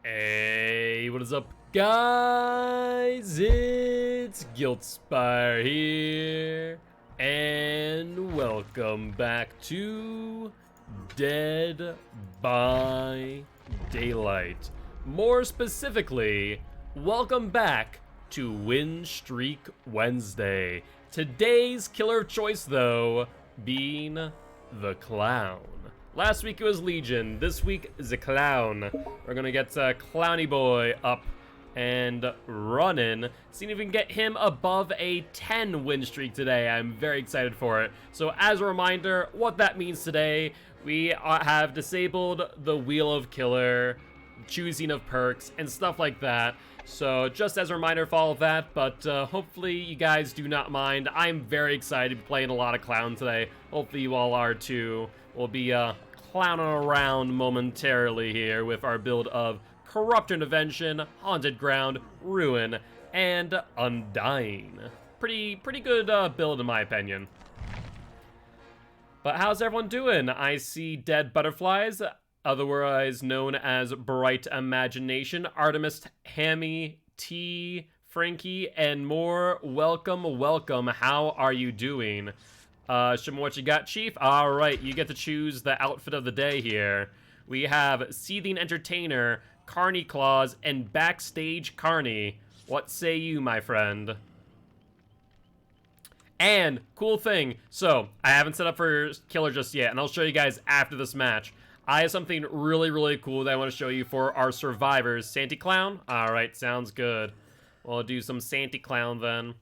Hey, what is up, guys? It's Gilty here, and welcome back to Dead by Daylight. More specifically, welcome back to Win Streak Wednesday. Today's killer of choice, though, being the Clown. Last week it was Legion, this week is a Clown. We're gonna get Clowny Boy up and running. See if we can get him above a 10 win streak today. I'm very excited for it. So as a reminder, what that means today, we have disabled the Wheel of Killer, choosing of perks, and stuff like that. So just as a reminder for all of that, but hopefully you guys do not mind. I'm very excited to be playing a lot of Clown today. Hopefully you all are too. We'll be clowning around momentarily here with our build of Corrupt Intervention, Haunted Ground, Ruin, and Undying. Pretty good build in my opinion. But how's everyone doing? I see Dead Butterflies, otherwise known as Bright Imagination, Artemis, Hammy, T, Frankie, and more. Welcome. How are you doing? Show me what you got, Chief. All right, you get to choose the outfit of the day here. We have Seething Entertainer, Carney Claws, and Backstage Carney. What say you, my friend? And, cool thing, so, I haven't set up for Killer just yet, and I'll show you guys after this match. I have something really cool that I want to show you for our survivors. Santy Clown? Alright, sounds good. We'll do some Santy Clown then.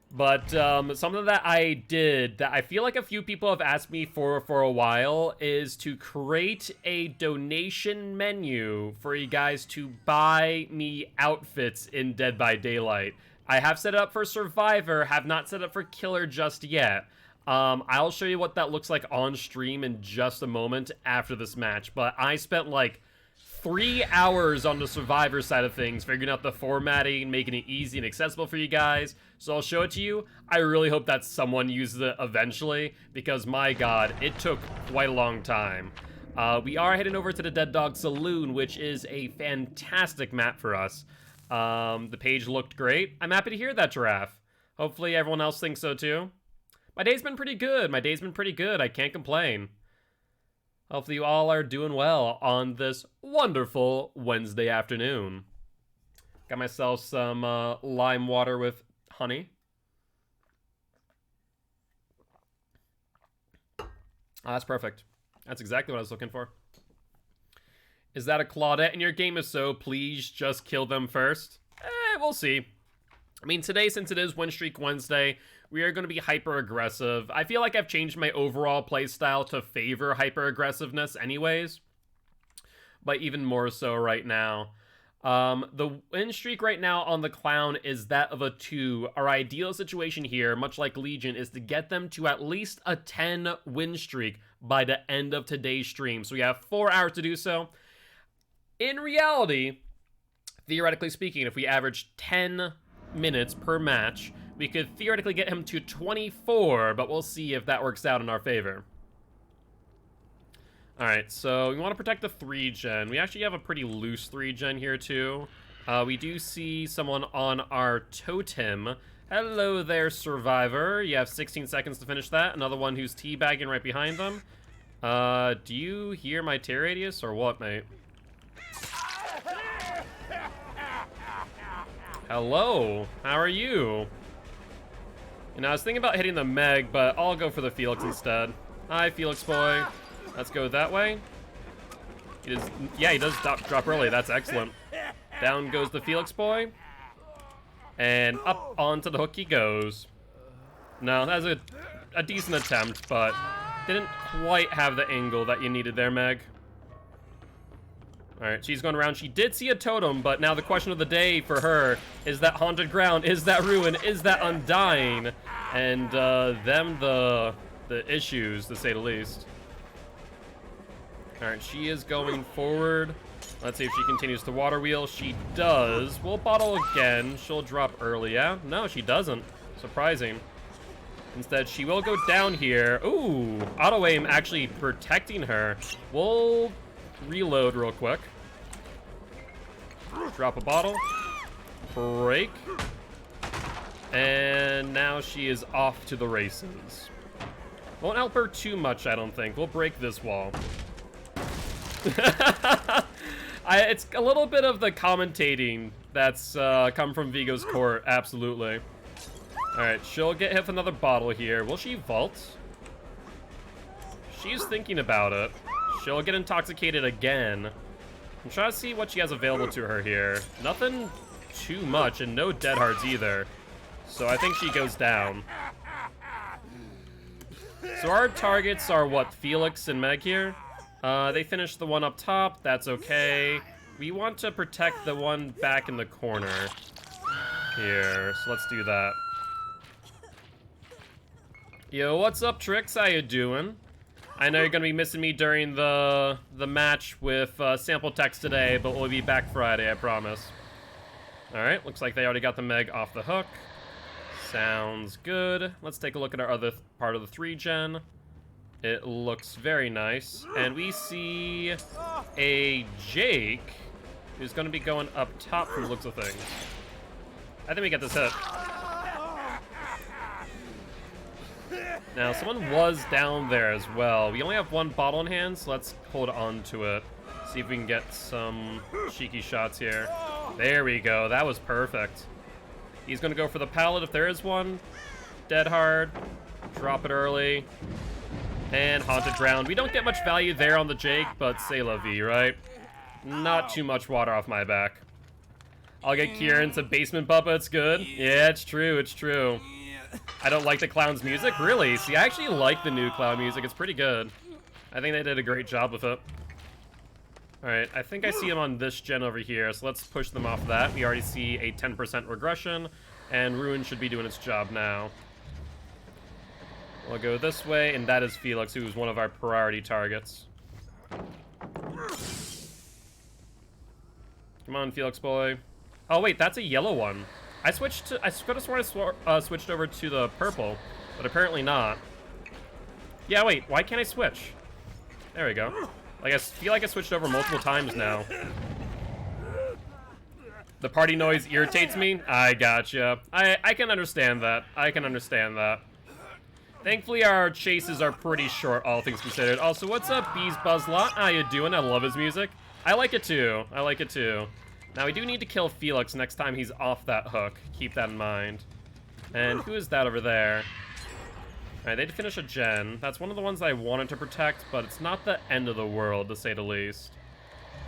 But something that I did that I feel like a few people have asked me for a while is to create a donation menu for you guys to buy me outfits in Dead by Daylight. I have set it up for Survivor, have not set it up for Killer just yet. I'll show you what that looks like on stream in just a moment after this match, but I spent like 3 hours on the Survivor side of things, figuring out the formatting, making it easy and accessible for you guys. So I'll show it to you. I really hope that someone uses it eventually, because my god, it took quite a long time. We are heading over to the Dead Dog Saloon, which is a fantastic map for us. The page looked great. I'm happy to hear that, Giraffe. Hopefully everyone else thinks so too. My day's been pretty good. I can't complain. Hopefully you all are doing well on this wonderful Wednesday afternoon. Got myself some lime water with honey. Oh, that's perfect. That's exactly what I was looking for. Is that a Claudette in your game? If so, please just kill them first. We'll see. I mean, today, since it is Win Streak Wednesday, we are going to be hyper-aggressive. I feel like I've changed my overall playstyle to favor hyper-aggressiveness anyways, but even more so right now. The win streak right now on the Clown is that of a 2. Our ideal situation here, much like Legion, is to get them to at least a 10 win streak by the end of today's stream. So we have 4 hours to do so. In reality, theoretically speaking, if we average 10 minutes per match, we could theoretically get him to 24, but we'll see if that works out in our favor. Alright, so we want to protect the 3-gen. We actually have a pretty loose 3-gen here, too. We do see someone on our totem. Hello there, Survivor. You have 16 seconds to finish that. Another one who's teabagging right behind them. Do you hear my tear radius or what, mate? Hello, how are you? You know, I was thinking about hitting the Meg, but I'll go for the Felix instead. Hi, Felix boy. Let's go that way. Yeah, he does drop early. That's excellent. Down goes the Felix boy. And up onto the hook he goes. No, that was a decent attempt, but didn't quite have the angle that you needed there, Meg. Alright, she's going around. She did see a totem, but now the question of the day for her is that Haunted Ground, is that Ruin, is that Undying? And them the issues, to say the least. Alright, she is going forward. Let's see if she continues to water wheel. She does. We'll bottle again. She'll drop early, yeah? No, she doesn't. Surprising. Instead, she will go down here. Ooh, auto aim actually protecting her. We'll reload real quick. Drop a bottle. Break. And now she is off to the races. Won't help her too much, I don't think. We'll break this wall. It's a little bit of the commentating that's come from Vigo's court, absolutely. Alright, she'll get hit with another bottle here. Will she vault? She's thinking about it. She'll get intoxicated again. I'm trying to see what she has available to her here. Nothing too much, and no dead hearts either. So I think she goes down. So our targets are what? Felix and Meg here? They finished the one up top. That's okay. We want to protect the one back in the corner here. So let's do that. Yo, what's up, Trix? How you doing? I know you're gonna be missing me during the match with sample text today, but we'll be back Friday, I promise. Alright, looks like they already got the Meg off the hook. Sounds good. Let's take a look at our other part of the 3-gen. It looks very nice. And we see a Jake who's going to be going up top from the looks of things. I think we get this hit. Now, someone was down there as well. We only have one bottle in hand, so let's hold on to it. See if we can get some cheeky shots here. There we go. That was perfect. He's going to go for the pallet if there is one. Dead hard. Drop it early. And Haunted Ground. We don't get much value there on the Jake, but c'est la vie, right? Not too much water off my back. I'll get Kieran some basement Bubba. It's good. Yeah, it's true. It's true. I don't like the clown's music? Really? See, I actually like the new clown music. It's pretty good. I think they did a great job with it. Alright, I think I see him on this gen over here, so let's push them off that. We already see a 10% regression, and Ruin should be doing its job now. We'll go this way, and that is Felix, who is one of our priority targets. Come on, Felix boy. Oh wait, that's a yellow one. I could have sworn I switched over to the purple, but apparently not. Yeah, wait, why can't I switch? There we go. Like, I feel like I switched over multiple times now. The party noise irritates me? I gotcha. I can understand that. I can understand that. Thankfully, our chases are pretty short, all things considered. Also, what's up, Bees Buzzlot? How you doing? I love his music. I like it too. I like it too. Now, we do need to kill Felix next time he's off that hook. Keep that in mind. And who is that over there? Alright, they did finish a gen. That's one of the ones I wanted to protect, but it's not the end of the world, to say the least.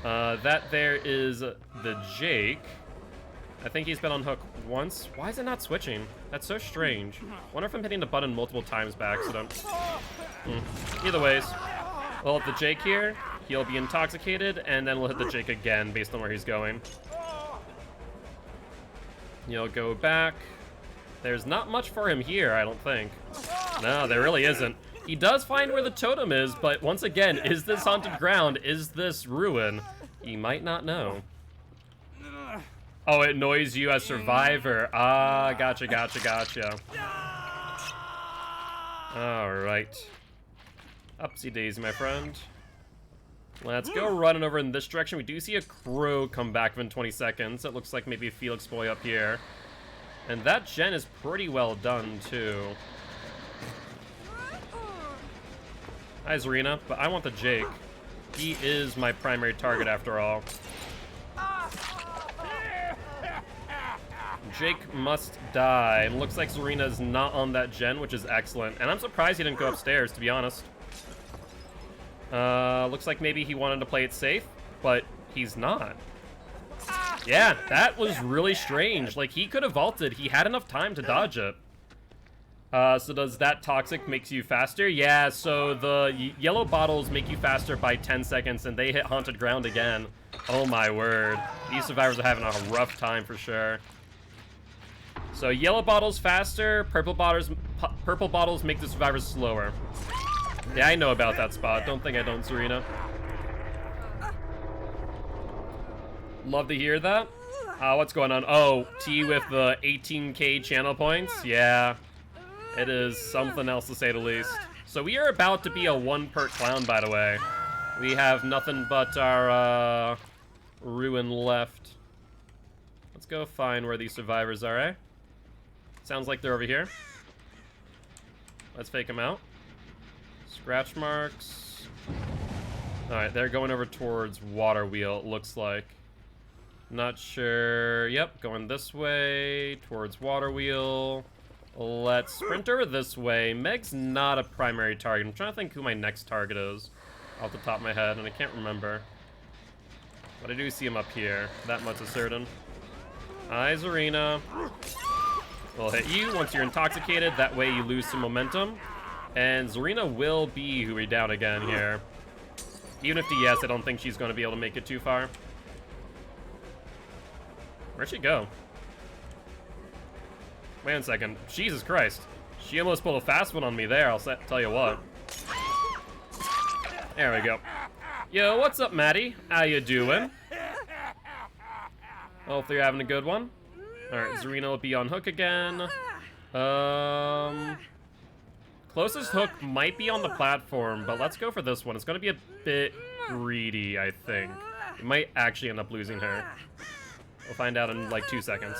That there is the Jake. I think he's been on hook once. Why is it not switching? That's so strange. Wonder if I'm hitting the button multiple times by accident. Either ways, we'll hit the Jake here. He'll be intoxicated, and then we'll hit the Jake again based on where he's going. He'll go back. There's not much for him here, I don't think. No, there really isn't. He does find where the totem is, but once again, is this haunted ground? Is this ruin? He might not know. Oh, it annoys you as survivor. Ah, gotcha, gotcha, gotcha. Alright. Upsy daisy, my friend. Let's go running over in this direction. We do see a crow come back within 20 seconds. It looks like maybe a Felix boy up here. And that gen is pretty well done, too. Hi, Zarina, but I want the Jake. He is my primary target, after all. Jake must die. It looks like Zarina's not on that gen, which is excellent. And I'm surprised he didn't go upstairs, to be honest. Looks like maybe he wanted to play it safe, but he's not. Yeah, that was really strange. Like, he could have vaulted. He had enough time to dodge it. So does that toxic makes you faster? Yeah, so the yellow bottles make you faster by 10 seconds, and they hit haunted ground again. Oh my word. These survivors are having a rough time for sure. So yellow bottles faster, purple bottles make the survivors slower. Yeah, I know about that spot. Don't think I don't, Serena. Love to hear that. What's going on? Oh, T with the 18k channel points? Yeah, it is something else to say the least. So we are about to be a 1 per clown, by the way. We have nothing but our ruin left. Let's go find where these survivors are, eh? Sounds like they're over here. Let's fake them out. Scratch marks. Alright, they're going over towards Water Wheel, it looks like. Not sure. Yep, going this way, towards Water Wheel. Let's sprint over this way. Meg's not a primary target. I'm trying to think who my next target is off the top of my head, and I can't remember. But I do see him up here. That much is certain. Hi, Zarina. We'll hit you once you're intoxicated. That way you lose some momentum. And Zarina will be who we down again here. Even if DS, I don't think she's going to be able to make it too far. Where'd she go? Wait a second. Jesus Christ. She almost pulled a fast one on me there, I'll tell you what. There we go. Yo, what's up, Maddie? How you doing? Hopefully you're having a good one. Alright, Zarina will be on hook again. Closest hook might be on the platform, but let's go for this one. It's going to be a bit greedy, I think. We might actually end up losing her. We'll find out in like 2 seconds.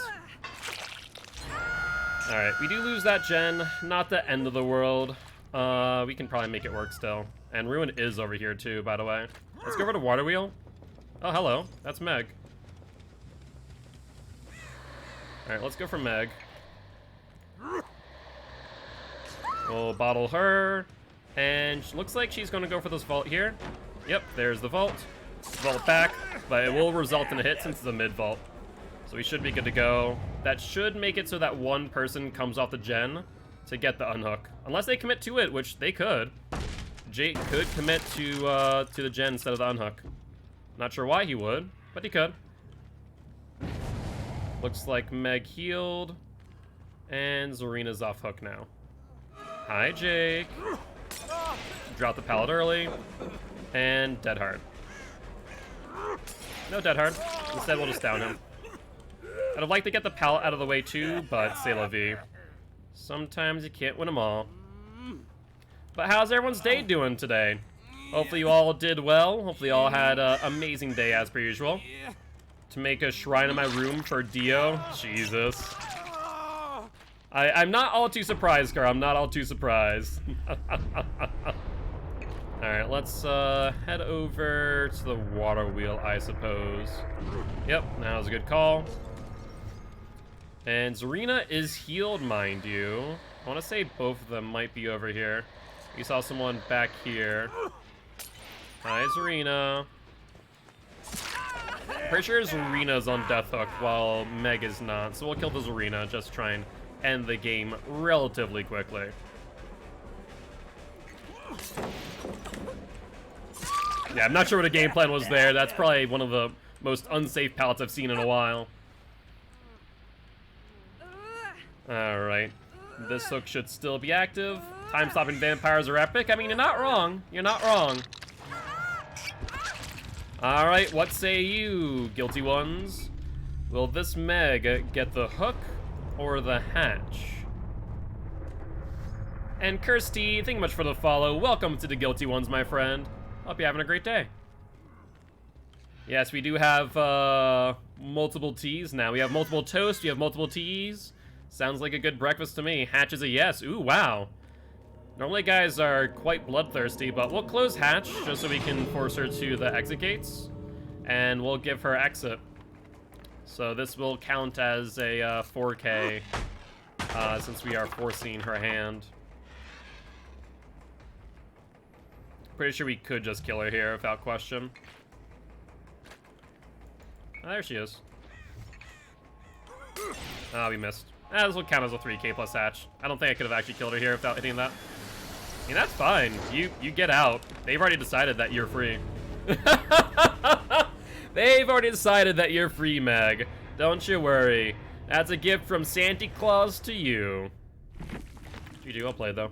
Alright, we do lose that gen. Not the end of the world. We can probably make it work still. And Ruin is over here too, by the way. Let's go over to Water Wheel. Oh, hello. That's Meg. Alright, let's go for Meg. We'll bottle her. And looks like she's going to go for this vault here. Yep, there's the vault. Vault back, but it will result in a hit since it's a mid-vault. So we should be good to go. That should make it so that one person comes off the gen to get the unhook. Unless they commit to it, which they could. Jake could commit to the gen instead of the unhook. Not sure why he would, but he could. Looks like Meg healed. And Zarina's off hook now. Hi, Jake. Drop the pallet early. And dead hard. No dead hard. Instead, we'll just down him. I'd have liked to get the pallet out of the way too, but c'est la vie. Sometimes you can't win them all. But how's everyone's day doing today? Hopefully you all did well. Hopefully you all had an amazing day as per usual. To make a shrine in my room for Dio. Jesus. I'm not all too surprised, Car. I'm not all too surprised. Alright, let's head over to the Water Wheel, I suppose. Yep, now's a good call. And Zarina is healed, mind you. I want to say both of them might be over here. We saw someone back here. Hi, Zarina. Pretty sure Zarina's on death hook while Meg is not. So we'll kill the Zarina, just try and end the game relatively quickly. Yeah, I'm not sure what a game plan was there. That's probably one of the most unsafe pallets I've seen in a while. Alright. This hook should still be active. Time-stopping vampires are epic. I mean, you're not wrong. You're not wrong. Alright, what say you, guilty ones? Will this Meg get the hook or the hatch? And Kirsty, thank you much for the follow. Welcome to the guilty ones, my friend. Hope you're having a great day. Yes, we do have multiple teas now. We have multiple toast, we have multiple teas. Sounds like a good breakfast to me. Hatch is a yes. Ooh, wow. Normally guys are quite bloodthirsty, but we'll close hatch just so we can force her to the exit gates. And we'll give her exit. So this will count as a 4K since we are forcing her hand. Pretty sure we could just kill her here without question. Oh, there she is. Ah, we missed. This will count as a 3K plus hatch. I don't think I could have actually killed her here without hitting that. I mean, that's fine. You get out. They've already decided that you're free. They've already decided that you're free, Meg. Don't you worry. That's a gift from Santa Claus to you. GG, well played, though.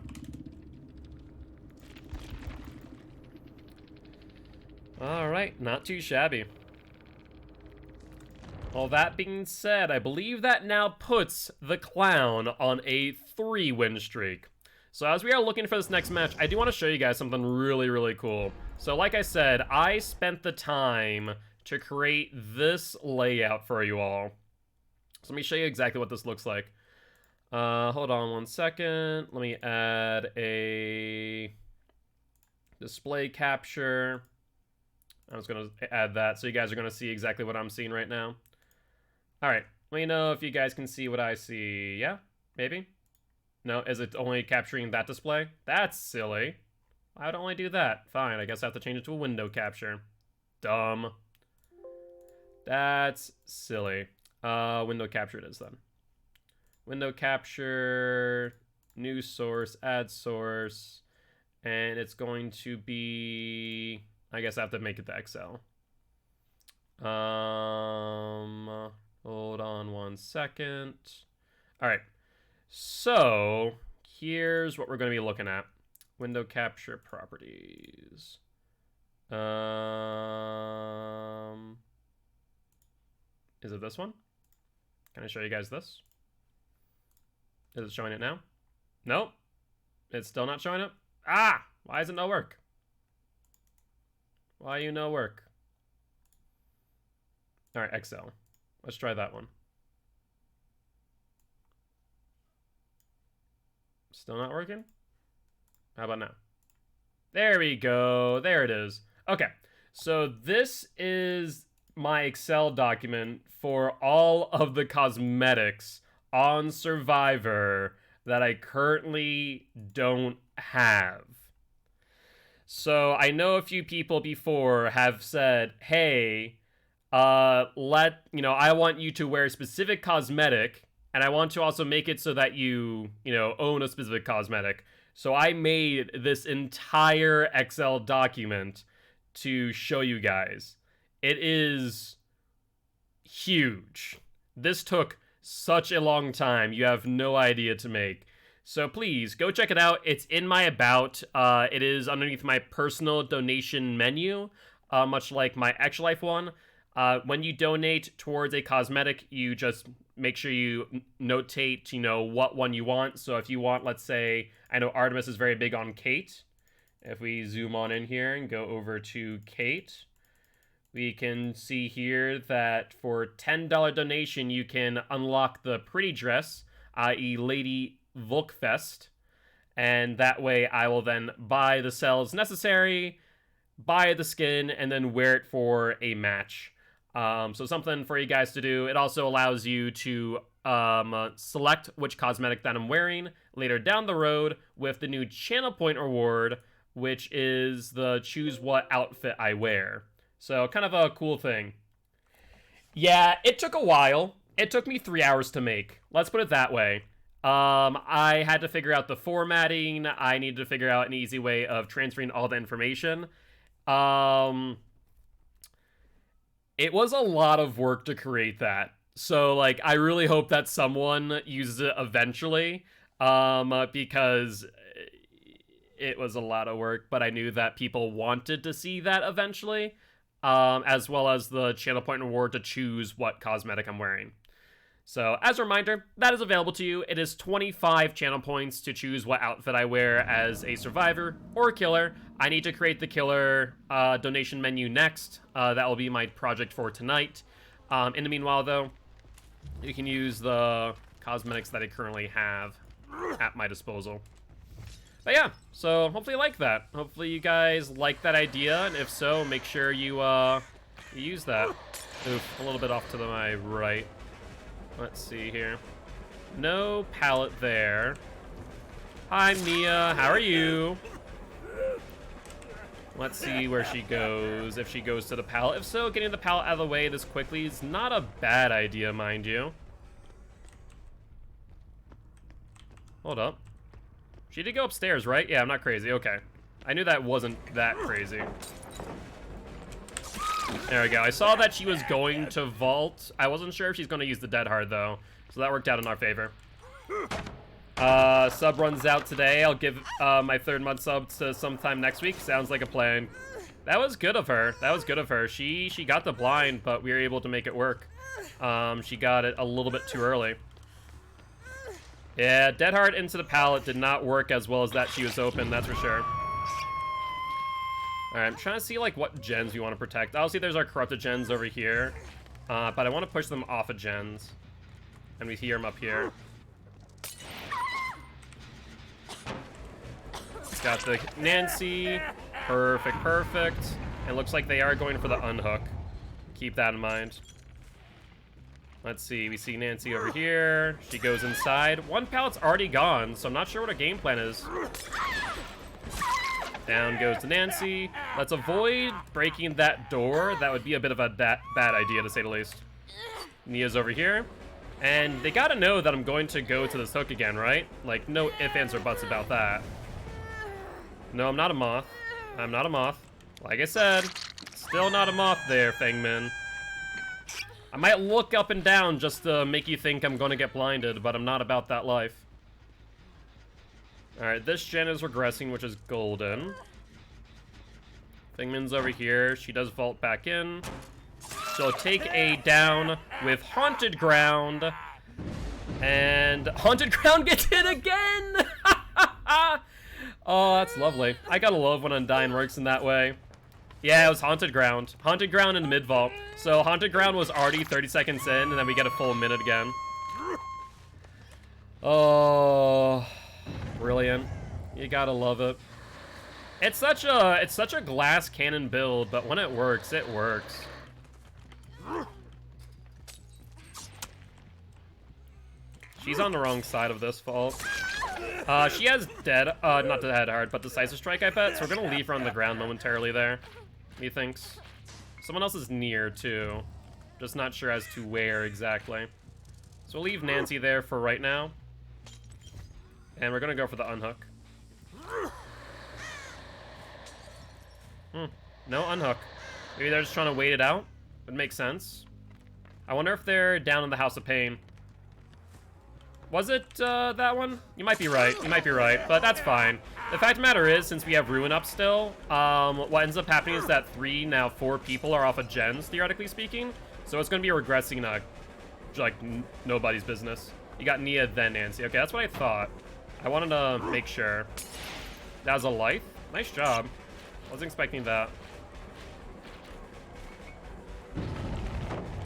Alright, not too shabby. All that being said, I believe that now puts the Clown on a 3-win streak. So as we are looking for this next match, I do want to show you guys something really, really cool. So like I said, I spent the time to create this layout for you all. So let me show you exactly what this looks like. Hold on one second. Let me add a display capture. I'm just going to add that so you guys are going to see exactly what I'm seeing right now. All right. Let me know if you guys can see what I see. Yeah? Maybe? No? Is it only capturing that display? That's silly. Why would it only do that? Fine. I guess I have to change it to a window capture. Dumb. That's silly. Window capture it is then. Window capture, new source, add source, and it's going to be, I guess I have to make it to Excel. Hold on one second. All right, so here's what we're going to be looking at. Window capture properties. Is it this one? Can I show you guys this? Is it showing it now? Nope. It's still not showing it? Ah! Why is it no work? Why you no work? Alright, Excel. Let's try that one. Still not working? How about now? There we go. There it is. Okay. So this is my Excel document for all of the cosmetics on Survivor that I currently don't have. So I know a few people before have said, hey, I want you to wear a specific cosmetic, and I want to also make it so that you own a specific cosmetic. So I made this entire Excel document to show you guys. It is huge. This took such a long time. You have no idea to make. So please go check it out. It's in my about. It is underneath my personal donation menu, much like my Extra Life one. When you donate towards a cosmetic, you just make sure you notate, what one you want. So if you want, let's say, I know Artemis is very big on Kate. If we zoom on in here and go over to Kate, we can see here that for $10 donation, you can unlock the pretty dress, i.e. Lady Volkfest. And that way I will then buy the cells necessary, buy the skin, and then wear it for a match. So something for you guys to do. It also allows you to select which cosmetic that I'm wearing later down the road with the new channel point reward, which is the choose what outfit I wear. So kind of a cool thing. Yeah, it took a while. It took me 3 hours to make. Let's put it that way. I had to figure out the formatting. I needed to figure out an easy way of transferring all the information. It was a lot of work to create that. So, I really hope that someone uses it eventually, because it was a lot of work, but I knew that people wanted to see that eventually, as well as the channel point reward to choose what cosmetic I'm wearing. So, as a reminder, that is available to you. It is 25 channel points to choose what outfit I wear as a survivor or a killer. I need to create the killer donation menu next. That will be my project for tonight. In the meanwhile, though, you can use the cosmetics that I currently have at my disposal. But yeah, so hopefully you like that. Hopefully you guys like that idea, and if so, make sure you use that. Oof, a little bit off to my right. Let's see here. No pallet there. Hi, Mia. How are you? Let's see where she goes. If she goes to the pallet. If so, getting the pallet out of the way this quickly is not a bad idea, mind you. Hold up. She did go upstairs, right? Yeah, I'm not crazy. Okay. I knew that wasn't that crazy. There we go. I saw that she was going to vault. I wasn't sure if she's going to use the dead hard, though. So that worked out in our favor. Sub runs out today. I'll give my 3rd month sub to sometime next week. Sounds like a plan. That was good of her. That was good of her. She got the blind, but we were able to make it work. She got it a little bit too early. Yeah, Dead Hard into the pallet did not work as well as that she was open, that's for sure. Alright, I'm trying to see, like, what gens we want to protect. Obviously, there's our corrupted gens over here. But I want to push them off of gens. And we hear them up here. Got the Nancy. Perfect, perfect. And looks like they are going for the unhook. Keep that in mind. Let's see, we see Nancy over here. She goes inside. One pallet's already gone, so I'm not sure what her game plan is. Down goes to Nancy. Let's avoid breaking that door. That would be a bit of a bad idea, to say the least. Nia's over here. And they gotta know that I'm going to go to this hook again, right? Like, no ifs, ands, or buts about that. No, I'm not a moth. I'm not a moth. Like I said, still not a moth there, Fangman. I might look up and down just to make you think I'm going to get blinded, but I'm not about that life. Alright, this gen is regressing, which is golden. Fangman's over here. She does vault back in. She'll take a down with Haunted Ground. And Haunted Ground gets hit again! Oh, that's lovely. I gotta love when Undying works in that way. Yeah, it was Haunted Ground. Haunted Ground in the mid-vault. So Haunted Ground was already 30 seconds in, and then we get a full minute again. Oh, brilliant. You gotta love it. It's such a glass cannon build, but when it works, it works. She's on the wrong side of this vault. She has not the Dead Hard, but Decisive Strike, I bet. So we're gonna leave her on the ground momentarily there. Methinks. Someone else is near, too. Just not sure as to where exactly. So we'll leave Nancy there for right now. And we're gonna go for the unhook. No unhook. Maybe they're just trying to wait it out? Would make sense. I wonder if they're down in the House of Pain. Was it that one? You might be right. You might be right, but that's fine. The fact of the matter is, since we have Ruin up still, what ends up happening is that 3, now 4 people are off of gens, theoretically speaking. So it's going to be regressing like nobody's business. You got Nia, then Nancy. Okay, that's what I thought. I wanted to make sure. That was a life? Nice job. Wasn't expecting that.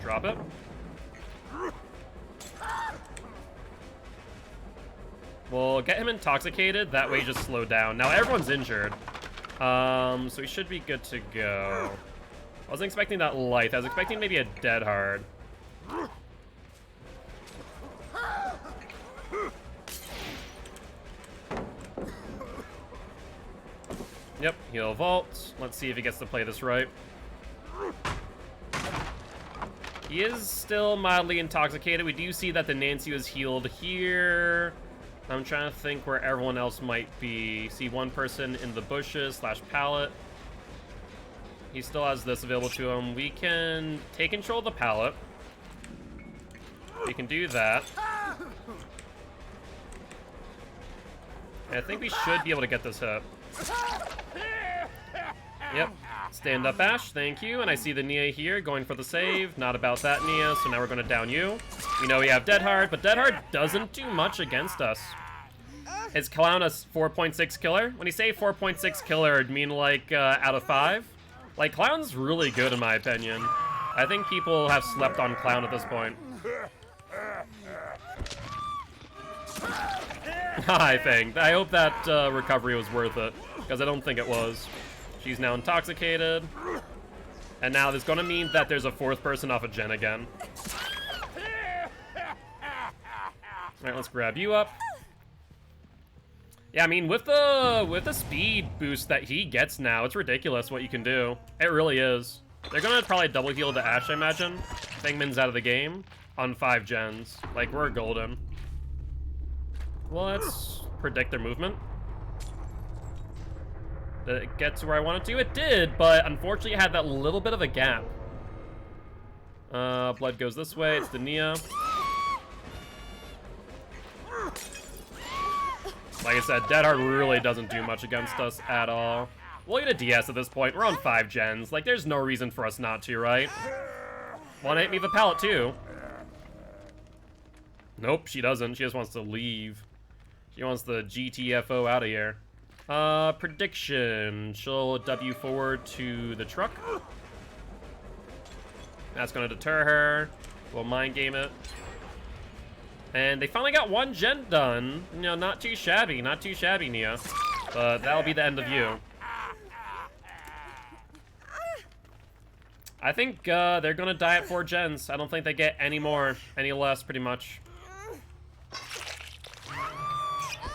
Drop it. We'll get him intoxicated, that way he just slow down. Now everyone's injured. So he should be good to go. I wasn't expecting that life. I was expecting maybe a Dead Hard. Yep, he'll vault. Let's see if he gets to play this right. He is still mildly intoxicated. We do see that the Nancy was healed here. I'm trying to think where everyone else might be. See one person in the bushes / pallet. He still has this available to him. We can take control of the pallet. We can do that. And I think we should be able to get this hit. Yep. Stand up, Ash. Thank you. And I see the Nia here going for the save. Not about that, Nia. So now we're going to down you. We know we have Dead Hard, but Dead Hard doesn't do much against us. Is Clown a 4.6 killer? When you say 4.6 killer, it'd mean like out of 5? Like, Clown's really good in my opinion. I think people have slept on Clown at this point. Hi, Fang. I hope that recovery was worth it, because I don't think it was. She's now intoxicated. And now this is going to mean that there's a 4th person off of Gen again. Alright, let's grab you up. Yeah, I mean, with the speed boost that he gets now, it's ridiculous what you can do. It really is. They're gonna probably double heal to Ash, I imagine. Fangman's out of the game on 5 gens. Like, we're golden. Well, let's predict their movement. Did it get to where I wanted to? It did, but unfortunately it had that little bit of a gap. Blood goes this way. It's the Nia. Like I said, Dead Hard really doesn't do much against us at all. We'll get a DS at this point. We're on 5 gens. Like, there's no reason for us not to, right? Wanna hit me with a pallet, too. Nope, she doesn't. She just wants to leave. She wants the GTFO out of here. Prediction. She'll W forward to the truck. That's gonna deter her. We'll mind game it. And they finally got one gen done. You know, not too shabby, not too shabby, Nia. But that'll be the end of you. I think they're gonna die at 4 gens. I don't think they get any more, any less, pretty much.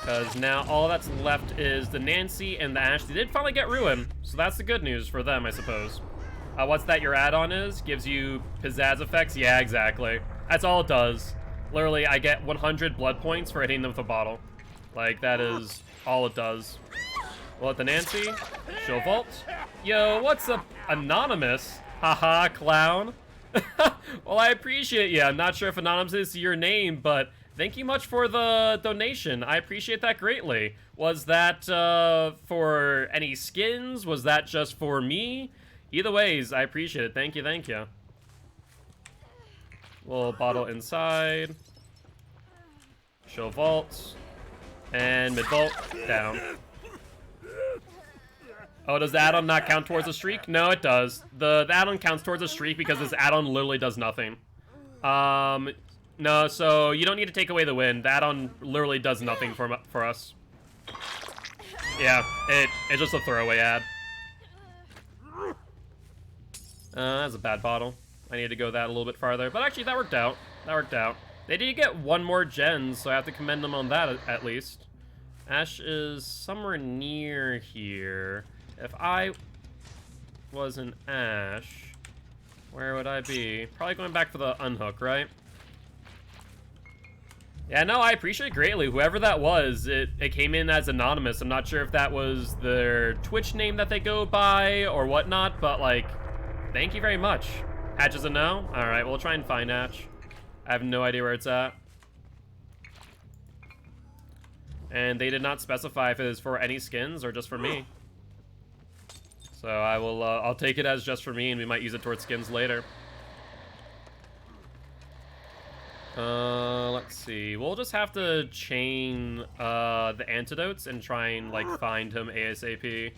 Because now all that's left is the Nancy and the Ash. They did finally get Ruin, so that's the good news for them, I suppose. What's that your add-on is? Gives you pizzazz effects? Yeah, exactly. That's all it does. Literally, I get 100 blood points for hitting them with a bottle. Like, that is all it does. We'll let the Nancy. She'll vault. Yo, what's up, Anonymous? Haha, clown. Well, I appreciate you. I'm not sure if Anonymous is your name, but thank you much for the donation. I appreciate that greatly. Was that for any skins? Was that just for me? Either ways, I appreciate it. Thank you, thank you. Little bottle inside. She'll vault. And mid-vault, down. Oh, does the add-on not count towards a streak? No, it does. The add-on counts towards a streak because this add-on literally does nothing. No, so you don't need to take away the win. The add-on literally does nothing for us. Yeah, it's just a throwaway ad. That's a bad bottle. I need to go that a little bit farther. But actually, that worked out. That worked out. They did get one more gen, so I have to commend them on that at least. Ash is somewhere near here. If I was an Ash, where would I be? Probably going back for the unhook, right? Yeah, no, I appreciate it greatly. Whoever that was, it came in as anonymous. I'm not sure if that was their Twitch name that they go by or whatnot, but, like, thank you very much. Hatch is a no? Alright, we'll try and find Hatch. I have no idea where it's at. And they did not specify if it is for any skins or just for me. So I will, I'll take it as just for me, and we might use it towards skins later. Let's see. We'll just have to chain the antidotes and try and, like, find him ASAP.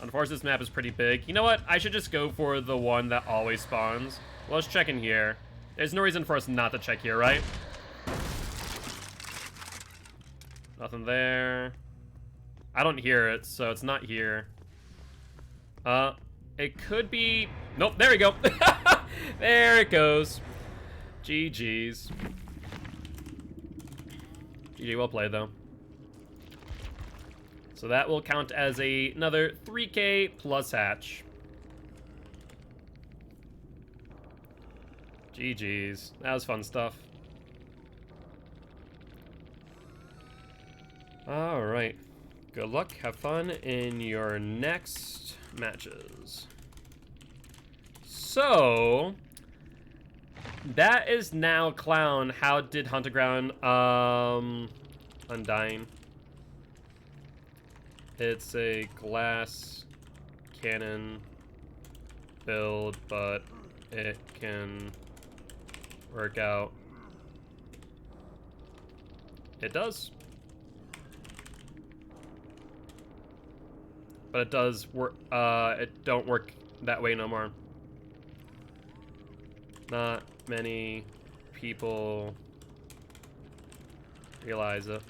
Unfortunately, this map is pretty big. You know what? I should just go for the one that always spawns. Well, let's check in here. There's no reason for us not to check here, right? Nothing there. I don't hear it, so it's not here. It could be... Nope, there we go. There it goes. GG's. GG, well played, though. So that will count as another 3K plus hatch. GG's. That was fun stuff. Alright. Good luck. Have fun in your next matches. So... that is now Clown. How did Haunted Ground, Undying? It's a glass cannon build, but it can work out. It does. But it does work, it don't work that way no more. Not many people realize it.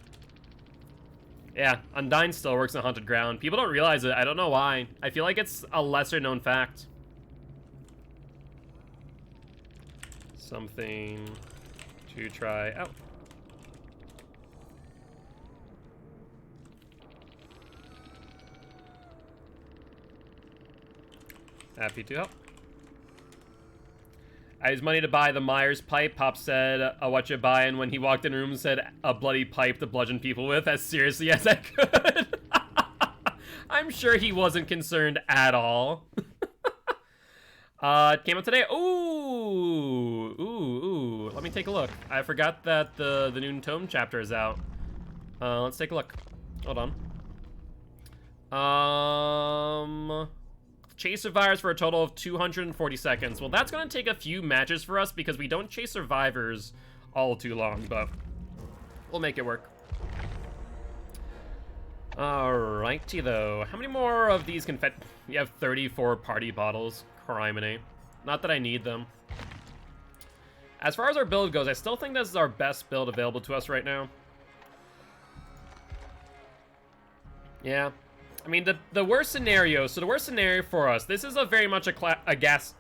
Yeah, Undying still works on Haunted Ground. People don't realize it. I don't know why. I feel like it's a lesser known fact. Something to try out. Happy to help. I used money to buy the Myers pipe. Pop said, what you buying? When he walked in the room and said, a bloody pipe to bludgeon people with, as seriously as I could. I'm sure he wasn't concerned at all. It came out today. Ooh. Let me take a look. I forgot that the new Tome chapter is out. Let's take a look. Hold on. Chase survivors for a total of 240 seconds. Well, that's going to take a few matches for us because we don't chase survivors all too long, but We'll make it work. Alrighty, though. How many more of these confetti? You have 34 party bottles. Criminy. Not that I need them. As far as our build goes, I still think this is our best build available to us right now. Yeah. I mean, the worst scenario, so the worst scenario for us, this is a very much a glass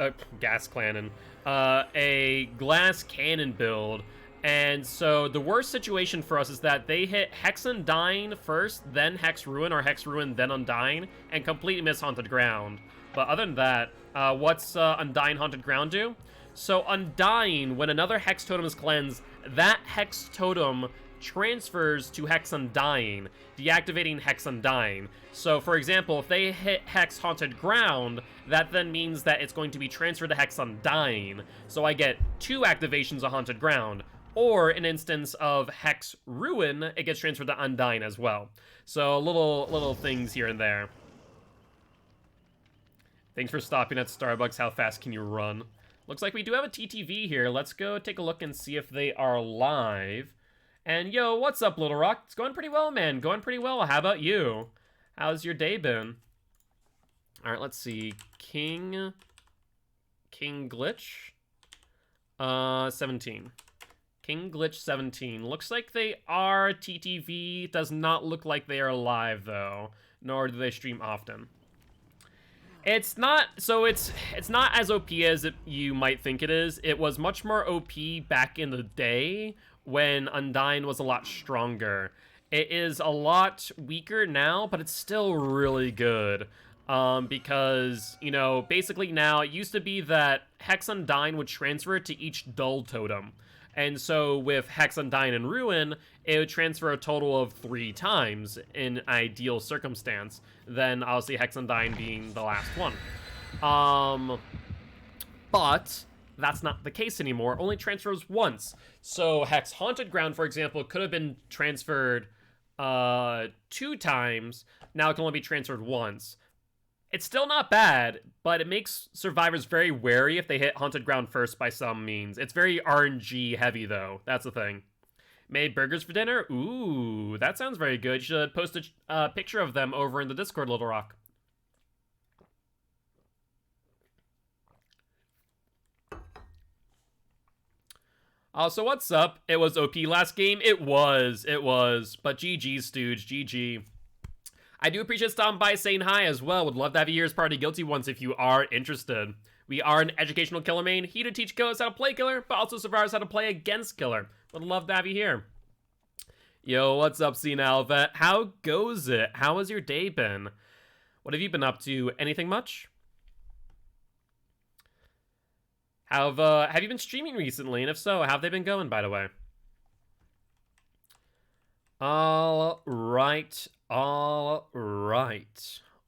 cannon build. And so the worst situation for us is that they hit Hex Undyne first, then Hex Ruin, or Hex Ruin, then Undyne, and completely miss Haunted Ground. But other than that, what's Undyne Haunted Ground do? So Undyne, when another Hex Totem is cleansed, that Hex Totem transfers to Hex Undyne, deactivating Hex Undyne. So, for example, if they hit Hex Haunted Ground, that then means that it's going to be transferred to Hex Undyne. So I get 2 activations of Haunted Ground. Or, in instance of Hex Ruin, it gets transferred to Undyne as well. So, little things here and there. Thanks for stopping at Starbucks. How fast can you run? Looks like we do have a TTV here. Let's go take a look and see if they are live. And yo, what's up, Little Rock? It's going pretty well, man. Going pretty well. How about you? How's your day been? All right, let's see. King Glitch? 17. King Glitch 17. Looks like they are TTV. Does not look like they are live, though. Nor do they stream often. It's not as OP as you might think it is. It was much more OP back in the day when Undyne was a lot stronger. It is a lot weaker now, but it's still really good. Because, you know, basically now it used to be that Hex Undyne would transfer to each dull totem. And so with Hex Undyne and Ruin, it would transfer a total of 3 times in ideal circumstance. Then obviously Hex Undyne being the last one. But that's not the case anymore. Only transfers once. So Hex Haunted Ground, for example, could have been transferred 2 times. Now it can only be transferred once. It's still not bad, but it makes survivors very wary if they hit Haunted Ground first by some means. It's very RNG heavy, though. That's the thing. Made burgers for dinner? Ooh, that sounds very good. You should post a picture of them over in the Discord, Little Rock. So what's up? It was OP last game? It was. But GG, Stooge. GG. I do appreciate stopping by, saying hi as well. Would love to have you here as part of Guilty once if you are interested. We are an educational killer main, here to teach killers how to play killer, but also survivors how to play against killer. Would love to have you here. Yo, what's up, Senile Vet? How goes it? How has your day been? What have you been up to? Anything much? Have you been streaming recently? And if so, how have they been going, by the way? All right.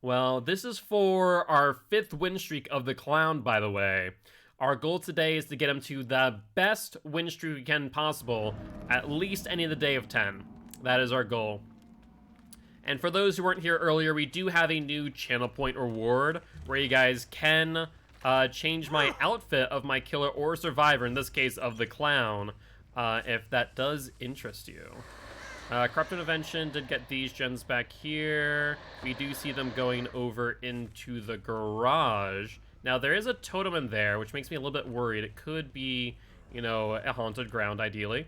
Well, this is for our 5th win streak of the clown, by the way. Our goal today is to get him to the best win streak we can possible, at least any of the day of 10. That is our goal. And for those who weren't here earlier, we do have a new channel point reward where you guys can change my outfit of my killer or survivor, in this case of the clown, if that does interest you. Corrupt Intervention did get these gens back here. We do see them going over into the garage. Now, there is a totem in there, which makes me a little bit worried. It could be, you know, a haunted ground, ideally.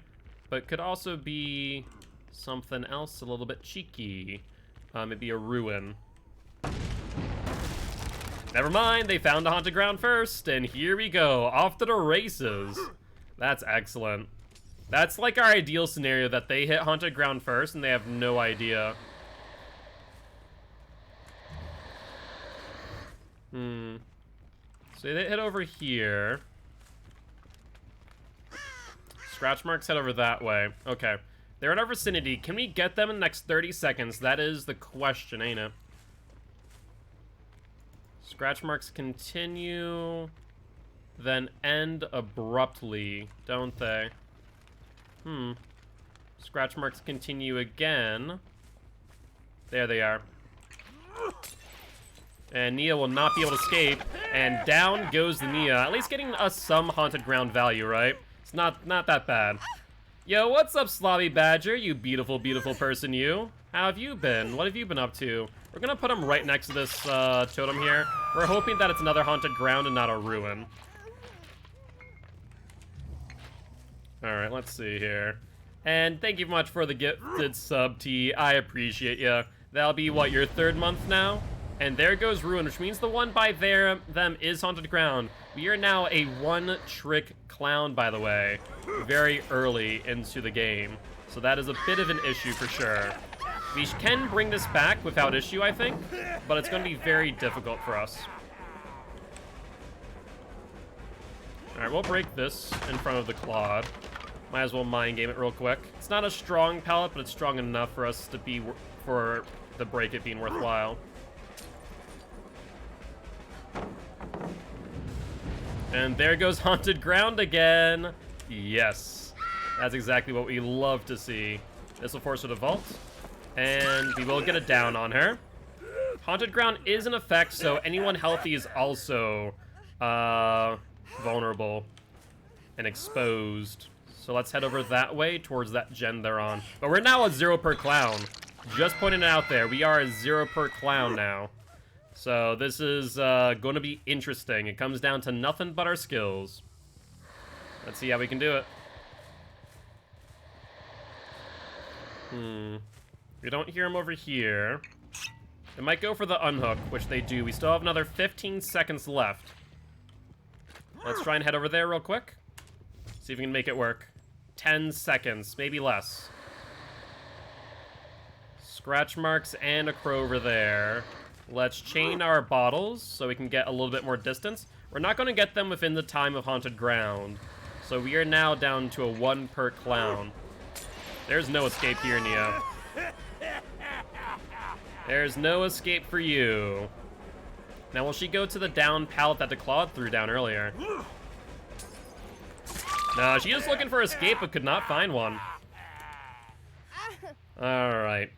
But could also be something else a little bit cheeky. Maybe a ruin. Never mind, they found the haunted ground first, and here we go, off to the races. That's excellent. That's like our ideal scenario, that they hit haunted ground first and they have no idea. So they hit over here. Scratch marks head over that way. Okay. They're in our vicinity. Can we get them in the next 30 seconds? That is the question, ain't it? Scratch marks continue, then end abruptly, don't they? Scratch marks continue again. There they are. And Nia will not be able to escape. And down goes the Nia. At least getting us some haunted ground value, right? It's not that bad. Yo, what's up, Slobby Badger? You beautiful, beautiful person, you. How have you been? What have you been up to? We're gonna put him right next to this totem here. We're hoping that it's another haunted ground and not a ruin. Alright, let's see here. And thank you much for the gifted sub, T. I appreciate ya. That'll be, what, your 3rd month now? And there goes Ruin, which means the one by them is Haunted Ground. We are now a one-trick clown, by the way, very early into the game. So that is a bit of an issue for sure. We can bring this back without issue, I think, but it's going to be very difficult for us. Alright, we'll break this in front of the Claude. Might as well mind game it real quick. It's not a strong pallet, but it's strong enough for us to be, for the break it being worthwhile. And there goes Haunted Ground again. Yes, that's exactly what we love to see. This will force her to vault, and we will get a down on her. Haunted Ground is in effect, so anyone healthy is also vulnerable and exposed. So let's head over that way towards that gen they're on. But we're now a 0 per clown. Just pointing it out there, we are a 0 per clown now. So this is going to be interesting. It comes down to nothing but our skills. Let's see how we can do it. We don't hear him over here. It might go for the unhook, which they do. We still have another 15 seconds left. Let's try and head over there real quick. See if we can make it work. 10 seconds, maybe less. Scratch marks and a crow over there. Let's chain our bottles so we can get a little bit more distance. We're not going to get them within the time of Haunted Ground. So we are now down to a 1 per clown. There's no escape here, Nia. There's no escape for you. Now, will she go to the down pallet that the Claude threw down earlier? No, she's just looking for escape but could not find one. Alright.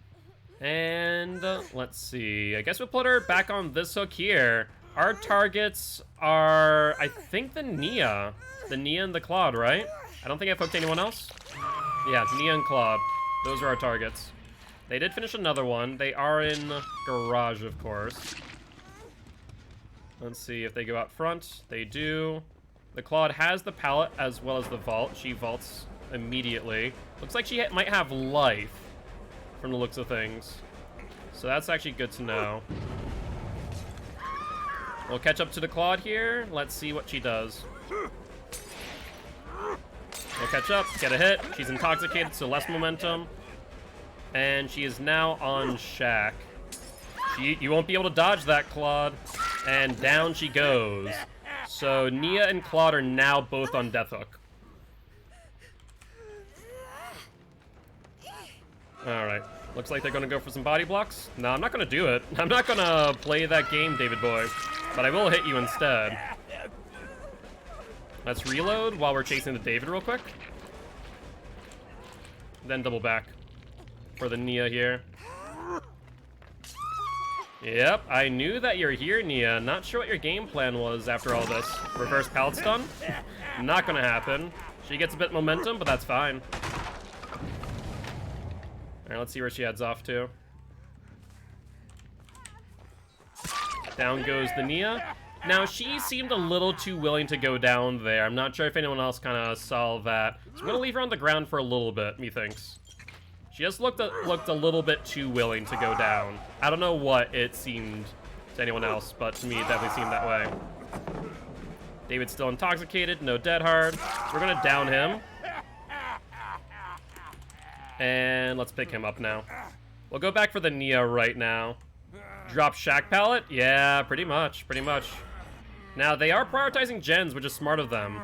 And let's see. I guess we'll put her back on this hook here. Our targets are, I think, the Nia. The Nia and the Claude, right? I don't think I've hooked anyone else. Yeah, Nia and Claude. Those are our targets. They did finish another one. They are in garage, of course. Let's see if they go out front. They do. The Claude has the pallet as well as the vault. She vaults immediately. Looks like she might have life from the looks of things. So that's actually good to know. We'll catch up to the Claude here. Let's see what she does. We'll catch up, get a hit. She's intoxicated, so less momentum. And she is now on Shack. You won't be able to dodge that, Claude. And down she goes. So Nia and Claude are now both on Death Hook. Alright. Looks like they're going to go for some body blocks. No, I'm not going to do it. I'm not going to play that game, David Boy. But I will hit you instead. Let's reload while we're chasing the David real quick. Then double back for the Nia here. Yep, I knew that you're here, Nia. Not sure what your game plan was after all this. Reverse pallet stun? Not gonna happen. She gets a bit momentum, but that's fine. Alright, let's see where she heads off to. Down goes the Nia. Now, she seemed a little too willing to go down there. I'm not sure if anyone else kind of saw that. So I'm gonna leave her on the ground for a little bit, methinks. She just looked a little bit too willing to go down. I don't know what it seemed to anyone else, but to me it definitely seemed that way. David's still intoxicated, no dead hard. We're gonna down him. And let's pick him up now. We'll go back for the Nia right now. Drop Shack pallet? Yeah, pretty much. Now, they are prioritizing gens, which is smart of them.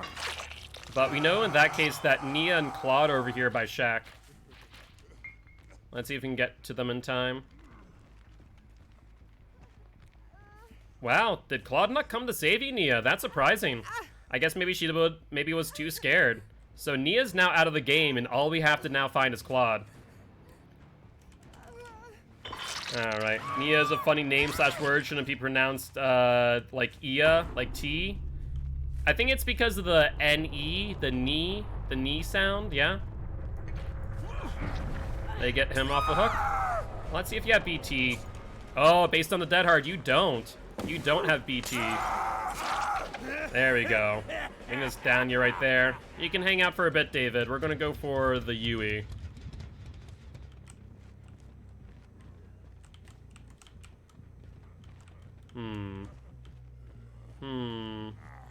But we know in that case that Nia and Claude are over here by Shack. Let's see if we can get to them in time. Wow, did Claude not come to save you, Nia? That's surprising. I guess maybe she was too scared. So Nia's now out of the game, and all we have to now find is Claude. Alright, Nia is a funny name / word, shouldn't be pronounced like Ia, like T. I think it's because of the N-E, the knee sound, yeah? They get him off the hook. Let's see if you have BT. Oh, based on the dead hard, you don't. You don't have BT. There we go. Bring this down you right there. You can hang out for a bit, David. We're gonna go for the Yui.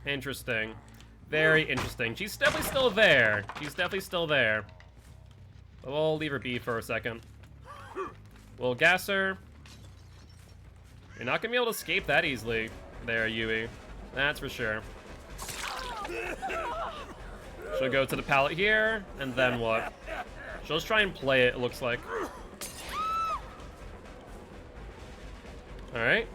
Interesting. Very interesting. She's definitely still there. She's definitely still there. But we'll leave her be for a second. We'll gas her. You're not gonna be able to escape that easily there, Yui. That's for sure. She'll go to the pallet here, and then what? She'll just try and play it looks like. Alright.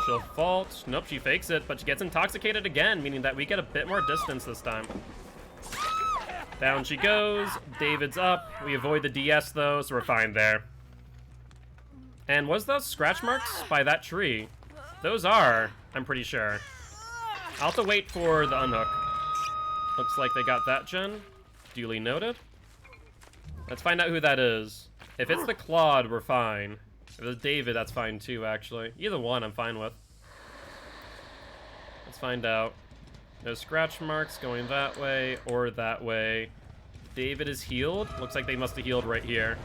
She'll fault. Nope, she fakes it, but she gets intoxicated again, meaning that we get a bit more distance this time. Down she goes. David's up. We avoid the DS, though, so we're fine there. And was those scratch marks by that tree? Those are, I'm pretty sure. I'll have to wait for the unhook. Looks like they got that gen. Duly noted. Let's find out who that is. If it's the Claude, we're fine. If it's David, that's fine too, actually. Either one, I'm fine with. Let's find out. No scratch marks going that way or that way. David is healed. Looks like they must have healed right here.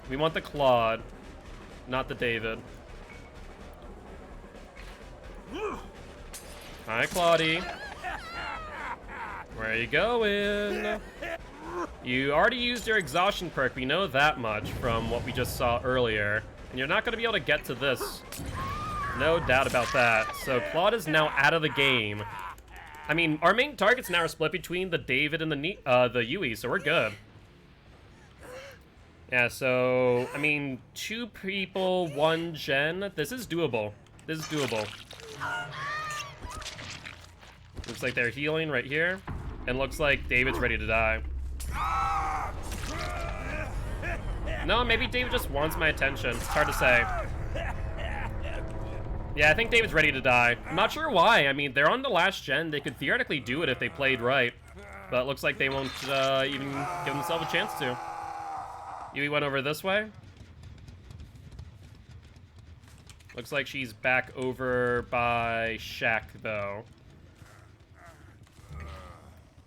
We want the Claude, not the David. Hi, Claudie. Where are you going? You already used your exhaustion perk, we know that much from what we just saw earlier. And you're not going to be able to get to this. No doubt about that. So Claude is now out of the game. I mean, our main targets now are split between the David and the Yui, so we're good. Yeah, so, I mean, 2 people, 1 gen. This is doable. This is doable. Looks like they're healing right here. And looks like David's ready to die. No, maybe David just wants my attention. It's hard to say. Yeah, I think David's ready to die. I'm not sure why. I mean, they're on the last gen. They could theoretically do it if they played right. But it looks like they won't even give themselves a chance to. Yui went over this way. Looks like she's back over by Shack, though.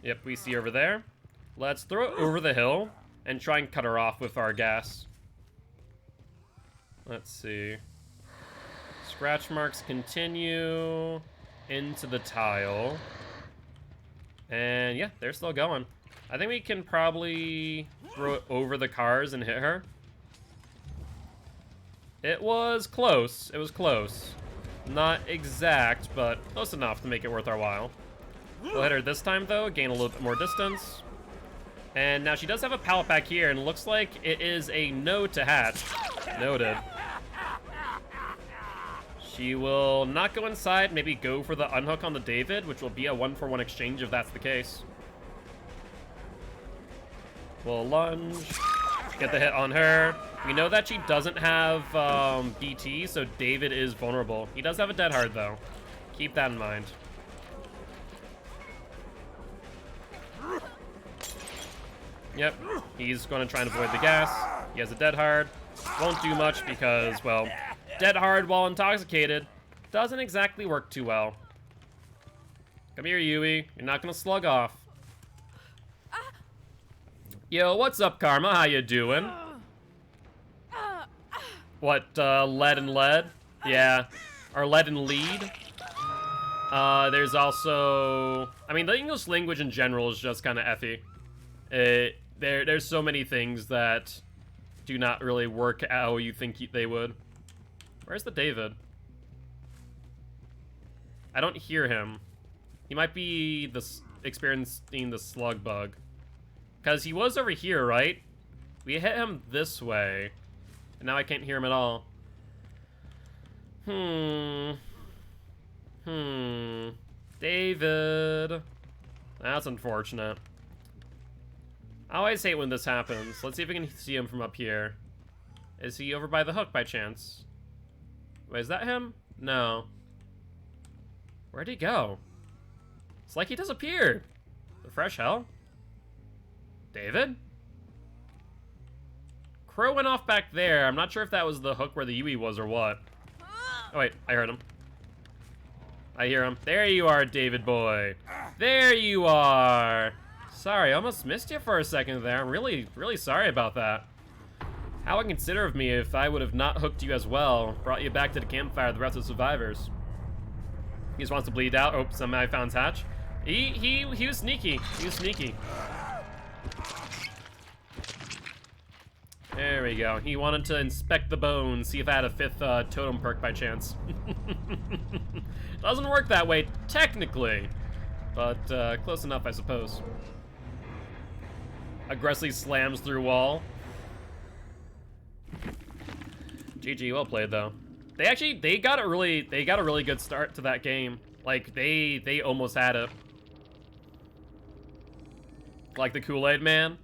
Yep, we see her over there. Let's throw it over the hill and try and cut her off with our gas. Let's see. Scratch marks continue into the tile. And yeah, they're still going. I think we can probably throw it over the cars and hit her. It was close. It was close. Not exact, but close enough to make it worth our while. We'll hit her this time, though, gain a little bit more distance. And now she does have a pallet back here, and it looks like it is a no to hatch. Noted. She will not go inside, maybe go for the unhook on the David, which will be a 1-for-1 exchange if that's the case. We'll lunge, get the hit on her. We know that she doesn't have BT, so David is vulnerable. He does have a dead hard, though. Keep that in mind. Yep, he's going to try and avoid the gas. He has a dead hard. Won't do much because, well, dead hard while intoxicated doesn't exactly work too well. Come here, Yui. You're not going to slug off. Yo, what's up, Karma? How you doing? What, lead and lead? Yeah, our lead and lead. There's also... I mean, the English language in general is just kind of effy. There's so many things that do not really work how you think they would. Where's the David? I don't hear him. He might be experiencing the slug bug. Because he was over here, right? We hit him this way. And now I can't hear him at all. David. That's unfortunate. I always hate when this happens. Let's see if we can see him from up here. Is he over by the hook by chance? Wait, is that him? No. Where'd he go? It's like he disappeared. The fresh hell? David? Crow went off back there. I'm not sure if that was the hook where the Yui was or what. Oh, wait. I heard him. I hear him. There you are, David boy. There you are. Sorry, I almost missed you for a second there. I'm really, really sorry about that. How unconsiderate of me if I would have not hooked you as well. Brought you back to the campfire with the rest of the survivors. He just wants to bleed out. Oh, somehow I found Hatch. He was sneaky. He was sneaky. There we go. He wanted to inspect the bones, see if I had a 5th totem perk by chance. Doesn't work that way, technically. But close enough, I suppose. Aggressively slams through wall. GG, well played though. They got a really good start to that game. Like they almost had it. Like the Kool-Aid Man.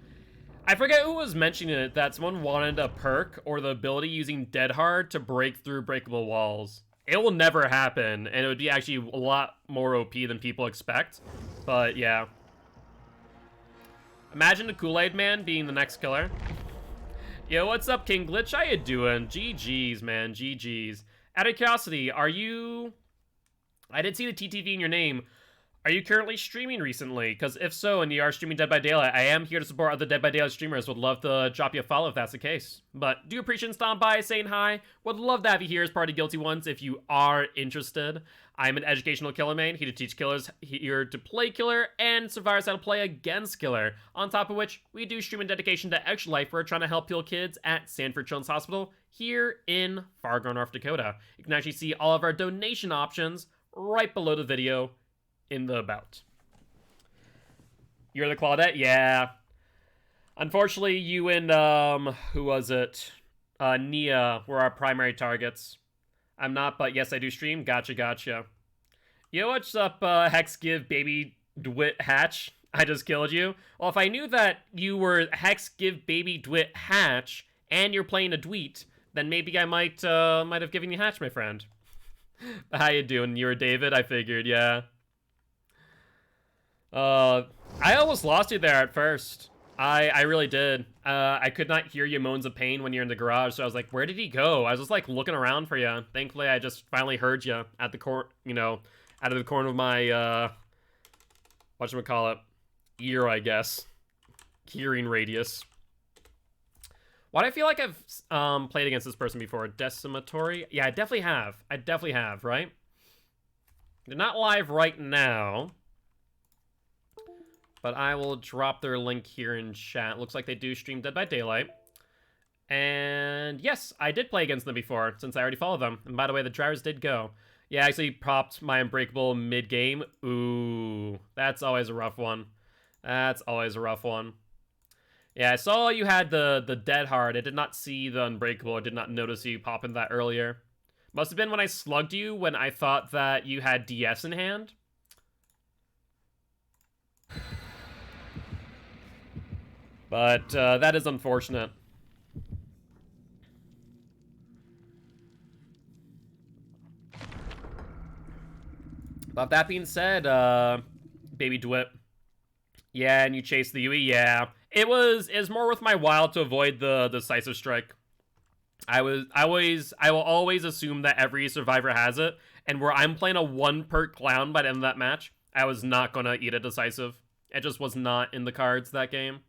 I forget who was mentioning it, that someone wanted a perk or the ability using Dead Hard to break through breakable walls. It will never happen, and it would be actually a lot more OP than people expect. But yeah. Imagine the Kool-Aid Man being the next killer. Yo, what's up, King Glitch? How you doing? GG's, man. GG's. Out of curiosity, are you... I did see the TTV in your name. Are you currently streaming recently? Because if so, and you are streaming Dead by Daylight, I am here to support other Dead by Daylight streamers. Would love to drop you a follow if that's the case. But do appreciate stopping by, saying hi. Would love to have you here as part of Guilty Ones if you are interested. I'm an educational killer main, here to teach killers here to play killer and survivors how to play against killer. On top of which, we do stream in dedication to Extra Life. We're trying to help heal kids at Sanford Children's Hospital here in Fargo, North Dakota. You can actually see all of our donation options right below the video in the about. You're the Claudette? Yeah. Unfortunately, you and, who was it? Nia were our primary targets. I'm not, but yes, I do stream. Gotcha, gotcha. Yo, what's up, Hex Give Baby Dwit Hatch? I just killed you. Well, if I knew that you were Hex Give Baby Dwit Hatch and you're playing a Dweet, then maybe I might have given you Hatch, my friend. How you doing? You're David? I figured, yeah. I almost lost you there at first. I really did. I could not hear your moans of pain when you're in the garage, so I was like, where did he go? I was just like looking around for you. Thankfully, I just finally heard you at the out of the corner of my, whatchamacallit, ear, I guess. Hearing radius. Why do I feel like I've played against this person before? Decimatory? Yeah, I definitely have. I definitely have, right? They're not live right now. But I will drop their link here in chat. Looks like they do stream Dead by Daylight. And yes, I did play against them before, since I already follow them. And by the way, the drivers did go. Yeah, I actually popped my Unbreakable mid-game. Ooh, that's always a rough one. That's always a rough one. Yeah, I saw you had the Dead Hard. I did not see the Unbreakable. I did not notice you popping that earlier. Must have been when I slugged you when I thought that you had DS in hand. But that is unfortunate. But that being said, Baby Dwip. Yeah, and you chased the Yui, yeah. It was more worth my while to avoid the decisive strike. I will always assume that every survivor has it, and where I'm playing a 1-perk clown by the end of that match, I was not gonna eat a decisive. It just was not in the cards that game.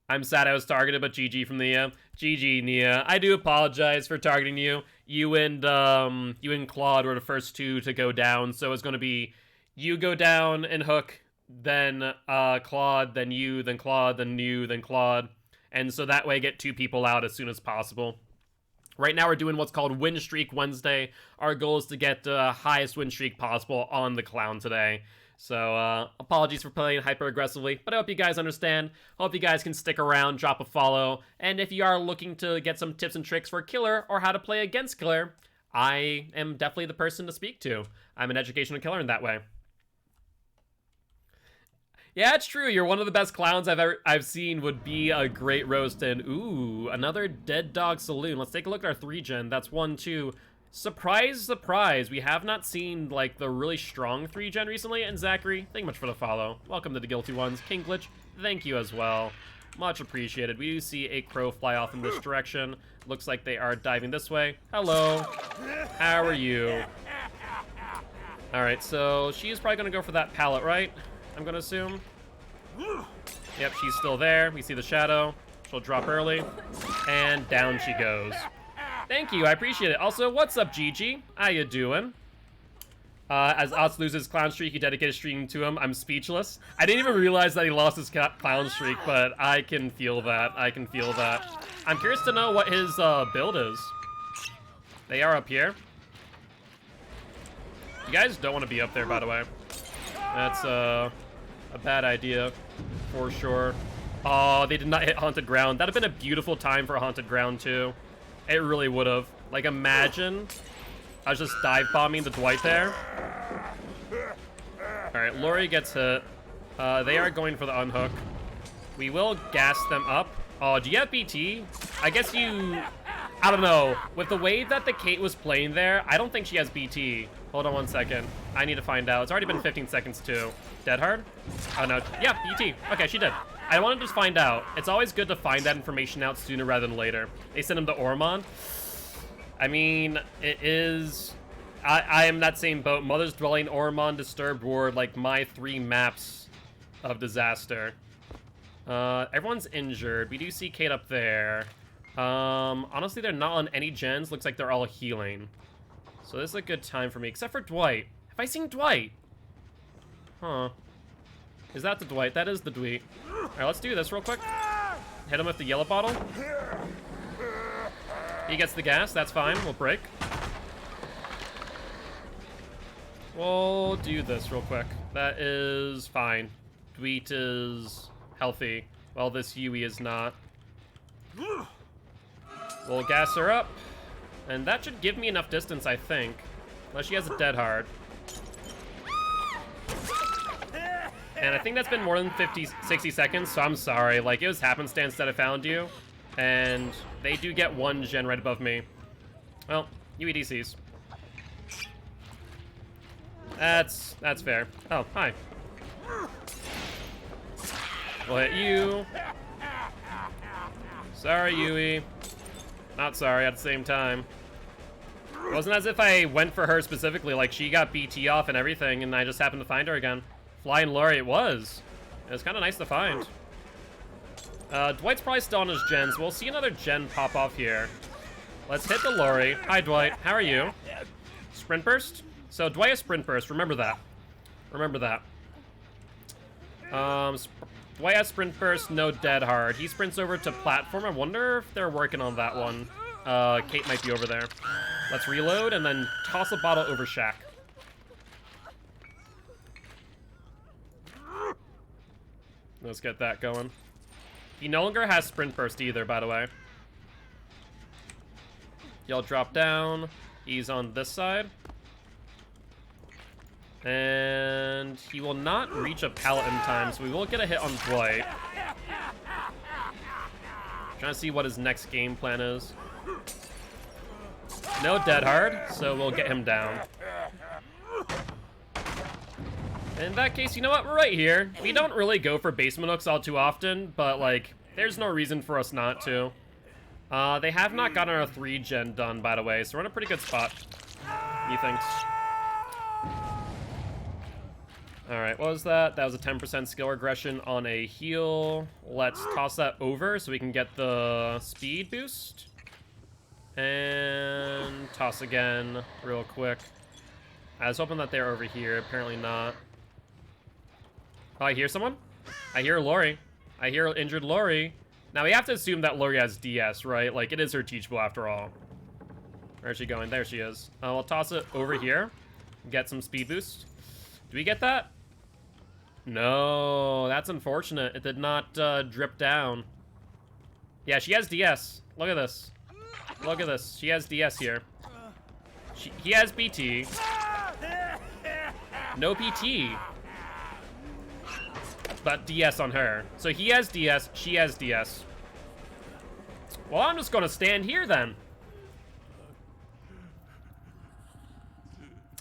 I'm sad I was targeted, but GG from Nia. GG, Nia. I do apologize for targeting you. You and Claude were the first two to go down, so it's going to be you go down and Hook, then Claude, then you, then Claude, then you, then Claude. And so that way get 2 people out as soon as possible. Right now we're doing what's called Win Streak Wednesday. Our goal is to get the highest win streak possible on the clown today. So, apologies for playing hyper-aggressively, but I hope you guys understand. Hope you guys can stick around, drop a follow, and if you are looking to get some tips and tricks for Killer or how to play against Killer, I am definitely the person to speak to. I'm an educational killer in that way. Yeah, it's true. You're one of the best clowns I've seen. Would be a great roast. And ooh, another Dead Dog Saloon. Let's take a look at our 3-gen. That's 1, 2... Surprise, surprise, we have not seen, like, the really strong 3-gen recently, and Zachary, thank you much for the follow. Welcome to the Guilty Ones. King Glitch, thank you as well. Much appreciated. We do see a crow fly off in this direction. Looks like they are diving this way. Hello. How are you? Alright, so she's probably going to go for that pallet, right? I'm going to assume. Yep, she's still there. We see the shadow. She'll drop early. And down she goes. Thank you, I appreciate it. Also, what's up, Gigi? How you doing? As Ots loses clown streak, he dedicated stream to him. I'm speechless. I didn't even realize that he lost his clown streak, but I can feel that. I can feel that. I'm curious to know what his build is. They are up here. You guys don't want to be up there, by the way. That's a bad idea, for sure. Oh, they did not hit Haunted Ground. That'd have been a beautiful time for Haunted Ground, too. It really would have. Like, imagine I was just dive bombing the Dwight there. Alright, Lori gets hit. They are going for the unhook. We will gas them up. Oh, do you have BT? I guess you... I don't know. With the way that the Kate was playing there, I don't think she has BT. Hold on 1 second. I need to find out. It's already been 15 seconds, too. Dead hard? Oh, no. Yeah, BT. Okay, she did. I wanted to just find out. It's always good to find that information out sooner rather than later. They sent him to Ormond. I mean, it is... I am that same boat. Mother's Dwelling, Ormond, Disturbed Ward, like my 3 maps of disaster. Everyone's injured. We do see Kate up there. Honestly, they're not on any gens. Looks like they're all healing. So this is a good time for me, except for Dwight. Have I seen Dwight? Huh. Is that the Dwight? That is the Dwight. Alright, let's do this real quick. Hit him with the yellow bottle. He gets the gas. That's fine. We'll break. We'll do this real quick. That is fine. Dwight is healthy, while this Yui is not. We'll gas her up. And that should give me enough distance, I think. Unless she has a dead hard. And I think that's been more than 60 seconds, so I'm sorry. Like, it was happenstance that I found you. And they do get 1 gen right above me. Well, UEDCs. That's fair. Oh, hi. We'll hit you. Sorry, Yui. Not sorry at the same time. It wasn't as if I went for her specifically, like she got BT off and everything, and I just happened to find her again. Flying Lori, it was. It was kind of nice to find. Dwight's probably still on his gens. We'll see another gen pop off here. Let's hit the Lori. Hi, Dwight. How are you? Sprint burst? So Dwight has sprint burst. Remember that. Remember that. Dwight has sprint burst, no dead hard. He sprints over to platform. I wonder if they're working on that one. Kate might be over there. Let's reload and then toss a bottle over Shaq. Let's get that going. He no longer has sprint burst either, by the way. He'll drop down. He's on this side. And he will not reach a pallet in time, so we will get a hit on Dwight. Trying to see what his next game plan is. No dead hard, so we'll get him down. In that case, you know what? We're right here. We don't really go for basement hooks all too often, but, like, there's no reason for us not to. They have not gotten our 3 gen done, by the way, so we're in a pretty good spot, methinks. Alright, what was that? That was a 10% skill regression on a heal. Let's toss that over so we can get the speed boost. And toss again real quick. I was hoping that they're over here. Apparently not. Oh, I hear someone? I hear Lori. I hear injured Lori. Now, we have to assume that Lori has DS, right? Like, it is her teachable after all. Where is she going? There she is. I'll toss it over here. Get some speed boost. Do we get that? No, that's unfortunate. It did not drip down. Yeah, she has DS. Look at this. Look at this. She has DS here. He has BT. No PT. But DS on her. So he has DS, she has DS. Well, I'm just gonna stand here then.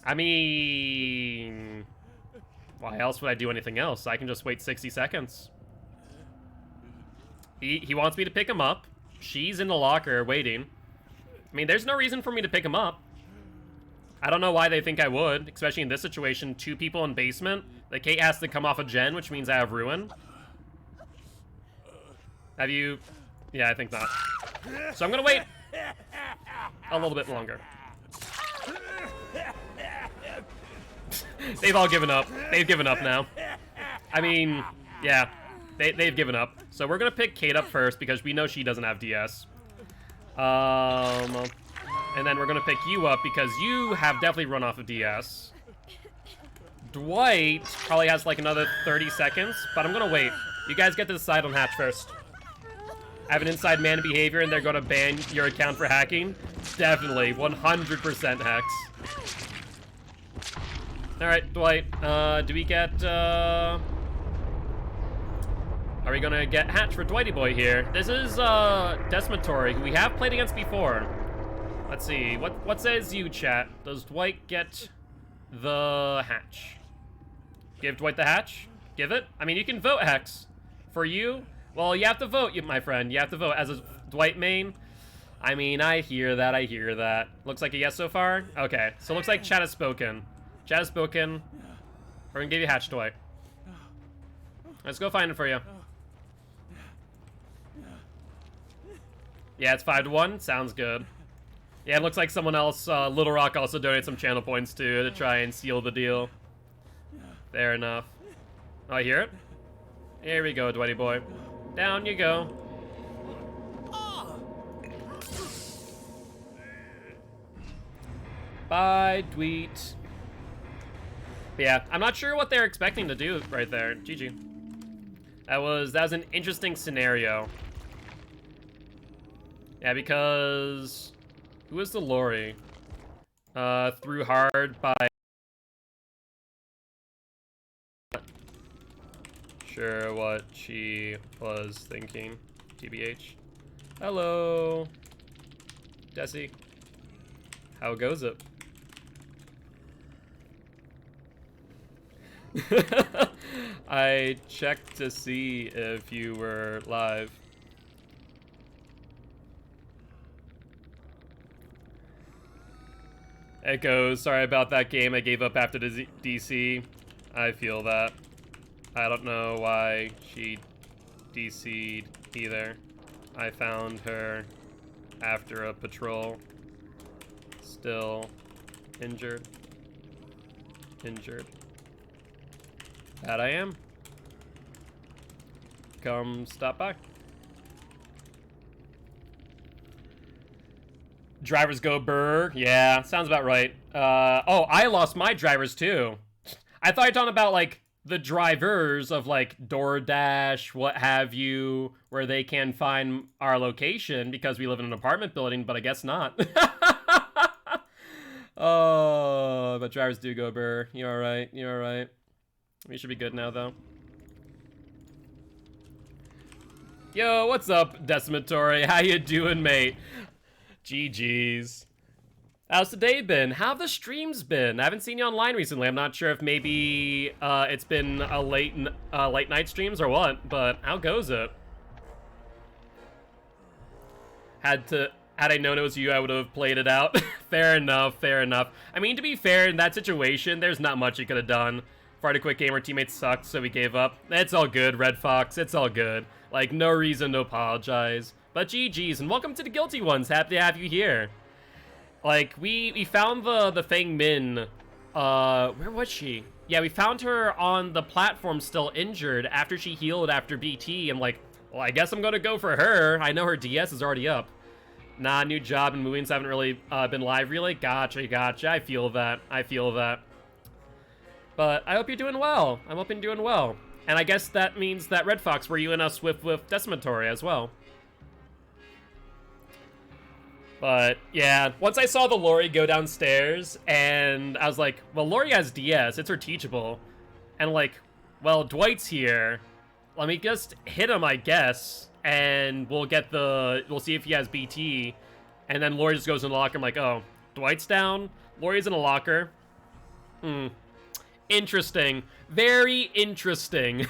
I mean... why else would I do anything else? I can just wait 60 seconds. He wants me to pick him up. She's in the locker waiting. I mean, there's no reason for me to pick him up. I don't know why they think I would, especially in this situation. 2 people in basement. The Kate has to come off a gen, which means I have ruin. Have you... Yeah, I think not. So I'm gonna wait a little bit longer. They've all given up. They've given up now. I mean, yeah, they've given up. So we're gonna pick Kate up first because we know she doesn't have DS. And then we're gonna pick you up because you have definitely run off of DS. Dwight probably has like another 30 seconds, but I'm gonna wait. You guys get to decide on hatch first. I have an inside man behavior and they're gonna ban your account for hacking. Definitely, 100% hex. Alright, Dwight, do we get, Are we gonna get hatch for Dwighty boy here? This is, Desmatory, who we have played against before. Let's see, what says you, chat? Does Dwight get the hatch? Give Dwight the hatch? Give it? I mean, you can vote hex. For you? Well, you have to vote, my friend. You have to vote as a Dwight main. I mean, I hear that. Looks like a yes so far? Okay, so looks like chat has spoken. Chat has spoken. We're gonna give you hatch, Dwight. Let's go find it for you. Yeah, it's 5-1. Sounds good. Yeah, it looks like someone else, Little Rock also donated some channel points too to try and seal the deal. Fair enough. Oh, I hear it? Here we go, Dwighty boy. Down you go. Bye, Dwight. Yeah, I'm not sure what they're expecting to do right there. GG. That was an interesting scenario. Yeah, because who is the Lori? Threw hard by. Sure what she was thinking. TBH. Hello, Desi. How goes it? I checked to see if you were live. Echo, sorry about that game. I gave up after the DC. I feel that. I don't know why she DC'd either. I found her after a patrol. Still injured. That I am. Come stop by. Drivers go burr. Yeah, sounds about right. Oh, I lost my drivers too. I thought you were talking about like the drivers of like DoorDash, what have you, where they can find our location because we live in an apartment building, but I guess not. Oh, but drivers do go burr. You're alright, you're alright. We should be good now, though. Yo, what's up, Decimatory? How you doing, mate? GG's. How's the day been? How have the streams been? I haven't seen you online recently. I'm not sure if maybe it's been a late night streams or what, but how goes it? Had I known it was you, I would have played it out. Fair enough, fair enough. I mean, to be fair, in that situation, there's not much you could have done. Fired a quick game, our teammates sucked, so we gave up. It's all good, Red Fox, it's all good. Like, no reason to apologize. But GG's, and welcome to the Guilty Ones, happy to have you here. Like, we found the Feng Min, where was she? Yeah, we found her on the platform still injured after she healed after BT. I'm like, well, I guess I'm gonna go for her. I know her DS is already up. Nah, new job and movings haven't really been live, really? Gotcha. I feel that. But I hope you're doing well. I'm hoping you're doing well. And I guess that means that Red Fox, were you in a Swift with Decimatory as well? But yeah, once I saw the Lori go downstairs, and I was like, well, Lori has DS, it's her teachable. And like, well, Dwight's here. Let me just hit him, I guess. And we'll see if he has BT. And then Lori just goes in the locker. I'm like, oh, Dwight's down. Lori's in a locker. Interesting. Very interesting.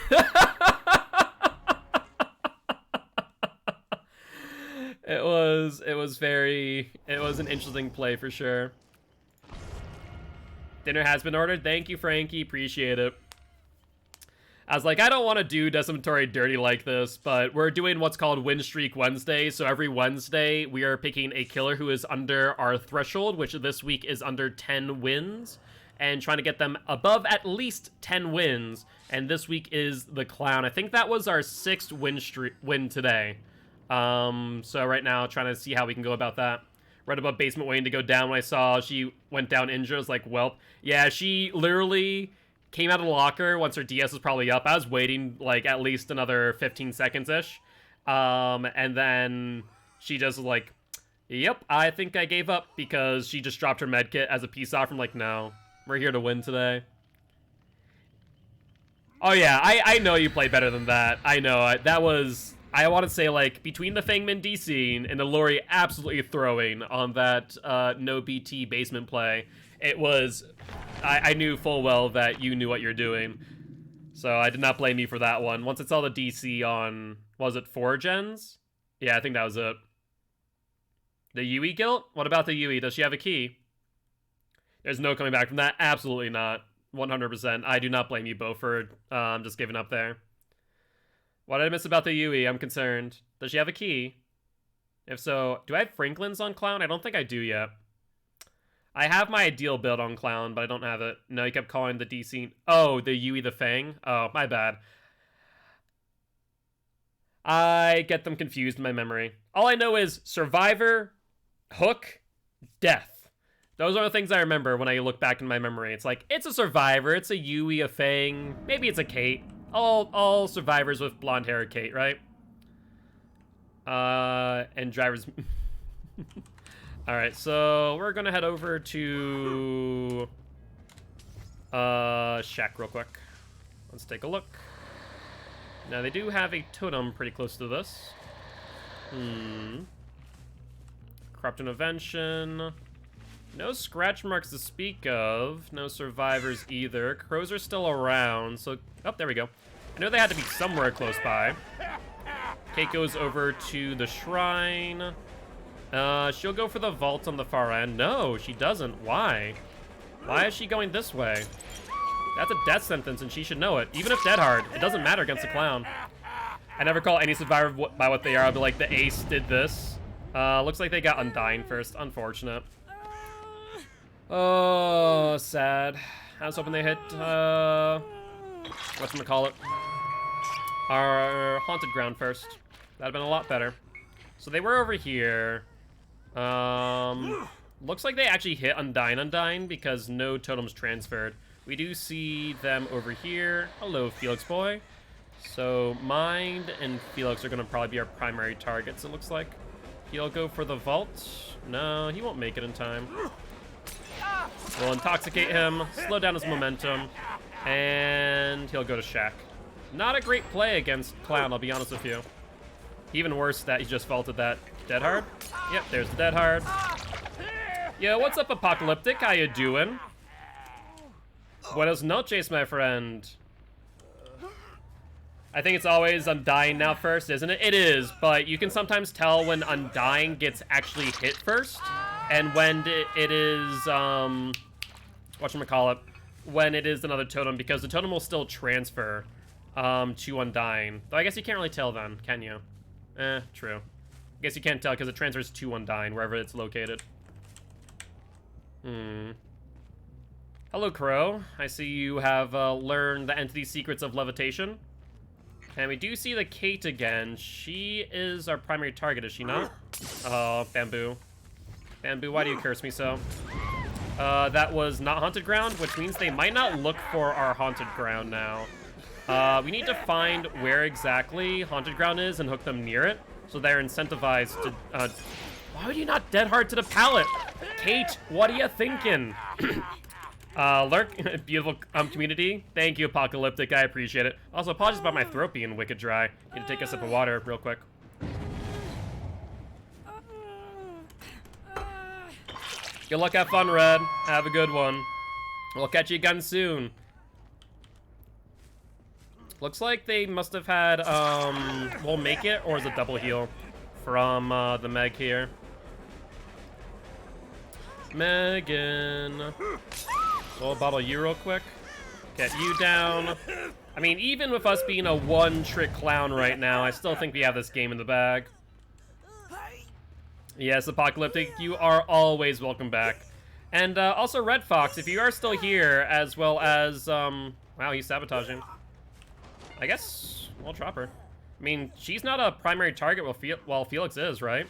was an interesting play for sure. Dinner has been ordered. Thank you, Frankie. Appreciate it. I was like, I don't want to do Decimatory dirty like this, but we're doing what's called Win Streak Wednesday. So every Wednesday, we are picking a killer who is under our threshold, which this week is under 10 wins, and trying to get them above at least 10 wins. And this week is the Clown. I think that was our 6th win today. So right now, trying to see how we can go about that. Right above Basement waiting to go down. When I saw she went down injured, I was like, well, yeah, she literally came out of the locker once her DS was probably up. I was waiting like at least another 15 seconds-ish. And then she just was like, yep, I think I gave up, because she just dropped her medkit as a peace offering. Like, no, we're here to win today. Oh yeah, I know you play better than that. I know. That was, I want to say, like, between the Fangman DCing and the Lori absolutely throwing on that no BT basement play, it was, I knew full well that you knew what you're doing. So I did not blame you for that one. Once it's all the DC on, was it 4 gens? Yeah, I think that was it. The Yui guilt? What about the Yui? Does she have a key? There's no coming back from that. Absolutely not. 100%. I do not blame you both for just giving up there. What did I miss about the Yui? I'm concerned. Does she have a key? If so, do I have Franklin's on Clown? I don't think I do yet. I have my ideal build on Clown, but I don't have it. No, you kept calling the DC... Oh, the Yui the Fang? Oh, my bad. I get them confused in my memory. All I know is Survivor, Hook, Death. Those are the things I remember when I look back in my memory. It's like, it's a Survivor, it's a Yui, a Fang, maybe it's a Kate. All survivors with blonde hair are Kate, right? And drivers... Alright, so we're gonna head over to Shack real quick. Let's take a look. Now they do have a totem pretty close to this. Corrupt Intervention. No scratch marks to speak of. No survivors either. Crows are still around, so... Oh, there we go. I know they had to be somewhere close by. Kate goes over to the shrine. She'll go for the vault on the far end. No, she doesn't. Why? Why is she going this way? That's a death sentence, and she should know it. Even if dead hard, it doesn't matter against a clown. I never call any survivor by what they are. I'll be like, the ace did this. Looks like they got Undying first. Unfortunate. Oh, sad. I was hoping they hit, whatchamacallit? Our Haunted Ground first. That'd have been a lot better. So they were over here. Looks like they actually hit Undying because no totems transferred. We do see them over here. Hello, Felix boy. So Mind and Felix are going to probably be our primary targets, it looks like. He'll go for the vault. No, he won't make it in time. We'll intoxicate him, slow down his momentum, and he'll go to Shack. Not a great play against Clown, I'll be honest with you. Even worse that he just vaulted that Dead Hard. Yep, there's the Dead Hard. Yo, what's up, Apocalyptic? How you doing? Buenos noches, my friend. I think it's always Undying now first, isn't it? It is, but you can sometimes tell when Undying gets actually hit first, and when it is, whatchamacallit, when it is another totem, because the totem will still transfer to Undying. Though I guess you can't really tell then, can you? True. I guess you can't tell because it transfers to Undying, wherever it's located. Hello, Crow. I see you have learned the entity secrets of levitation. And we do see the Kate again. She is our primary target, is she not? Oh, Bamboo. Bamboo, why do you curse me so? That was not Haunted Ground, which means they might not look for our Haunted Ground now. We need to find where exactly Haunted Ground is and hook them near it, so they're incentivized to, why would you not dead hard to the pallet? Kate, what are you thinking? Lurk, beautiful community. Thank you, Apocalyptic, I appreciate it. Also, apologies about my throat being wicked dry. Need to take a sip of water real quick. Good luck, have fun, Red. Have a good one. We'll catch you again soon. Looks like they must have had, we'll make it, or is it double heal from the Meg here. Megan. So I'll bottle you real quick. Get you down. I mean, even with us being a one-trick clown right now, I still think we have this game in the bag. Yes, Apocalyptic, you are always welcome back. And also Red Fox, if you are still here, as well as, wow, he's sabotaging. I guess we'll drop her. I mean, she's not a primary target while Felix is, right?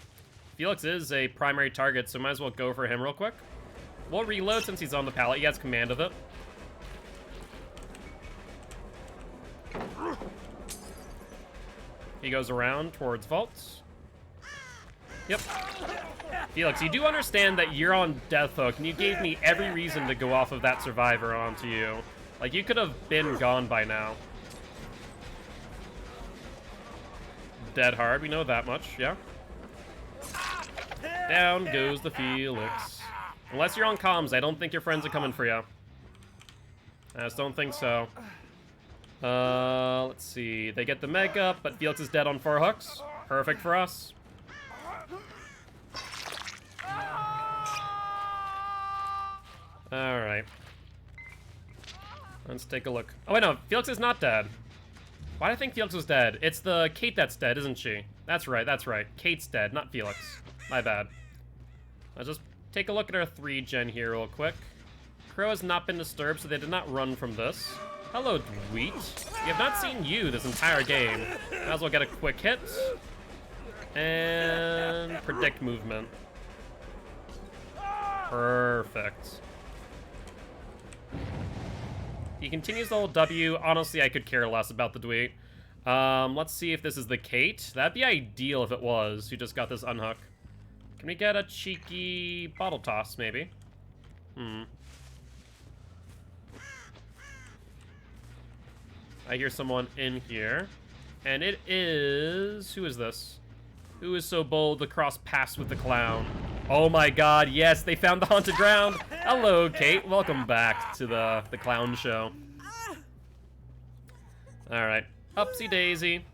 Felix is a primary target, so might as well go for him real quick. We'll reload since he's on the pallet. He has command of it. He goes around towards vaults. Yep. Felix, you do understand that you're on death hook, and you gave me every reason to go off of that survivor onto you. Like, you could have been gone by now. Dead hard, we know that much, yeah? Down goes the Felix. Unless you're on comms, I don't think your friends are coming for you. I just don't think so. Let's see. They get the Meg up, but Felix is dead on 4 hooks. Perfect for us. Alright. Let's take a look. Oh, wait, no. Felix is not dead. Why do I think Felix was dead? It's the Kate that's dead, isn't she? That's right, that's right. Kate's dead, not Felix. My bad. Let's just take a look at our 3-gen here real quick. Crow has not been disturbed, so they did not run from this. Hello, Dweet. We have not seen you this entire game. Might as well get a quick hit. And predict movement. Perfect. He continues the whole W. Honestly, I could care less about the Dweet. Let's see if this is the Kate. That'd be ideal if it was. You just got this unhook. Can we get a cheeky bottle toss, maybe? I hear someone in here. And it is... Who is this? Who is so bold to cross paths with the clown? Oh my god, yes, they found the haunted ground. Hello, Kate. Welcome back to the clown show. Alright. Upsy daisy.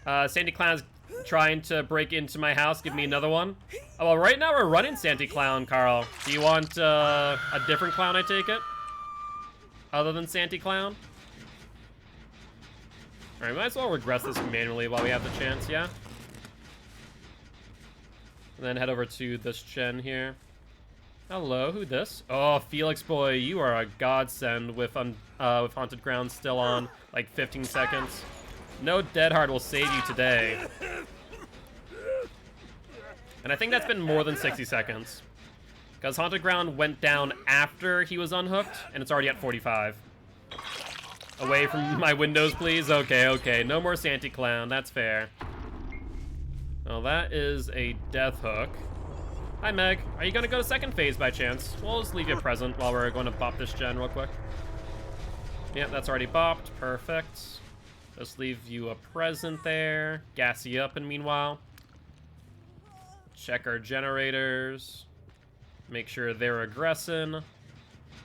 Sandy Clown's trying to break into my house. Give me another one. Oh, well, right now we're running Sandy Clown, Carl. Do you want a different clown, I take it? Other than Sandy Clown? Alright, might as well regress this manually while we have the chance, yeah? And then head over to this gen here. Hello, who this? Oh, Felix boy, you are a godsend with Haunted Ground still on, like 15 seconds. No Dead Hard will save you today. And I think that's been more than 60 seconds. Because Haunted Ground went down after he was unhooked, and it's already at 45. Away from my windows, please. Okay, okay. No more Santy Clown. That's fair. Well, that is a death hook. Hi, Meg. Are you going to go to second phase by chance? We'll just leave you a present while we're going to bop this gen real quick. Yep, that's already bopped. Perfect. Just leave you a present there. Gas you up in meanwhile. Check our generators. Make sure they're aggressing.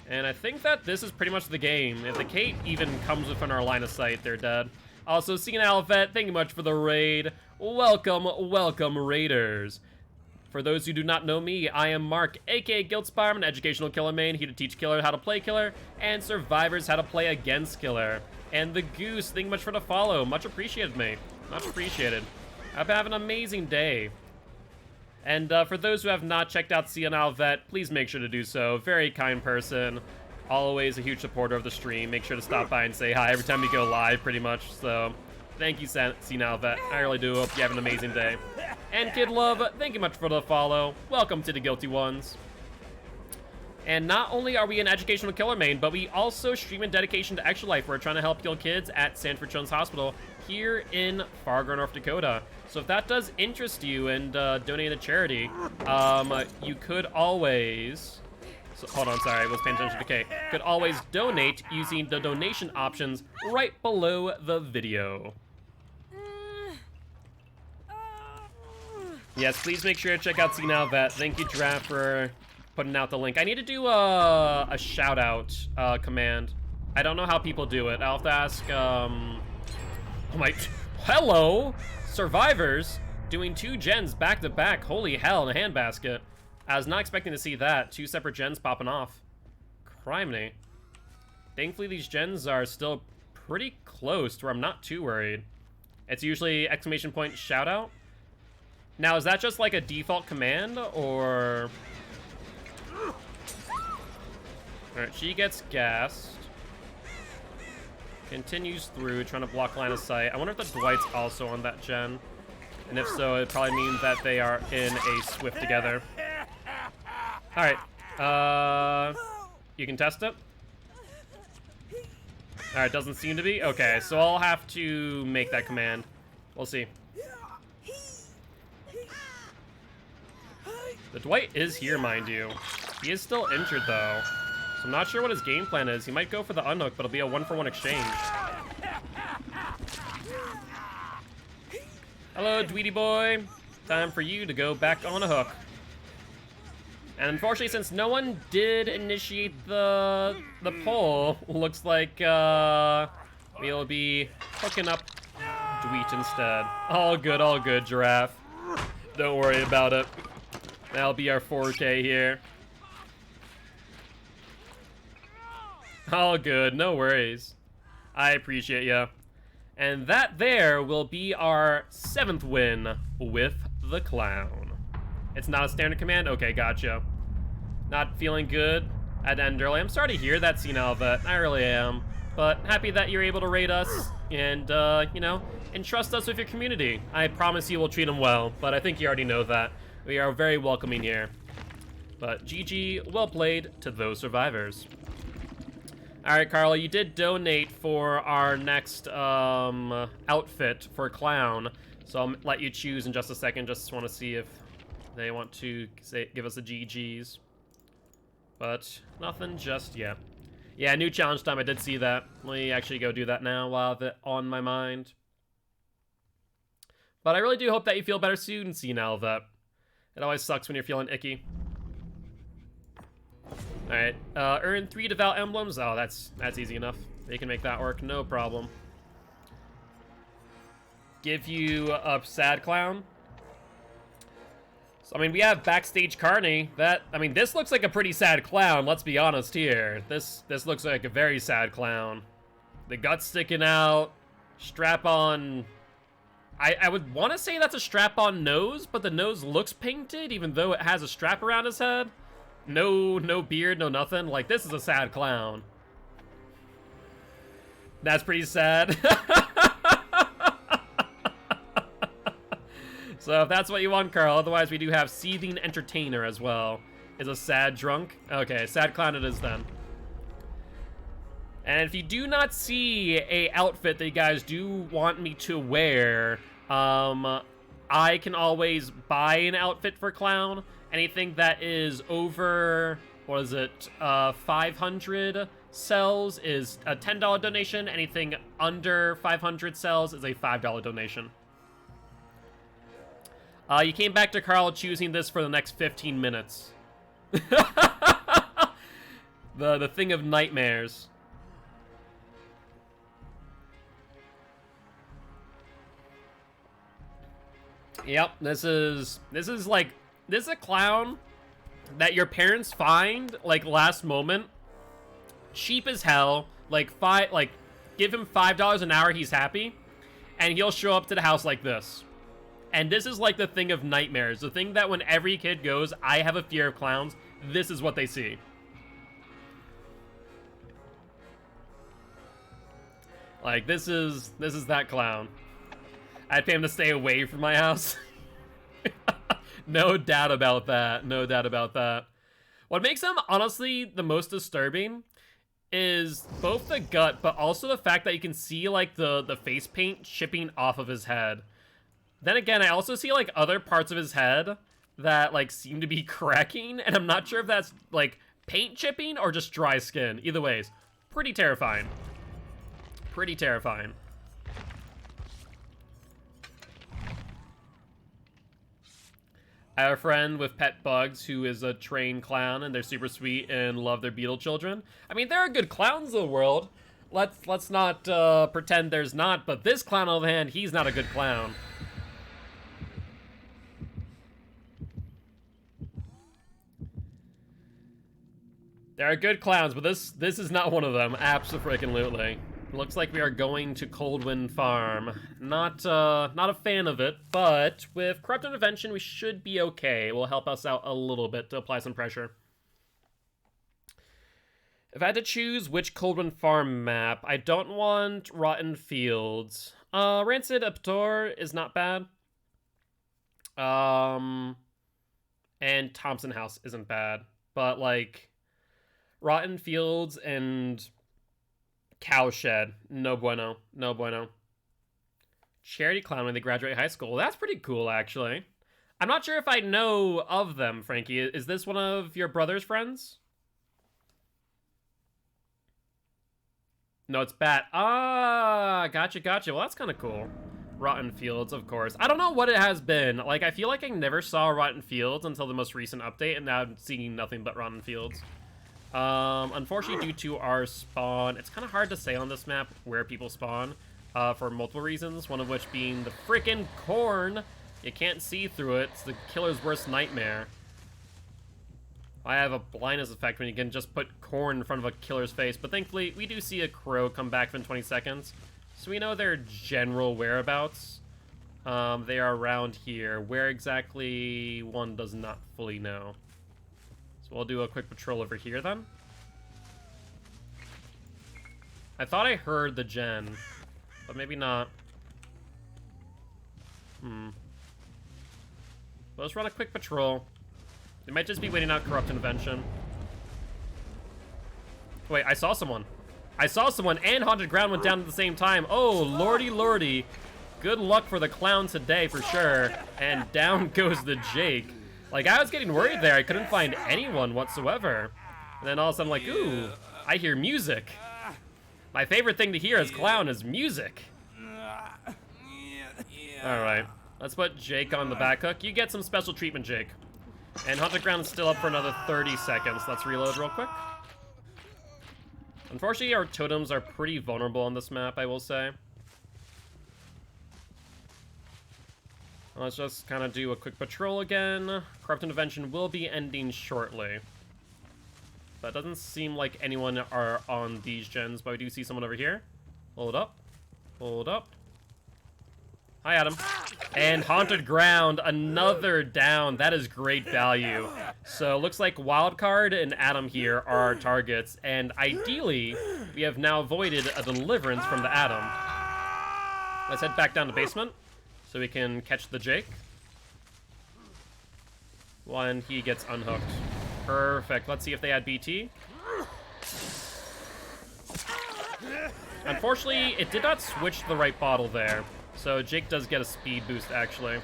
And I think that this is pretty much the game. If the Kate even comes within our line of sight, they're dead. Also, Senile Vet, thank you much for the raid. Welcome, welcome, Raiders. For those who do not know me, I am Mark, aka Giltspire. I'm an educational killer main, here to teach killer how to play killer, and survivors how to play against killer. And the Goose, thank you much for the follow. Much appreciated, mate. Much appreciated. Hope you have an amazing day. And for those who have not checked out Senile Vet, please make sure to do so. Very kind person. Always a huge supporter of the stream. Make sure to stop by and say hi every time we go live, pretty much. So, thank you, Senile Vet. I really do hope you have an amazing day. And Kid Love, thank you much for the follow. Welcome to the Guilty Ones. And not only are we an educational killer main, but we also stream in dedication to Extra Life. We're trying to help heal kids at Sanford Children's Hospital here in Fargo, North Dakota. So if that does interest you and donate to charity, you could always... So, hold on, sorry, I was paying attention to Kay. Could always donate using the donation options right below the video. Yes, please make sure to check out Senile Vet. Thank you, Draft, for putting out the link. I need to do a shout-out command. I don't know how people do it. I'll have to ask, oh my... Hello, survivors. doing 2 gens back to back. Holy hell, in a handbasket. I was not expecting to see that. 2 separate gens popping off. Criminy. Thankfully, these gens are still pretty close to where I'm not too worried. It's usually exclamation point shout out. Now, is that just like a default command, or... Alright, she gets gassed. Continues through, trying to block line of sight. I wonder if the Dwight's also on that gen. And if so, it probably means that they are in a Swift together. Alright. You can test it? Alright, doesn't seem to be. Okay, so I'll have to make that command. We'll see. The Dwight is here, mind you. He is still injured, though. So I'm not sure what his game plan is. He might go for the unhook, but it'll be a 1-for-1 exchange. Hello, Dweety boy. Time for you to go back on a hook. And unfortunately, since no one did initiate the poll, looks like we'll be hooking up Dweet instead. All good, Giraffe. Don't worry about it. That'll be our 4K here. All good, no worries. I appreciate ya. And that there will be our 7th win with the clown. It's not a standard command? Okay, gotcha. Not feeling good at end early. I'm sorry to hear that, Senile Vet. I really am. But happy that you're able to rate us and, you know, entrust us with your community. I promise you we'll treat them well, but I think you already know that. We are very welcoming here. But GG, well played to those survivors. Alright, Carla, you did donate for our next outfit for Clown. So I'll let you choose in just a second. Just want to see if they want to give us the GGs. But nothing just yet. Yeah, new challenge time. I did see that. Let me actually go do that now while I have it on my mind. But I really do hope that you feel better soon, Senile Vet. It always sucks when you're feeling icky. Alright, earn 3 devout emblems. Oh, that's easy enough. They can make that work, no problem. Give you a sad clown. So, I mean, we have backstage Carney. This looks like a pretty sad clown, let's be honest here. This looks like a very sad clown. The guts sticking out, strap on. I would want to say that's a strap-on nose, but the nose looks painted, even though it has a strap around his head. No beard, no nothing. Like, this is a sad clown. That's pretty sad. So if that's what you want, Carl. Otherwise, we do have Seething Entertainer as well. Is a sad drunk? Okay, sad clown it is then. And if you do not see a outfit that you guys do want me to wear, I can always buy an outfit for Clown. Anything that is over, what is it, 500 cells is a $10 donation. Anything under 500 cells is a $5 donation. You came back to Carl choosing this for the next 15 minutes. The thing of nightmares. Yep, this is a clown that your parents find like last moment, cheap as hell, give him $5 an hour, he's happy, and he'll show up to the house like this. And this is like the thing of nightmares, the thing that when every kid goes, I have a fear of clowns, this is what they see. Like, this is that clown. I'd pay him to stay away from my house. No doubt about that. No doubt about that. What makes him, honestly, the most disturbing is both the gut, but also the fact that you can see, like, the face paint chipping off of his head. Then again, I also see, like, other parts of his head that, like, seem to be cracking, and I'm not sure if that's, like, paint chipping or just dry skin. Either ways, pretty terrifying. Pretty terrifying. I have a friend with pet bugs who is a trained clown, and they're super sweet and love their beetle children. I mean, there are good clowns in the world. Let's not pretend there's not, but this clown on the other hand, he's not a good clown. There are good clowns, but this is not one of them. Abso-freaking-lutely. Looks like we are going to Coldwind Farm. Not a fan of it, but with Corrupt Intervention, we should be okay. It will help us out a little bit to apply some pressure. If I had to choose which Coldwind Farm map, I don't want Rotten Fields. Rancid Aptor is not bad. And Thompson House isn't bad. But, like, Rotten Fields and Cowshed, no bueno, no bueno. Charity Clown when they graduate high school. That's pretty cool, actually. I'm not sure if I know of them, Frankie. Is this one of your brother's friends? No, it's Bat. Ah, gotcha. Well, that's kind of cool. Rotten Fields, of course. I don't know what it has been. Like, I feel like I never saw Rotten Fields until the most recent update, and now I'm seeing nothing but Rotten Fields. Unfortunately, due to our spawn, it's kind of hard to say on this map where people spawn, for multiple reasons, one of which being the frickin' corn. You can't see through it. It's the killer's worst nightmare. I have a blindness effect when you can just put corn in front of a killer's face, but thankfully, we do see a crow come back within 20 seconds, so we know their general whereabouts. They are around here. Where exactly, one does not fully know. So we'll do a quick patrol over here, then. I thought I heard the gen, but maybe not. Let's run a quick patrol. They might just be waiting out Corrupt Intervention. Wait, I saw someone. I saw someone, and Haunted Ground went down at the same time. Oh, lordy. Good luck for the clown today, for sure. And down goes the Jake. Like, I was getting worried there. I couldn't find anyone whatsoever. And then all of a sudden, like, ooh, I hear music. My favorite thing to hear as clown is music. Alright, let's put Jake on the back hook. You get some special treatment, Jake. And Haunted Ground is still up for another 30 seconds. Let's reload real quick. Unfortunately, our totems are pretty vulnerable on this map, I will say. Let's just kind of do a quick patrol again. Corrupt Intervention will be ending shortly. But it doesn't seem like anyone are on these gens, but we do see someone over here. Hold up. Hi, Adam. And Haunted Ground, another down. That is great value. So looks like Wildcard and Adam here are our targets, and ideally, we have now avoided a deliverance from the Adam. Let's head back down to basement so we can catch the Jake when he gets unhooked. Perfect. Let's see if they had BT. Unfortunately, it did not switch to the right bottle there. So Jake does get a speed boost, actually.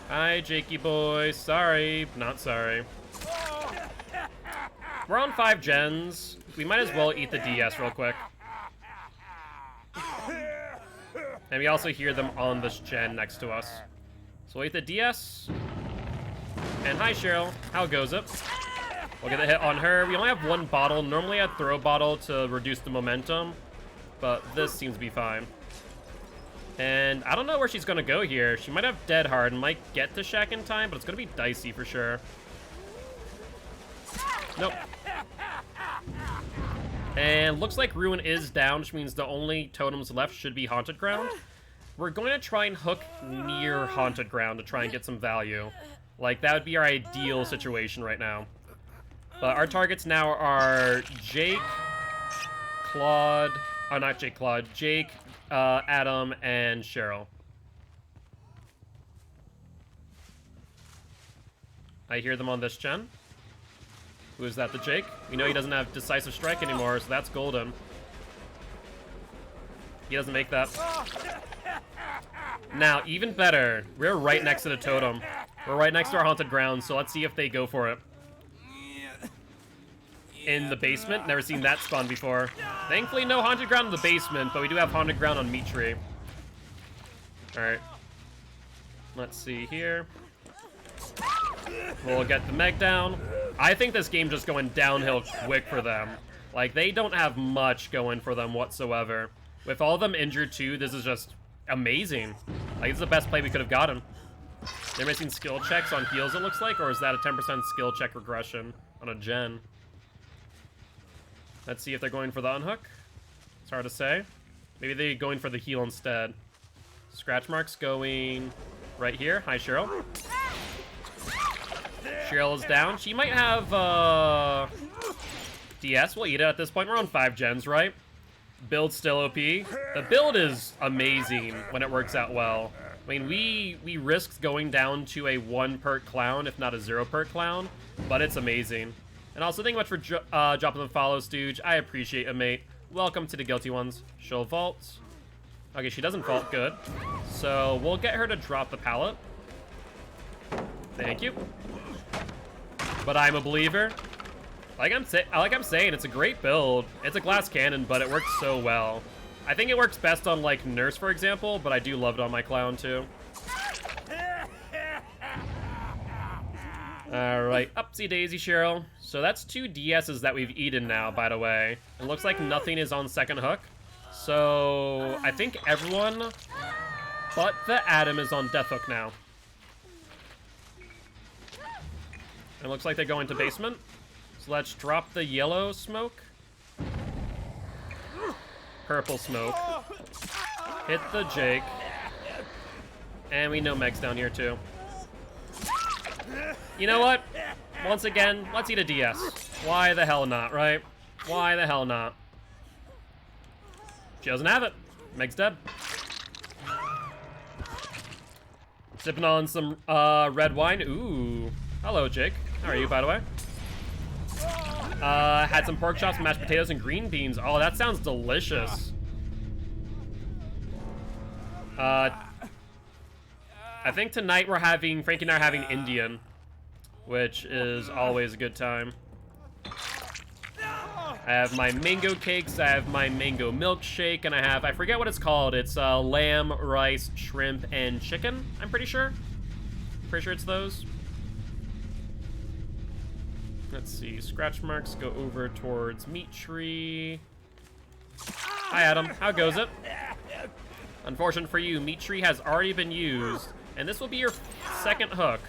Hi, Jakey boy. Sorry. Not sorry. We're on 5 gens. We might as well eat the DS real quick. And we also hear them on this gen next to us. So we'll eat the DS. And hi, Cheryl. How goes it? We'll get a hit on her. We only have 1 bottle. Normally I'd throw a bottle to reduce the momentum, but this seems to be fine. And I don't know where she's gonna go here. She might have Dead Hard and might get to Shack in time, but it's gonna be dicey for sure. Nope. And looks like Ruin is down, which means the only totems left should be Haunted Ground. We're going to try and hook near Haunted Ground to try and get some value. Like, that would be our ideal situation right now. But our targets now are Jake, Claude, oh, not Jake, Claude, Jake, Adam, and Cheryl. I hear them on this gen. Who is that, the Jake? We know he doesn't have Decisive Strike anymore, so that's golden. He doesn't make that. Now, even better, we're right next to the totem. We're right next to our Haunted Ground, so let's see if they go for it. In the basement, never seen that spawn before. Thankfully, no Haunted Ground in the basement, but we do have Haunted Ground on Meat Tree. Alright. Let's see here. We'll get the Meg down. I think this game's just going downhill quick for them. Like, they don't have much going for them whatsoever. With all of them injured too, this is just amazing. Like, this is the best play we could have gotten. They're missing skill checks on heals, it looks like, or is that a 10% skill check regression on a gen? Let's see if they're going for the unhook. It's hard to say. Maybe they're going for the heal instead. Scratch marks going right here. Hi, Cheryl. Cheryl is down. She might have DS. We'll eat it at this point. We're on 5 gens, right? Build's still OP. The build is amazing when it works out well. I mean, we risked going down to a 1 perk clown, if not a 0 perk clown, but it's amazing. And also, thank you much for dropping the follow, Stooge. I appreciate it, mate. Welcome to the Guilty Ones. She'll vault. Okay, she doesn't vault. Good. So we'll get her to drop the pallet. Thank you. But I'm a believer. Like I'm saying, it's a great build. It's a glass cannon, but it works so well. I think it works best on, like, Nurse, for example, but I do love it on my clown, too. Alright, upsy daisy, Cheryl. So that's 2 DSs that we've eaten now, by the way. It looks like nothing is on second hook. So I think everyone but the Adam is on death hook now. It looks like they're going to basement. So let's drop the yellow smoke. Purple smoke. Hit the Jake. And we know Meg's down here too. You know what? Once again, let's eat a DS. Why the hell not, right? Why the hell not? She doesn't have it. Meg's dead. Sipping on some red wine. Ooh. Hello, Jake. How are you, by the way? Had some pork chops, mashed potatoes, and green beans. Oh, that sounds delicious. I think tonight Frankie and I are having Indian, which is always a good time. I have my mango cakes, I have my mango milkshake, and I forget what it's called. It's lamb, rice, shrimp, and chicken, I'm pretty sure. Pretty sure it's those. Let's see, scratch marks go over towards meat tree. Hi, Adam. How goes it? Unfortunate for you, meat tree has already been used, and this will be your second hook.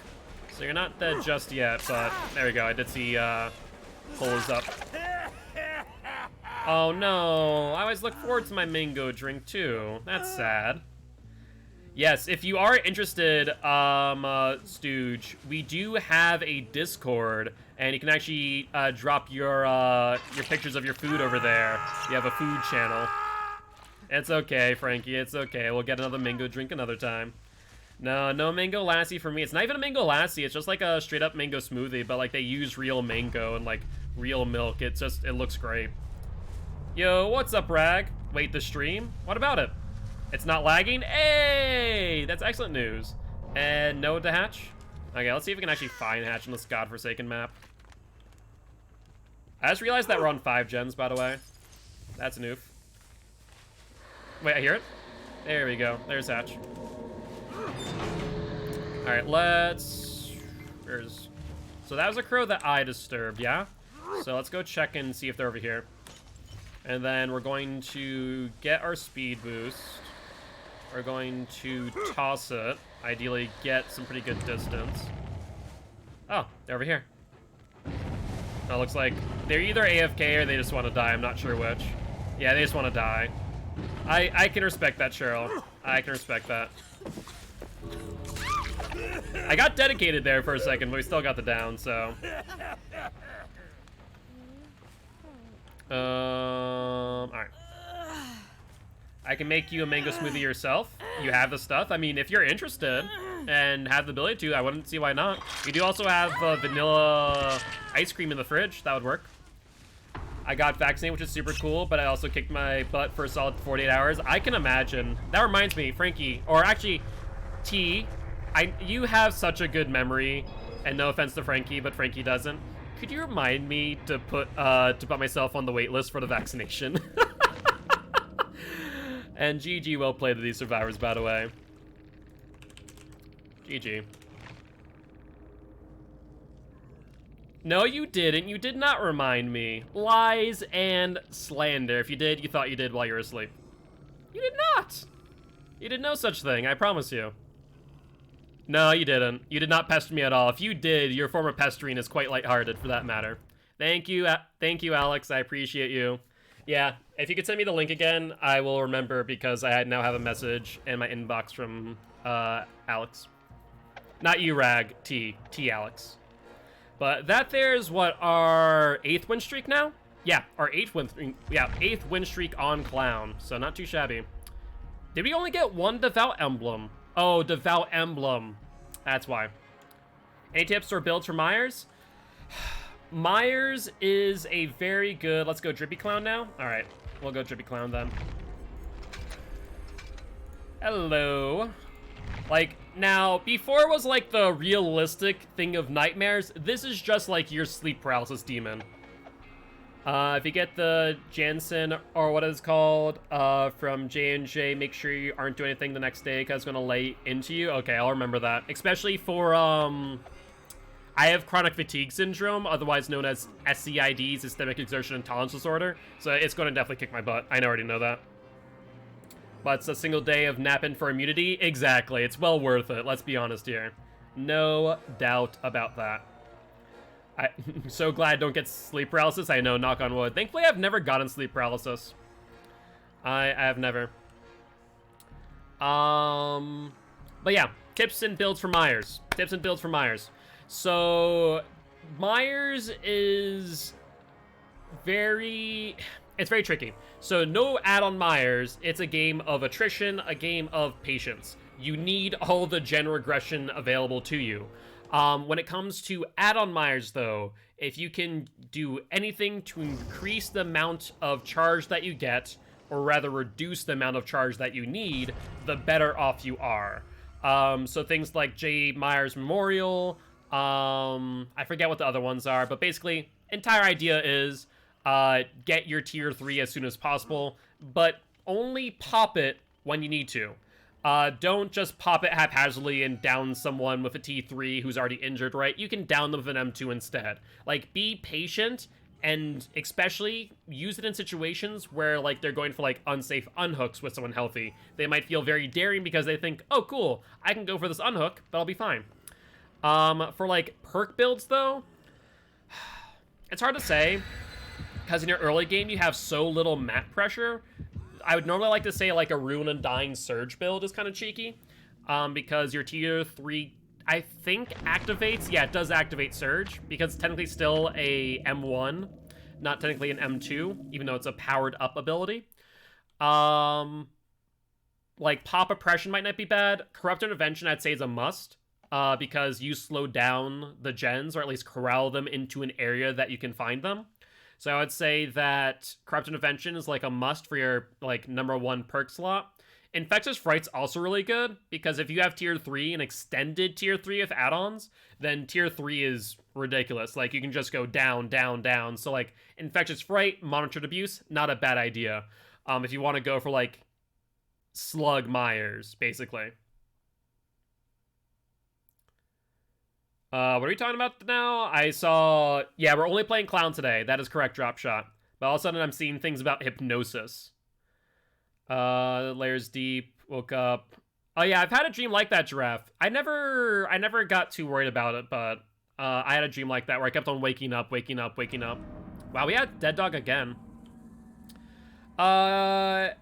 So you're not dead just yet, but there we go. I did see pulls up. Oh no, I always look forward to my mango drink too. That's sad. Yes, if you are interested, Stooge, we do have a Discord, and you can actually drop your pictures of your food over there. We have a food channel. It's okay, Frankie, it's okay. We'll get another mango drink another time. No mango lassi for me. It's not even a mango lassi, it's just like a straight up mango smoothie, but like they use real mango and like real milk. It looks great. Yo, what's up, Rag? Wait, the stream? What about it? It's not lagging? Hey! That's excellent news. And no to hatch? Okay, let's see if we can actually find hatch in this godforsaken map. I just realized that we're on 5 gens, by the way. That's an oof. Wait, I hear it? There we go. There's hatch. Alright, let's... So that was a crow that I disturbed, yeah? So let's go check and see if they're over here. And then we're going to get our speed boost. We're going to toss it. Ideally get some pretty good distance. Oh, they're over here. Oh, looks like they're either AFK or they just want to die. I'm not sure which. Yeah, they just want to die. I can respect that, Cheryl. I can respect that. I got dedicated there for a second, but we still got the down, so. Alright. I can make you a mango smoothie yourself. You have the stuff. I mean, if you're interested and have the ability to, I wouldn't see why not. We do also have vanilla ice cream in the fridge. That would work. I got vaccinated, which is super cool, but I also kicked my butt for a solid 48 hours. I can imagine. That reminds me, Frankie, or actually, T, you have such a good memory, and no offense to Frankie, but Frankie doesn't. Could you remind me to put myself on the wait list for the vaccination? And GG, well played to these survivors, by the way. GG. No, you didn't. You did not remind me. Lies and slander. If you did, you thought you did while you were asleep. You did not. You did no such thing, I promise you. No, you didn't. You did not pester me at all. If you did, your form of pestering is quite lighthearted for that matter. Thank you, Alex. I appreciate you. Yeah, if you could send me the link again, I will remember because I now have a message in my inbox from Alex. Not you, Rag. T Alex. But that there's what, our 8th win streak now? Yeah, our 8th win streak. Yeah, 8th win streak on Clown. So not too shabby. Did we only get one Devout Emblem? Oh, Devout Emblem. That's why. Any tips or builds for Myers? Myers is a very good... Let's go Drippy Clown now. All right, we'll go Drippy Clown then. Hello. Like, now, before it was like the realistic thing of nightmares, this is just like your sleep paralysis demon. If you get the Jansen, or what it's called, from J&J, make sure you aren't doing anything the next day because it's going to lay into you. Okay, I'll remember that. Especially for, I have chronic fatigue syndrome, otherwise known as SCID, Systemic Exertion Intolerance Disorder. So it's going to definitely kick my butt. I already know that. But it's a single day of napping for immunity. Exactly. It's well worth it. Let's be honest here. No doubt about that. I'm so glad I don't get sleep paralysis. I know, knock on wood. Thankfully, I've never gotten sleep paralysis. I have never. But yeah, tips and builds for Myers. Tips and builds for Myers. So, Myers is it's very tricky. So, no add-on Myers. It's a game of attrition, a game of patience. You need all the general aggression available to you. When it comes to add-on Myers, though, if you can do anything to increase the amount of charge that you get, or rather reduce the amount of charge that you need, the better off you are. So things like J. Myers Memorial, I forget what the other ones are, but basically, entire idea is get your tier 3 as soon as possible, but only pop it when you need to. Don't just pop it haphazardly and down someone with a T3 who's already injured, right? You can down them with an M2 instead. Like, be patient, and especially use it in situations where, like, they're going for, like, unsafe unhooks with someone healthy. They might feel very daring because they think, oh, cool, I can go for this unhook, but I'll be fine. For, like, perk builds, though, it's hard to say, because in your early game, you have so little map pressure. I would normally like to say, like, a Ruin and Dying Surge build is kind of cheeky, because your tier 3, I think, activates, yeah, it does activate Surge, because it's technically still a M1, not technically an M2, even though it's a powered-up ability. Like, Pop Oppression might not be bad. Corrupt Intervention, I'd say, is a must, because you slow down the gens, or at least corral them into an area that you can find them. So I would say that Corrupt Intervention is like a must for your like #1 perk slot. Infectious Fright's also really good, because if you have tier 3 and extended tier 3 with add-ons, then tier 3 is ridiculous. Like, you can just go down, down, down. So like Infectious Fright, Monitored Abuse, not a bad idea. If you want to go for like Slug Myers, basically. What are we talking about now? I saw... Yeah, we're only playing Clown today. That is correct, Drop Shot. But all of a sudden, I'm seeing things about hypnosis. Layers deep. Woke up. Oh, yeah, I've had a dream like that, Giraffe. I never got too worried about it, but I had a dream like that where I kept on waking up, waking up, waking up. Wow, we had Dead Dog again. I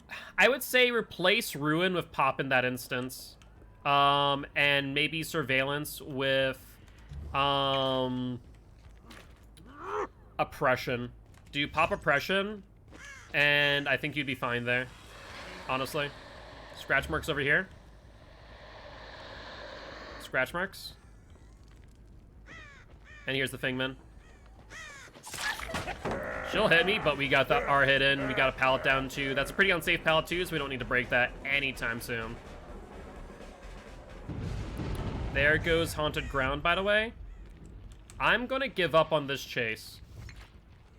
would say replace Ruin with Pop in that instance. And maybe Surveillance with... Oppression. Do Pop Oppression, and I think you'd be fine there, honestly. Scratch marks over here. Scratch marks. And here's the Fingman. She'll hit me, but we got the R hit in. We got a pallet down too. That's a pretty unsafe pallet too, so we don't need to break that anytime soon. There goes Haunted Ground, by the way. I'm gonna give up on this chase.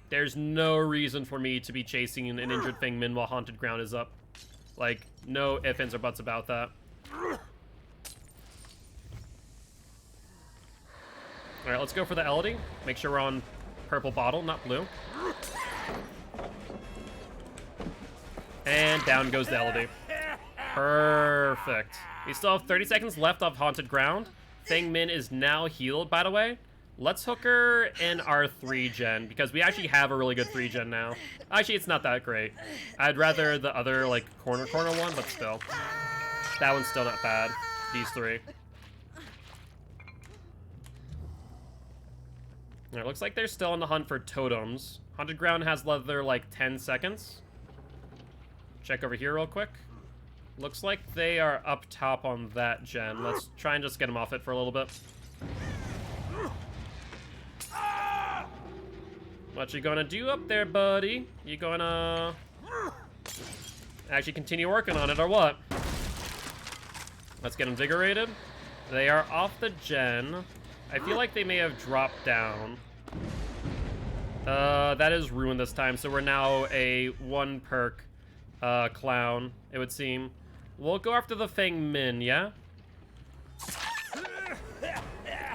There's no reason for me to be chasing an injured Fingman while Haunted Ground is up. Like, no ifs, ands, or buts about that. Alright, let's go for the Elodie. Make sure we're on purple bottle, not blue. And down goes the Elodie. Perfect. We still have 30 seconds left of Haunted Ground. Feng Min is now healed, by the way. Let's hook her in our 3-gen, because we actually have a really good 3-gen now. Actually, it's not that great. I'd rather the other, like, corner one, but still. That one's still not bad. These 3. Alright, looks like they're still on the hunt for totems. Haunted Ground has another, like, 10 seconds. Check over here real quick. Looks like they are up top on that gen. Let's try and just get them off it for a little bit. What you gonna do up there, buddy? You gonna actually continue working on it or what? Let's get invigorated. They are off the gen. I feel like they may have dropped down. That is ruined this time, so we're now a 1 perk clown, it would seem. We'll go after the Feng Min, yeah?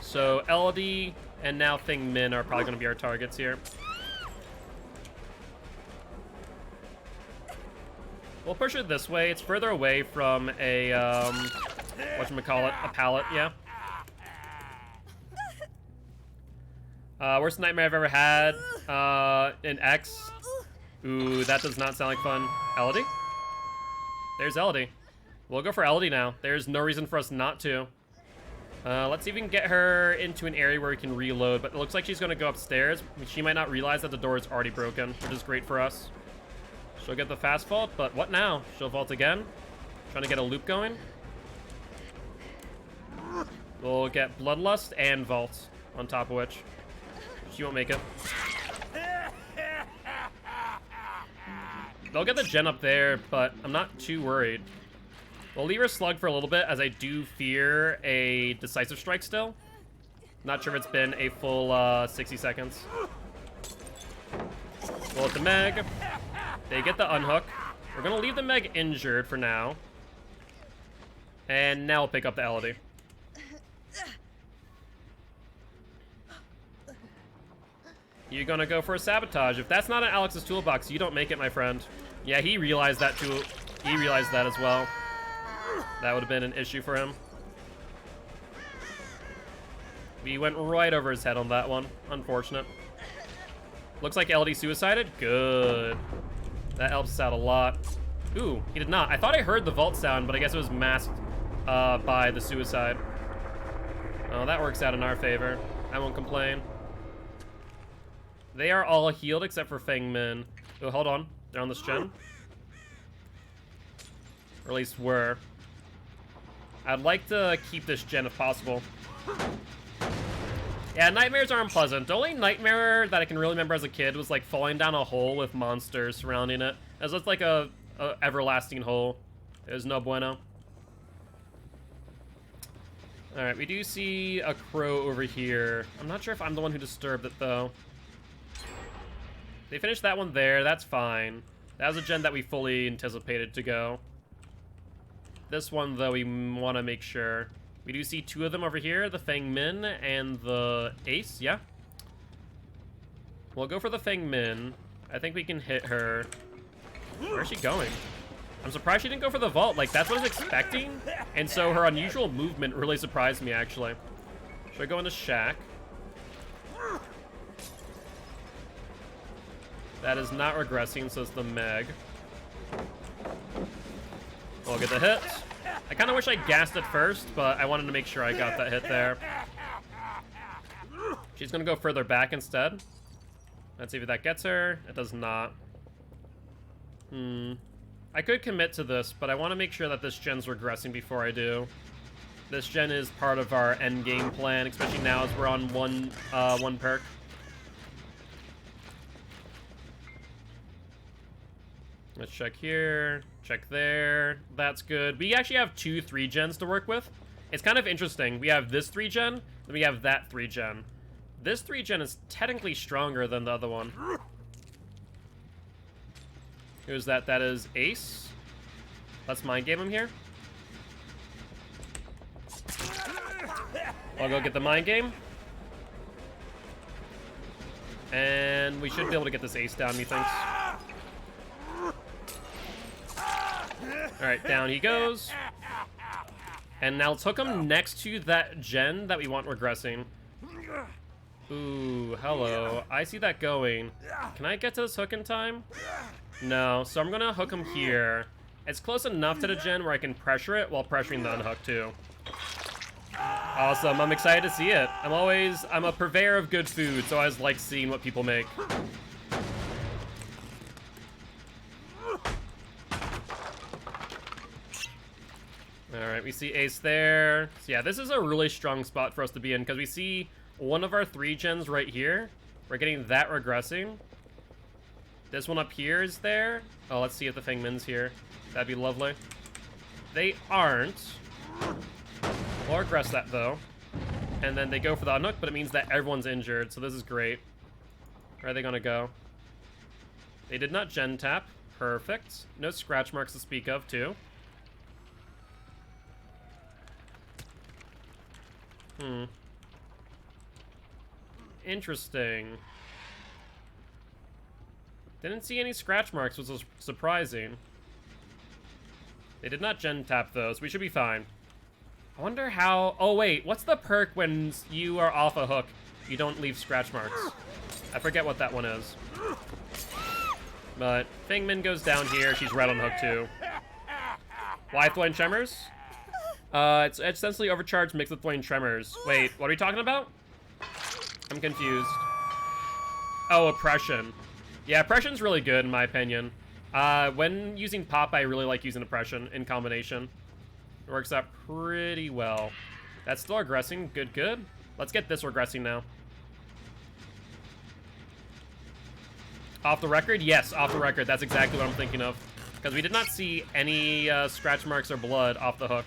So LD and now Feng Min are probably gonna be our targets here. We'll push it this way. It's further away from a, whatchamacallit, a pallet, yeah. Worst nightmare I've ever had, an X. Ooh, that does not sound like fun. Elodie? There's Elodie. We'll go for Elodie now. There's no reason for us not to. Let's see if we can get her into an area where we can reload, but it looks like she's gonna go upstairs. She might not realize that the door is already broken, which is great for us. She'll get the fast vault, but what now? She'll vault again? Trying to get a loop going. We'll get Bloodlust and vault on top of which. She won't make it. They'll get the gen up there, but I'm not too worried. We'll leave her slug for a little bit, as I do fear a decisive strike still. Not sure if it's been a full 60 seconds. We'll hit the Meg. They get the unhook. We're gonna leave the Meg injured for now. And now we'll pick up the Elodie. You're gonna go for a sabotage. If that's not in Alex's toolbox, you don't make it, my friend. Yeah, he realized that too. He realized that as well. That would have been an issue for him. We went right over his head on that one. Unfortunate. Looks like LD suicided. Good. That helps us out a lot. Ooh, he did not. I thought I heard the vault sound, but I guess it was masked by the suicide. Oh, that works out in our favor. I won't complain. They are all healed except for Feng Min. Oh, hold on. They're on this gen. Or at least were. I'd like to keep this gen if possible. Yeah, nightmares are unpleasant. The only nightmare that I can really remember as a kid was like falling down a hole with monsters surrounding it. It was just like a everlasting hole. It was no bueno. Alright, we do see a crow over here. I'm not sure if I'm the one who disturbed it though. They finished that one there, that's fine. That was a gen that we fully anticipated to go. This one though, we want to make sure. We do see 2 of them over here, the Feng Min and the Ace, yeah? We'll go for the Feng Min. I think we can hit her. Where's she going? I'm surprised she didn't go for the vault. Like, that's what I was expecting. And so her unusual movement really surprised me, actually. Should I go into Shack? That is not regressing, so it's the Meg. We'll get the hit. I kind of wish I gassed it first, but I wanted to make sure I got that hit there. She's going to go further back instead. Let's see if that gets her. It does not. I could commit to this, but I want to make sure that this gen's regressing before I do. This gen is part of our end game plan, especially now as we're on one perk. Let's check here, check there. That's good. We actually have 2 3-gens to work with. It's kind of interesting. We have this 3-gen, then we have that 3-gen. This 3-gen is technically stronger than the other one. Who's that? That is Ace. Let's mind game him here. I'll go get the mind game. And we should be able to get this Ace down, methinks. Alright, down he goes. And now let's hook him next to that gen that we want regressing. Ooh, hello. I see that going. Can I get to this hook in time? No, so I'm gonna hook him here. It's close enough to the gen where I can pressure it while pressuring the unhook too. Awesome, I'm excited to see it. I'm a purveyor of good food, so I always like seeing what people make. Alright, we see Ace there. So yeah, this is a really strong spot for us to be in, because we see one of our 3 gens right here. We're getting that regressing. This one up here is there. Oh, let's see if the Fengmin's here. That'd be lovely. They aren't. We'll regress that, though. And then they go for the unhook, but it means that everyone's injured, so this is great. Where are they gonna go? They did not gen tap. Perfect. No scratch marks to speak of, too. Interesting. Didn't see any scratch marks, which was surprising. They did not gen tap those. We should be fine. I wonder how... Oh, wait. What's the perk when you are off a hook? You don't leave scratch marks. I forget what that one is. But Fengmin goes down here. She's right on hook, too. Why Thorn Tremors? It's essentially overcharged mixed with Thorn Tremors. Wait, what are we talking about? I'm confused. Oh, Oppression. Yeah, Oppression's really good, in my opinion. When using Pop, I really like using Oppression in combination. It works out pretty well. That's still regressing. Good, good. Let's get this regressing now. Off the record? Yes, off the record. That's exactly what I'm thinking of. Because we did not see any scratch marks or blood off the hook.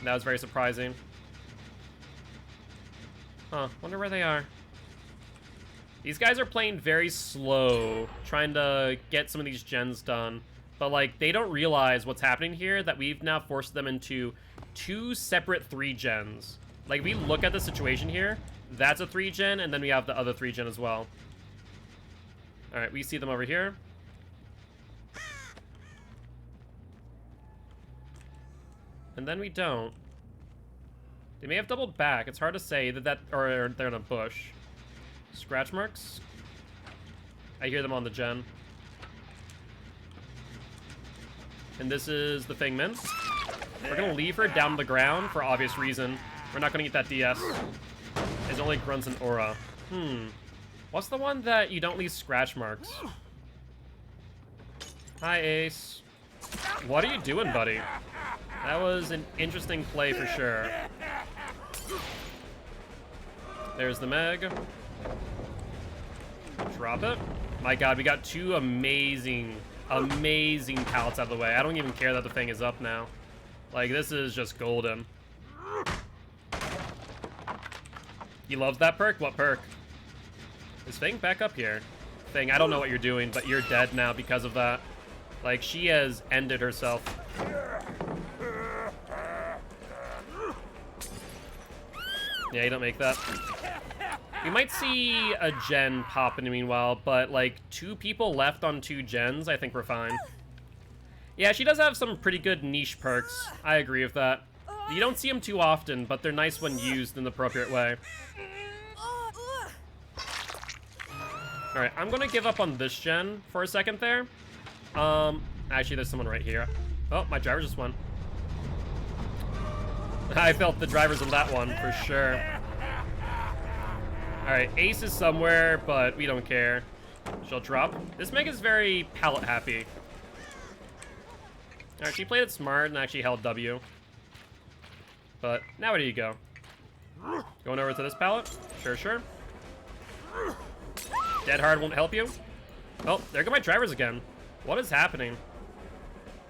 That was very surprising. Huh, wonder where they are. These guys are playing very slow, trying to get some of these gens done. But, like, they don't realize what's happening here, that we've now forced them into 2 separate 3 gens. Like, if we look at the situation here, that's a 3 gen, and then we have the other 3 gen as well. Alright, we see them over here. And then we don't. They may have doubled back. It's hard to say that or they're in a bush. Scratch marks? I hear them on the gen. And this is the Fengmin. We're gonna leave her down the ground for obvious reason. We're not gonna get that DS. It's only grunts and aura. What's the one that you don't leave scratch marks? Hi, Ace. What are you doing, buddy? That was an interesting play for sure. There's the Meg. Drop it. My god, we got 2 amazing pallets out of the way. I don't even care that the thing is up now. Like, this is just golden. He loves that perk? What perk? Is Fang back up here? Fang, I don't know what you're doing, but you're dead now because of that. Like, she has ended herself. Yeah, you don't make that. We might see a gen pop in the meanwhile, but like 2 people left on 2 gens, I think we're fine. Yeah, she does have some pretty good niche perks. I agree with that. You don't see them too often, but they're nice when used in the appropriate way. Alright, I'm gonna give up on this gen for a second there. Actually, there's someone right here. Oh, my driver just won. I felt the drivers on that one, for sure. Alright, Ace is somewhere, but we don't care. She'll drop. This Meg is very pallet happy. Alright, she played it smart and actually held W. But, now where do you go? Going over to this pallet? Sure, sure. Dead hard won't help you? Oh, there go my drivers again. What is happening?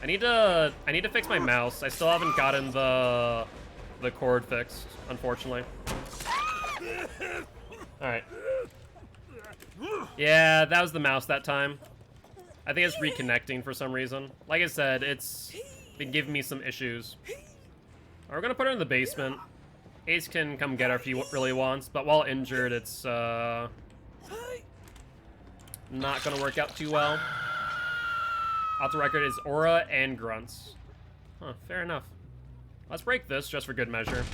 I need to fix my mouse. I still haven't gotten the cord fixed, unfortunately. Alright. Yeah, that was the mouse that time. I think it's reconnecting for some reason. Like I said, it's been giving me some issues. We're gonna put her in the basement. Ace can come get her if he really wants, but while injured, it's not gonna work out too well. Off the record is aura and grunts. Huh, fair enough. Let's break this just for good measure.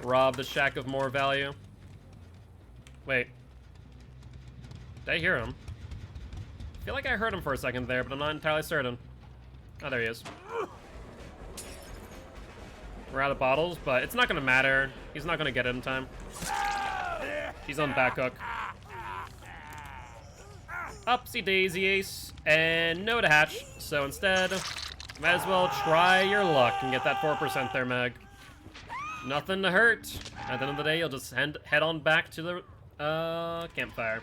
Rob the shack of more value. Wait. Did I hear him? I feel like I heard him for a second there, but I'm not entirely certain. Oh, there he is. We're out of bottles, but it's not gonna matter. He's not gonna get it in time. He's on back hook. Upsy daisy ace, and no to hatch. So instead, might as well try your luck and get that 4% there, Meg. Nothing to hurt. At the end of the day, you'll just head on back to the campfire.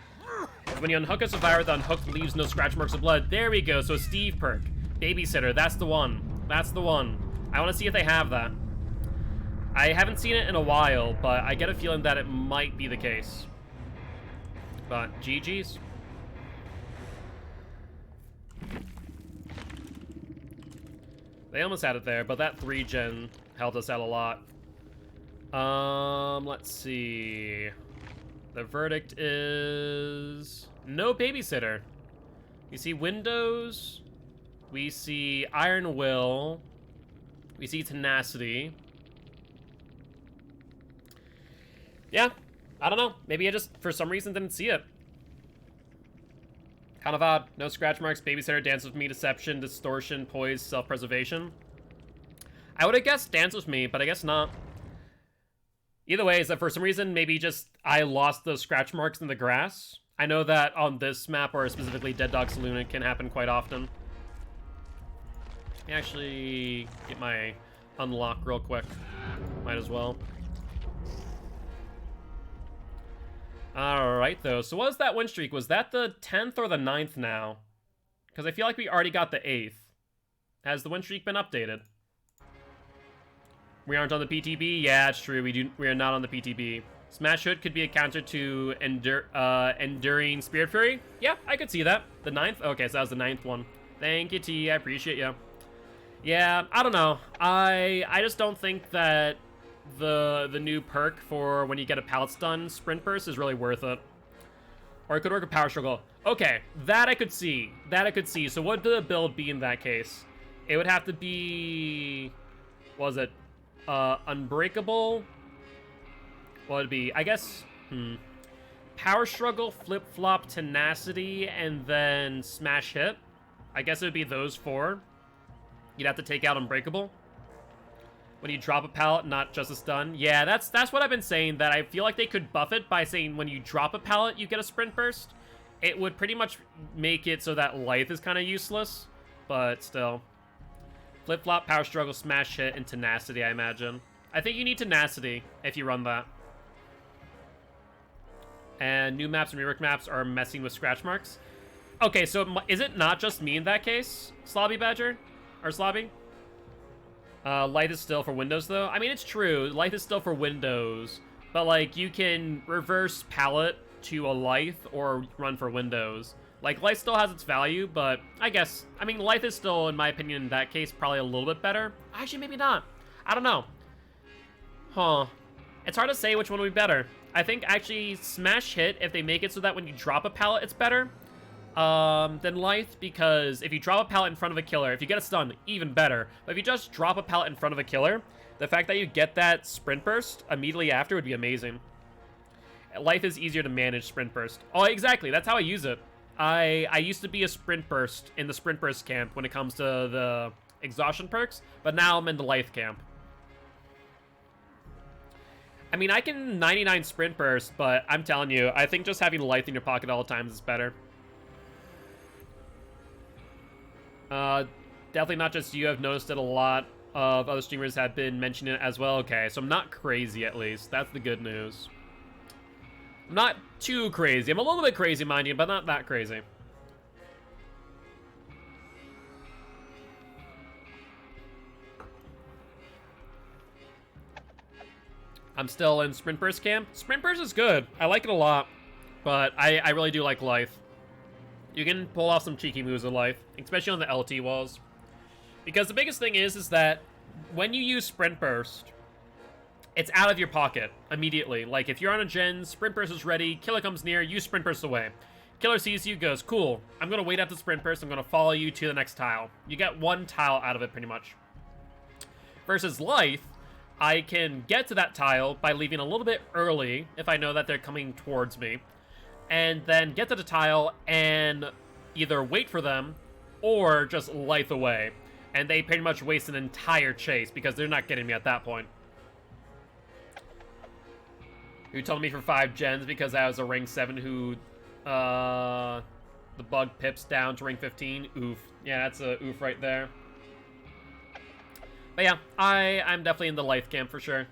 When you unhook a survivor, the unhook leaves no scratch marks of blood. There we go. So Steve perk, babysitter. That's the one. That's the one. I want to see if they have that. I haven't seen it in a while, but I get a feeling that it might be the case. But GG's. They almost had it there, but that 3-gen helped us out a lot. Let's see. The verdict is no babysitter. We see Windows. We see Iron Will. We see Tenacity. Yeah, I don't know. Maybe I just, for some reason, didn't see it. Kind of odd. No scratch marks, babysitter, dance with me, deception, distortion, poise, self-preservation. I would have guessed dance with me, but I guess not. Either way, is that for some reason, maybe just I lost those scratch marks in the grass. I know that on this map, or specifically Dead Dog Saloon, it can happen quite often. Let me actually get my unlock real quick. Might as well. Alright, though. So what was that win streak? Was that the 10th or the 9th now? Because I feel like we already got the 8th. Has the win streak been updated? We aren't on the PTB? Yeah, it's true. We are not on the PTB. Smash Hood could be a counter to Enduring Spirit Fury? Yeah, I could see that. The 9th? Okay, so that was the 9th one. Thank you, T. I appreciate you. Yeah, I don't know. I just don't think that the new perk for when you get a pallet stun sprint burst is really worth it. Or it could work a power struggle. Okay, that I could see. That I could see. So what would the build be in that case? It would have to be... What was it? Unbreakable? What would it be? I guess... Power struggle, flip-flop, tenacity, and then smash hit. I guess it would be those 4. You'd have to take out Unbreakable. When you drop a pallet, not just a stun. Yeah, that's what I've been saying, that I feel like they could buff it by saying when you drop a pallet, you get a sprint burst. It would pretty much make it so that Lithe is kind of useless, but still. Flip-flop, power struggle, smash hit, and tenacity, I imagine. I think you need tenacity if you run that. And new maps and rework maps are messing with scratch marks. Okay, so is it not just me in that case, Slobby Badger? Or Slobby? Lithe is still for Windows, though. I mean, it's true. Lithe is still for Windows. But, like, you can reverse pallet to a Lithe or run for Windows. Like, Lithe still has its value, but I guess... I mean, Lithe is still, in my opinion, in that case, probably a little bit better. Actually, maybe not. I don't know. Huh. It's hard to say which one would be better. I think, actually, Smash Hit, if they make it so that when you drop a pallet, it's better. Than Lithe, because if you drop a pallet in front of a killer, if you get a stun, even better. But if you just drop a pallet in front of a killer, the fact that you get that sprint burst immediately after would be amazing. Lithe is easier to manage sprint burst. Oh, exactly. That's how I use it. I used to be a sprint burst in the sprint burst camp when it comes to the exhaustion perks, but now I'm in the Lithe camp. I mean, I can 99 sprint burst, but I'm telling you, I think just having Lithe in your pocket all the times is better. Definitely not just you. I've noticed that a lot of other streamers have been mentioning it as well. Okay, so I'm not crazy, at least. That's the good news. I'm not too crazy. I'm a little bit crazy, mind you, but not that crazy. I'm still in Sprint Burst camp. Sprint Burst is good. I like it a lot, but I really do like Lithe. You can pull off some cheeky moves with Lithe, especially on the LT walls. Because the biggest thing is that when you use Sprint Burst, it's out of your pocket immediately. Like, if you're on a gen, Sprint Burst is ready, killer comes near, you Sprint Burst away. Killer sees you, goes, cool, I'm going to wait out the Sprint Burst, I'm going to follow you to the next tile. You get one tile out of it, pretty much. Versus Lithe, I can get to that tile by leaving a little bit early if I know that they're coming towards me, and then get to the tile and either wait for them or just Lithe away. And they pretty much waste an entire chase because they're not getting me at that point. You told me for 5 gens because I was a rank 7 who the bug pips down to rank 15. Oof. Yeah, that's a oof right there. But yeah, I'm definitely in the Lithe camp for sure.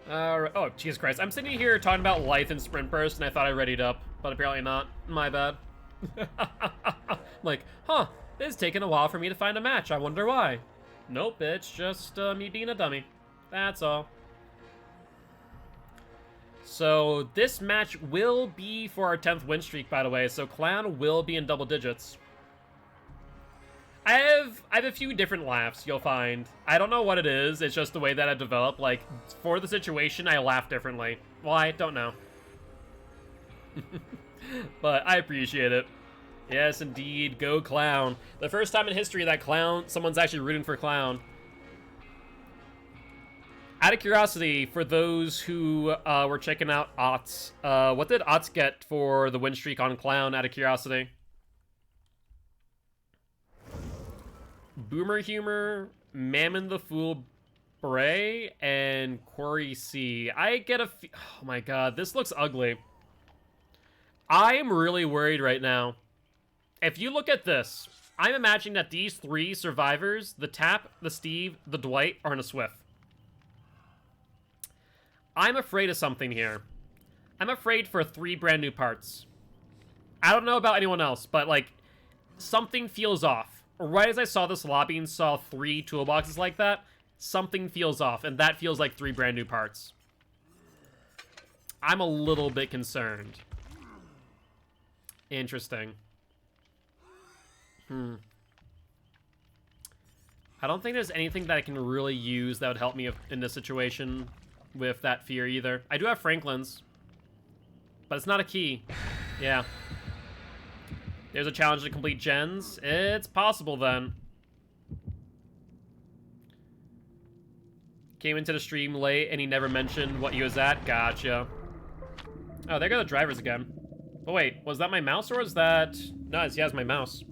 Oh, Jesus Christ. I'm sitting here talking about Lithe and Sprint Burst, and I thought I readied up, but apparently not. My bad. Like, huh, it's taken a while for me to find a match. I wonder why. Nope, it's just me being a dummy. That's all. So this match will be for our 10th win streak, by the way, so Clown will be in double digits. I have a few different laughs, you'll find. I don't know what it is, it's just the way that I develop. Like, for the situation, I laugh differently. Why? Don't know. But I appreciate it. Yes, indeed. Go Clown. The first time in history that someone's actually rooting for Clown. Out of curiosity, for those who were checking out Otts, what did Otts get for the win streak on Clown, out of curiosity? Boomer Humor, Mammon the Fool Bray, and Quarry C. I get oh my god, this looks ugly. I am really worried right now. If you look at this, I'm imagining that these 3 survivors, the Tap, the Steve, the Dwight, are in a Swift. I'm afraid of something here. I'm afraid for 3 brand new parts. I don't know about anyone else, but like, something feels off. Right as I saw this lobby and saw 3 toolboxes like that, something feels off, and that feels like 3 brand new parts. I'm a little bit concerned. Interesting. I don't think there's anything that I can really use that would help me in this situation with that fear either. I do have Franklin's, but it's not a key. Yeah. There's a challenge to complete gens. It's possible then. Came into the stream late and he never mentioned what he was at. Gotcha. Oh, there go the drivers again. Oh wait, was that my mouse or was that... No, yeah, it's my mouse.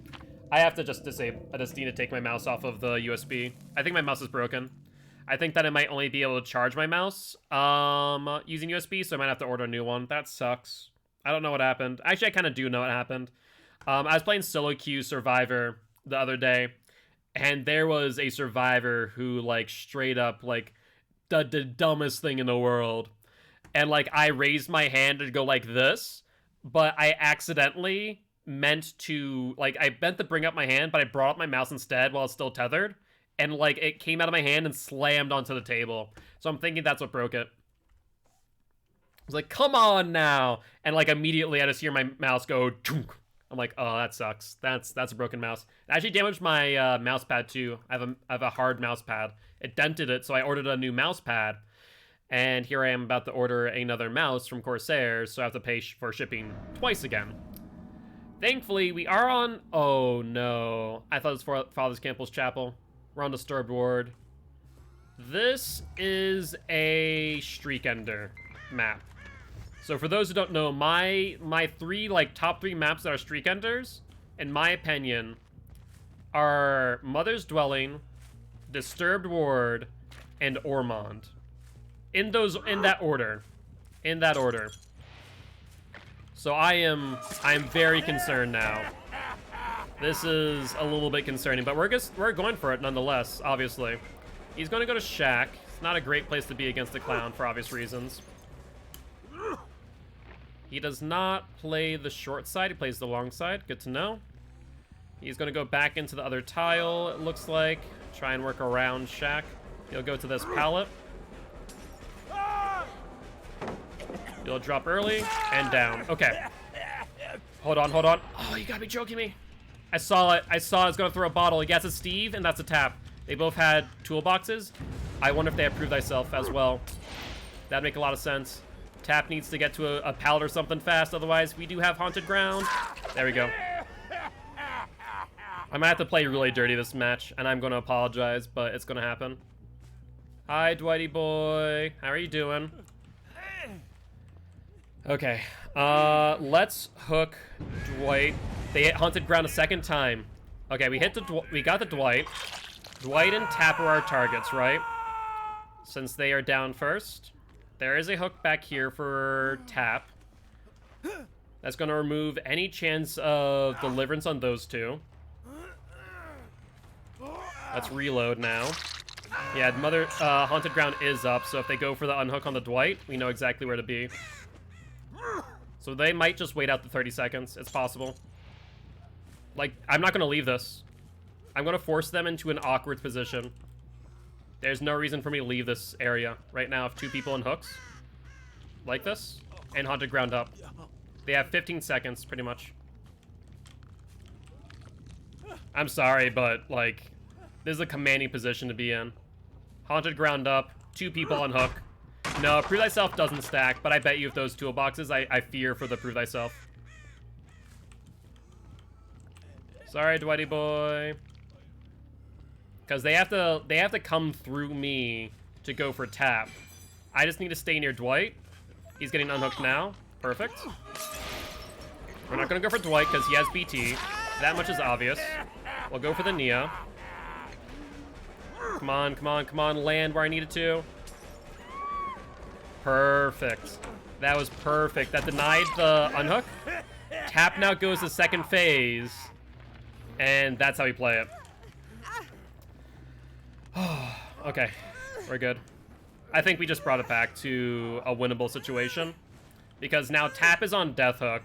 I have to just disable... I just need to take my mouse off of the USB. I think my mouse is broken. I think that I might only be able to charge my mouse using USB, so I might have to order a new one. That sucks. I don't know what happened. Actually, I kind of do know what happened. I was playing solo queue Survivor the other day, and there was a survivor who, like, straight up, like, the dumbest thing in the world. And, like, I raised my hand to go like this, but I accidentally meant to, like, I meant to bring up my hand, but I brought up my mouse instead while it's still tethered. And, like, it came out of my hand and slammed onto the table. So I'm thinking that's what broke it. I was like, come on now. And, like, immediately I just hear my mouse go, chunk. I'm like, oh, that sucks. That's a broken mouse. It actually damaged my mouse pad, too. I have a hard mouse pad. It dented it, so I ordered a new mouse pad. And here I am about to order another mouse from Corsair, so I have to pay for shipping twice again. Thankfully, we are on... Oh, no. I thought it was for Father's Campbell's Chapel. We're on Disturbed Ward. This is a Streak Ender map. So for those who don't know, my top 3 maps that are Streak Enders, in my opinion, are Mother's Dwelling, Disturbed Ward, and Ormond. In that order. In that order. So I am very concerned now. This is a little bit concerning, but we're going for it nonetheless, obviously. He's going to go to Shack. It's not a great place to be against the Clown for obvious reasons. He does not play the short side, he plays the long side. Good to know. He's going to go back into the other tile, it looks like. Try and work around Shack. He'll go to this pallet. He'll drop early and down. Okay. Hold on, hold on. Oh, you gotta be joking me. I saw it. I saw it was gonna throw a bottle. He gets a Steve, and that's a Tap. They both had toolboxes. I wonder if they approved thyself as well. That'd make a lot of sense. Tap needs to get to a pallet or something fast, otherwise we do have haunted ground. There we go. I might have to play really dirty this match, and I'm going to apologize, but it's going to happen. Hi, Dwighty boy. How are you doing? Okay. Let's hook Dwight. They hit Haunted Ground a second time. Okay, we got the Dwight. Dwight and Tap are our targets, right? Since they are down first. There is a hook back here for Tap. That's going to remove any chance of deliverance on those two. Let's reload now. Yeah, Haunted Ground is up, so if they go for the unhook on the Dwight, we know exactly where to be. So they might just wait out the 30 seconds. It's possible. Like, I'm not going to leave this. I'm going to force them into an awkward position. There's no reason for me to leave this area right now if 2 people in hooks. Like this. And Haunted Ground up. They have 15 seconds, pretty much. I'm sorry, but, like, this is a commanding position to be in. Haunted Ground up, 2 people on hook. No, Prove Thyself doesn't stack, but I bet you if those toolboxes, I fear for the Prove Thyself. Sorry, Dwighty boy. Because they have to come through me to go for Tap. I just need to stay near Dwight. He's getting unhooked now. Perfect. We're not going to go for Dwight because he has BT. That much is obvious. We'll go for the Nia. Come on, come on, come on. Land where I needed to. Perfect. That was perfect. That denied the unhook. Tap now goes to second phase. And that's how we play it. Okay. We're good. I think we just brought it back to a winnable situation. Because now Tap is on death hook.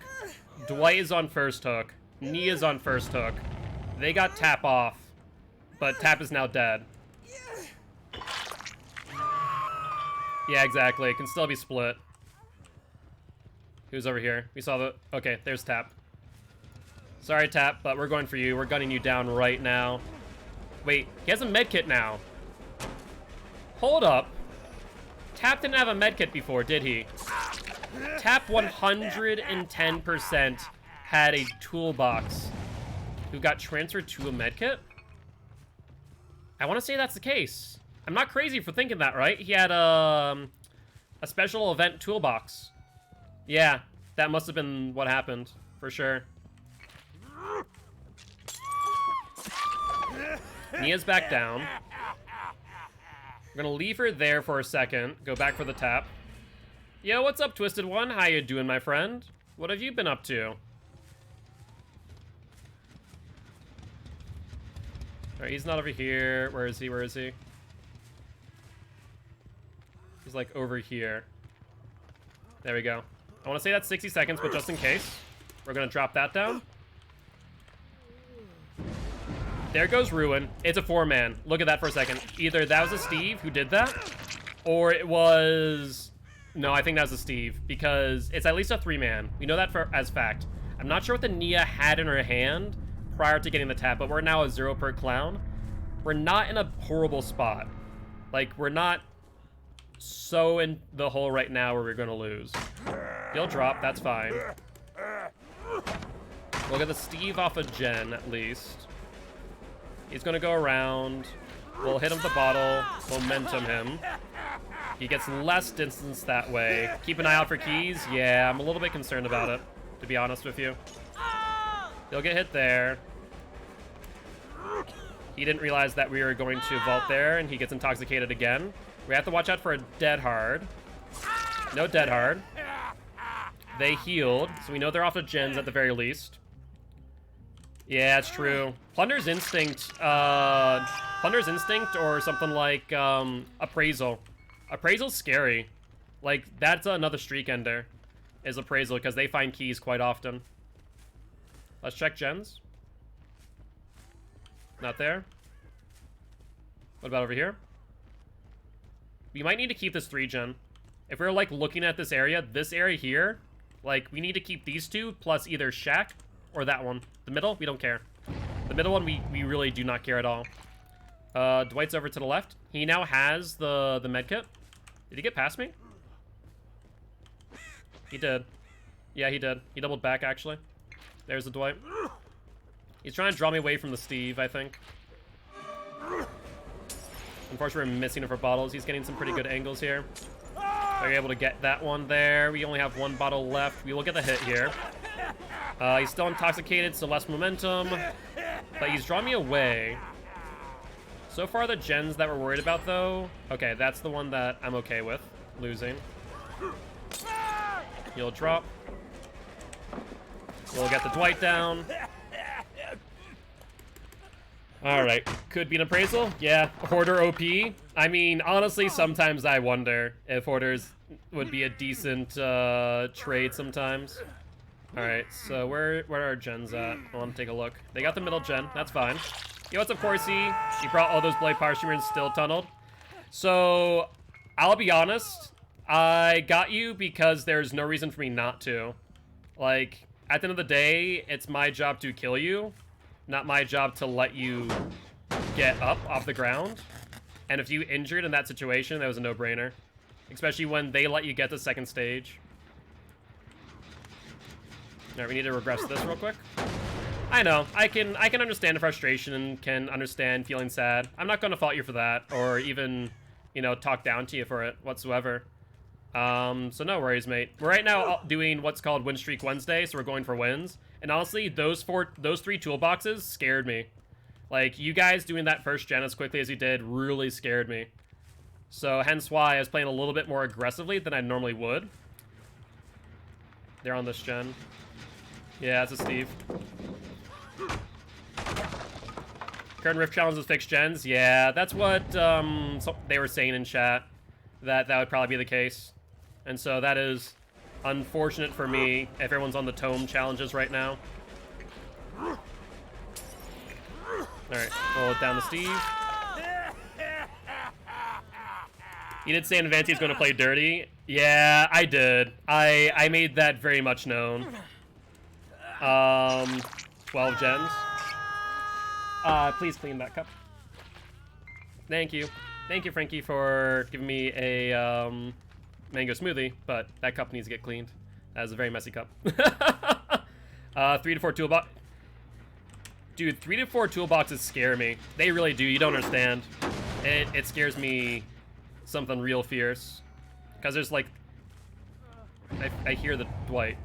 Dwight is on first hook. Nia's on first hook. They got Tap off. But Tap is now dead. Yeah, exactly. It can still be split. Who's over here? We saw the... Okay, there's Tap. Sorry, Tap, but we're going for you. We're gunning you down right now. Wait, he has a medkit now. Hold up. Tap didn't have a medkit before, did he? Tap 110% had a toolbox who got transferred to a medkit? I want to say that's the case. I'm not crazy for thinking that, right? He had a special event toolbox. Yeah, that must have been what happened, for sure. Nia's back down. We're gonna leave her there for a second. Go back for the Tap. Yo, what's up, Twisted One? How you doing, my friend? What have you been up to? Alright, he's not over here. Where is he? Where is he? He's like over here. There we go. I want to say that's 60 seconds, but just in case, we're going to drop that down. There goes Ruin. It's a 4-man. Look at that for a second. Either that was a Steve who did that, or it was... No, I think that was a Steve, because it's at least a 3-man. We know that as fact. I'm not sure what the Nia had in her hand prior to getting the Tap, but we're now a 0 per clown. We're not in a horrible spot. Like, we're not so in the hole right now where we're going to lose. He'll drop, that's fine. We'll get the Steve off of Jen, at least. He's going to go around. We'll hit him with the bottle, momentum him. He gets less distance that way. Keep an eye out for keys. Yeah, I'm a little bit concerned about it, to be honest with you. He'll get hit there. He didn't realize that we were going to vault there, and he gets intoxicated again. We have to watch out for a dead hard. No dead hard. They healed, so we know they're off of gens at the very least. Yeah, it's true. Plunder's Instinct, or something like Appraisal. Appraisal's scary. Like, that's another streak ender, is Appraisal, because they find keys quite often. Let's check gens. Not there. What about over here? We might need to keep this 3-gen. If we're, like, looking at this area here, like, we need to keep these two, plus either Shack or that one. The middle, we don't care. The middle one, we really do not care at all. Dwight's over to the left. He now has the medkit. Did he get past me? He did. Yeah, he did. He doubled back, actually. There's the Dwight. He's trying to draw me away from the Steve, I think. Unfortunately, we're missing it for bottles. He's getting some pretty good angles here. We're able to get that one there. We only have one bottle left. We will get the hit here. He's still intoxicated, so less momentum. But he's drawn me away. So far, the gens that we're worried about, though... Okay, that's the one that I'm okay with losing. He'll drop. We'll get the Dwight down. Alright, could be an appraisal. Yeah, Hoarder OP. I mean, honestly, sometimes I wonder if Hoarders would be a decent trade sometimes. Alright, so where are our gens at? I want to take a look. They got the middle gen, that's fine. Yo, what's up, Corsi? He brought all those Blade Power Streamers still tunneled. So, I'll be honest, I got you because there's no reason for me not to. Like, at the end of the day, it's my job to kill you, not my job to let you get up off the ground. And if you injured in that situation, that was a no-brainer. Especially when they let you get to second stage. Alright, we need to regress this real quick. I know, I can understand the frustration and can understand feeling sad. I'm not gonna fault you for that, or even, you know, talk down to you for it whatsoever. So no worries, mate. We're right now doing what's called Win Streak Wednesday, so we're going for wins. And honestly, those three toolboxes scared me. Like, you guys doing that first gen as quickly as you did really scared me. So hence why I was playing a little bit more aggressively than I normally would. They're on this gen. Yeah, it's a Steve. Current Rift challenges fixed gens. Yeah, that's what they were saying in chat. That would probably be the case. And so that is unfortunate for me if everyone's on the tome challenges right now. Alright, roll it down to Steve. You did say in advance he's going to play dirty. Yeah, I did. I made that very much known. 12 gens. Please clean that cup. Thank you. Thank you, Frankie, for giving me a mango smoothie, but that cup needs to get cleaned. That is a very messy cup. 3 to 4 toolbox. Dude, 3 to 4 toolboxes scare me. They really do. You don't understand. It scares me something real fierce. Because there's like... I hear the Dwight.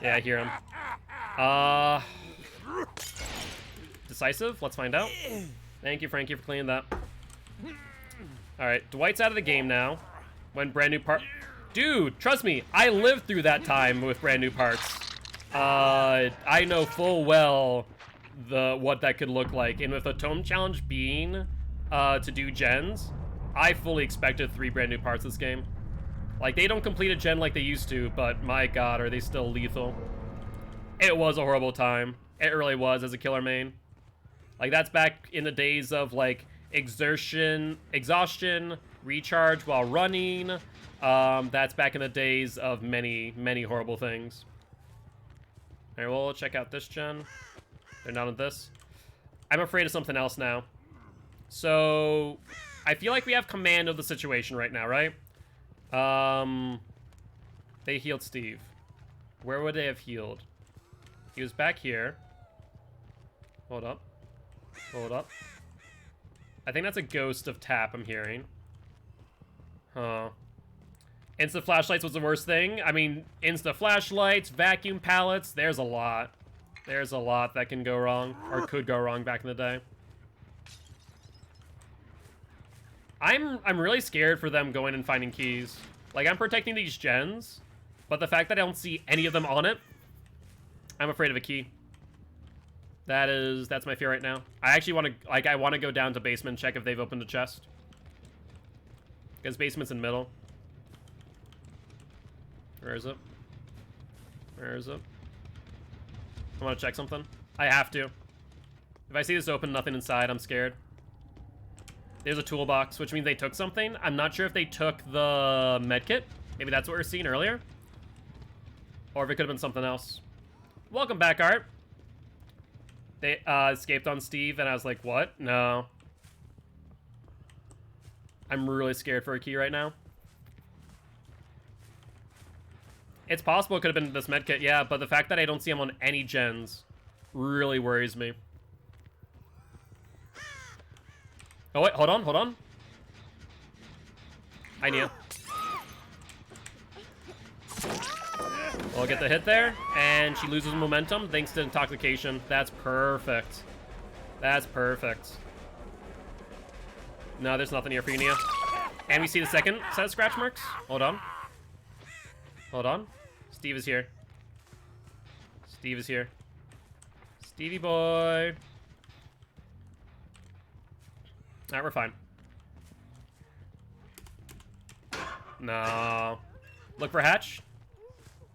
Yeah, I hear him. Decisive? Let's find out. Thank you, Frankie, for cleaning that. Alright, Dwight's out of the game now. When brand new part... Dude, trust me, I lived through that time with brand new parts. I know full well what that could look like. And with the tome challenge being to do gens, I fully expected 3 brand new parts this game. Like, they don't complete a gen like they used to, but my god, are they still lethal. It was a horrible time. It really was, as a killer main. Like, that's back in the days of, like, exhaustion, recharge while running. That's back in the days of many, many horrible things. Alright, well, we'll check out this gen. They're not on this. I'm afraid of something else now. So, I feel like we have command of the situation right now, right? They healed Steve. Where would they have healed? He was back here. Hold up. Hold up. I think that's a ghost of tap I'm hearing. Huh. Insta flashlights was the worst thing. I mean, insta flashlights, vacuum pallets, there's a lot. There's a lot that can go wrong, or could go wrong back in the day. I'm really scared for them going and finding keys. Like, I'm protecting these gens, but the fact that I don't see any of them on it, I'm afraid of a key. That's my fear right now. I actually want to, like, I want to go down to basement and check if they've opened a chest. Because basement's in middle. Where is it? Where is it? I want to check something. I have to. If I see this open, nothing inside, I'm scared. There's a toolbox, which means they took something. I'm not sure if they took the medkit. Maybe that's what we were seeing earlier. Or if it could have been something else. Welcome back, Art. They escaped on Steve, and I was like, what? No. I'm really scared for a key right now. It's possible it could have been this medkit, yeah, but the fact that I don't see him on any gens Really worries me. Oh, wait, hold on, hold on. Hi, Nia. We'll get the hit there, and she loses momentum thanks to intoxication. That's perfect. That's perfect. No, there's nothing here for you, Nia. And we see the second set of scratch marks. Hold on. Hold on. Steve is here. Steve is here. Stevie boy. Alright, we're fine. No. Look for Hatch.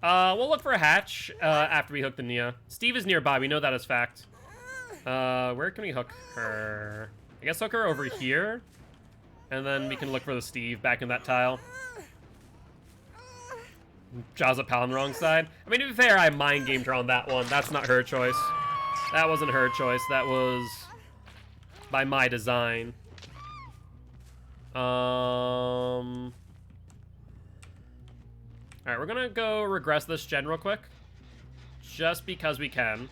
We'll look for a Hatch after we hook the Nia. Steve is nearby. We know that as fact. Where can we hook her? I guess hook her over here. And then we can look for the Steve back in that tile. Jaws up pal on the wrong side. I mean, to be fair, I mind gamed her on that one. That's not her choice. That wasn't her choice. That was by my design. Alright, we're gonna go regress this gen real quick. Just because we can.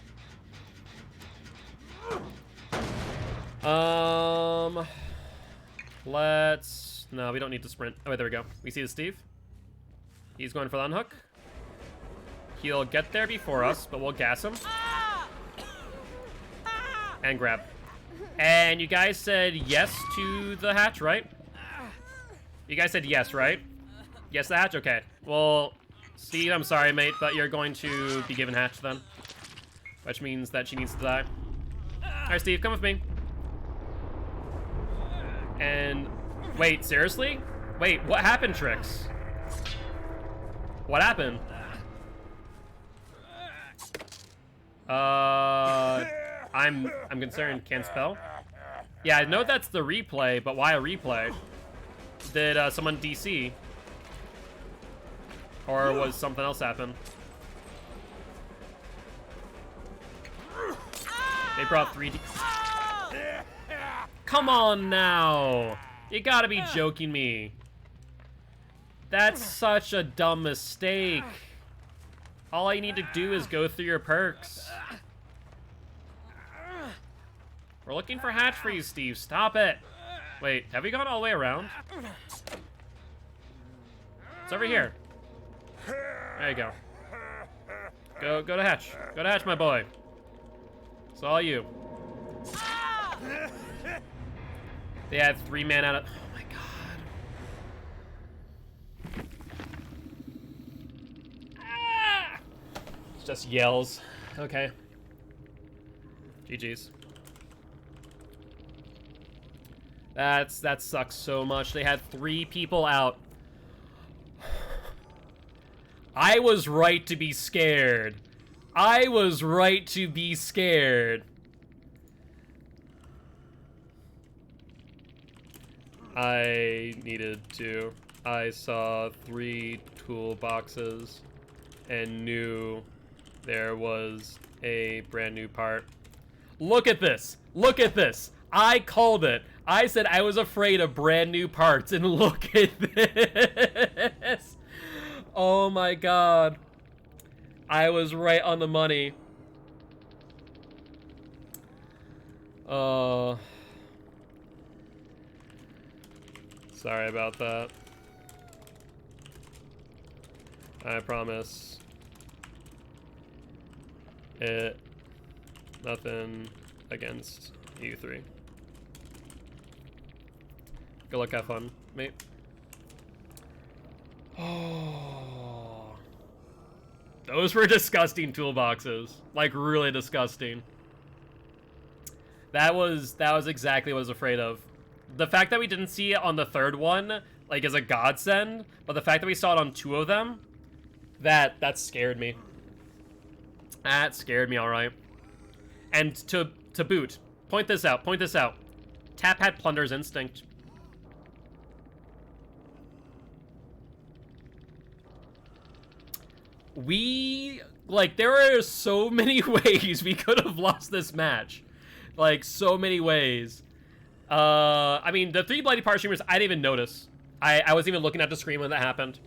Let's... No, we don't need to sprint. Oh, wait, there we go. We see the Steve. He's going for the unhook. He'll get there before us, but we'll gas him. And grab. And you guys said yes to the hatch, right? You guys said yes, right? Yes, the hatch? Okay. Well, Steve, I'm sorry, mate, but you're going to be given hatch then. Which means that she needs to die. Alright, Steve, come with me. And... Wait, seriously? Wait, what happened, Trix? What happened? I'm concerned. Can't spell? Yeah, I know that's the replay, but why a replay? Did someone DC? Or was something else happen? They brought 3D. Come on now! You gotta be joking me. That's such a dumb mistake. All I need to do is go through your perks. We're looking for hatch for you, Steve. Stop it. Wait, have we gone all the way around? It's over here. There you go. Go to hatch. Go to hatch, my boy. It's all you. They had 3 man out of... Oh my god. It's just yells. Okay. GG's. That sucks so much. They had 3 people out. I was right to be scared. I was right to be scared. I needed to. I saw 3 toolboxes and knew there was a brand new part. Look at this. Look at this. I called it. I said I was afraid of brand new parts, and look at this. Oh my god. I was right on the money. Sorry about that. I promise. Nothing against you 3. Good luck, have fun, mate. Oh. Those were disgusting toolboxes. Like, really disgusting. That was exactly what I was afraid of. The fact that we didn't see it on the 3rd one, like, is a godsend, but the fact that we saw it on 2 of them, that scared me. That scared me, alright. And to boot, point this out. Tap had Plunder's Instinct. There are so many ways we could have lost this match. Like, so many ways. I mean, the 3 Bloody Power Streamers, I didn't even notice. I wasn't even looking at the screen when that happened.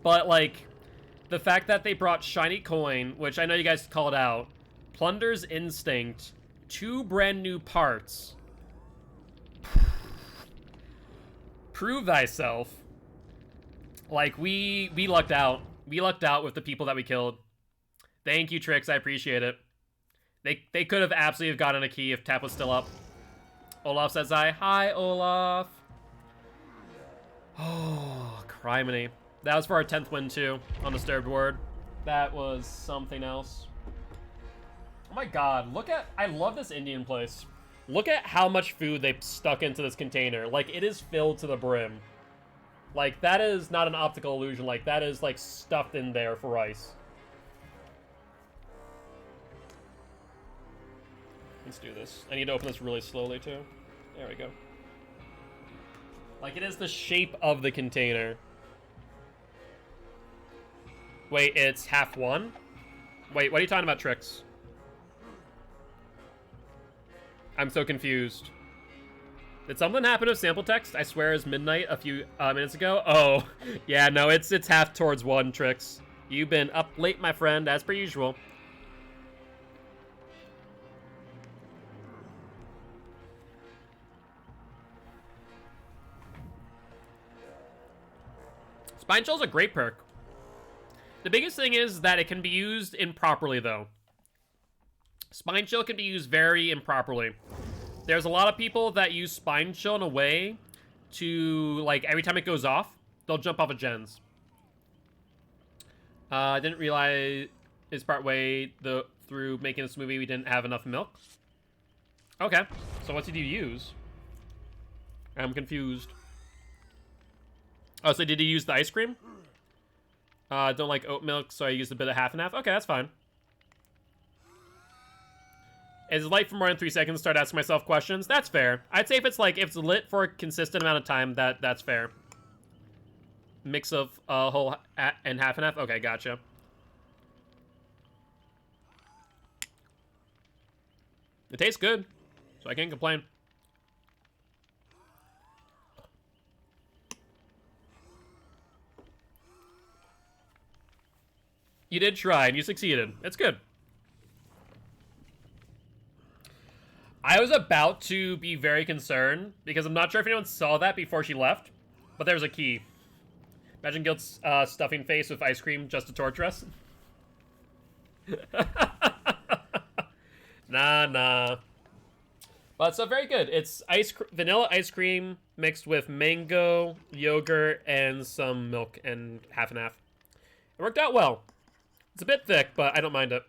But, like, the fact that they brought Shiny Coin, which I know you guys called out, Plunder's Instinct. 2 brand new parts. Prove thyself. Like, we lucked out. We lucked out with the people that we killed. Thank you, Trix. I appreciate it. They could have absolutely gotten a key if Tap was still up. Olaf says hi. Hi, Olaf. Oh, criminy. That was for our 10th win, too, on Disturbed Word. That was something else. Oh my god, look at... I love this Indian place. Look at how much food they stuck into this container. Like, it is filled to the brim. Like, that is not an optical illusion. Like, that is, like, stuffed in there for rice. Let's do this. I need to open this really slowly, too. There we go. Like, it is the shape of the container. Wait, it's half one? Wait, what are you talking about, Trix? I'm so confused. Did something happen with sample text? I swear it was midnight a few minutes ago. Oh, yeah, no, it's half towards one, Trix. You've been up late, my friend, as per usual. Spine Chill's a great perk. The biggest thing is that it can be used improperly, though. Spine Chill can be used very improperly. There's a lot of people that use Spine Chill in a way to, like, every time it goes off, they'll jump off of gens. I didn't realize it's partway through making this movie we didn't have enough milk. Okay, so what did you use? I'm confused. Oh, so did you use the ice cream? Don't like oat milk, so I used a bit of half and half. Okay, that's fine. Is it light for more than 3 seconds? Start asking myself questions. That's fair. I'd say if it's lit for a consistent amount of time, that's fair. Mix of whole and half. Okay, gotcha. It tastes good, so I can't complain. You did try, and you succeeded. It's good. I was about to be very concerned, because I'm not sure if anyone saw that before she left, but there's a key. Imagine Gilt's stuffing face with ice cream just to torture us. Nah. But it's very good. It's vanilla ice cream mixed with mango, yogurt, and some milk and half and half. It worked out well. It's a bit thick, but I don't mind it.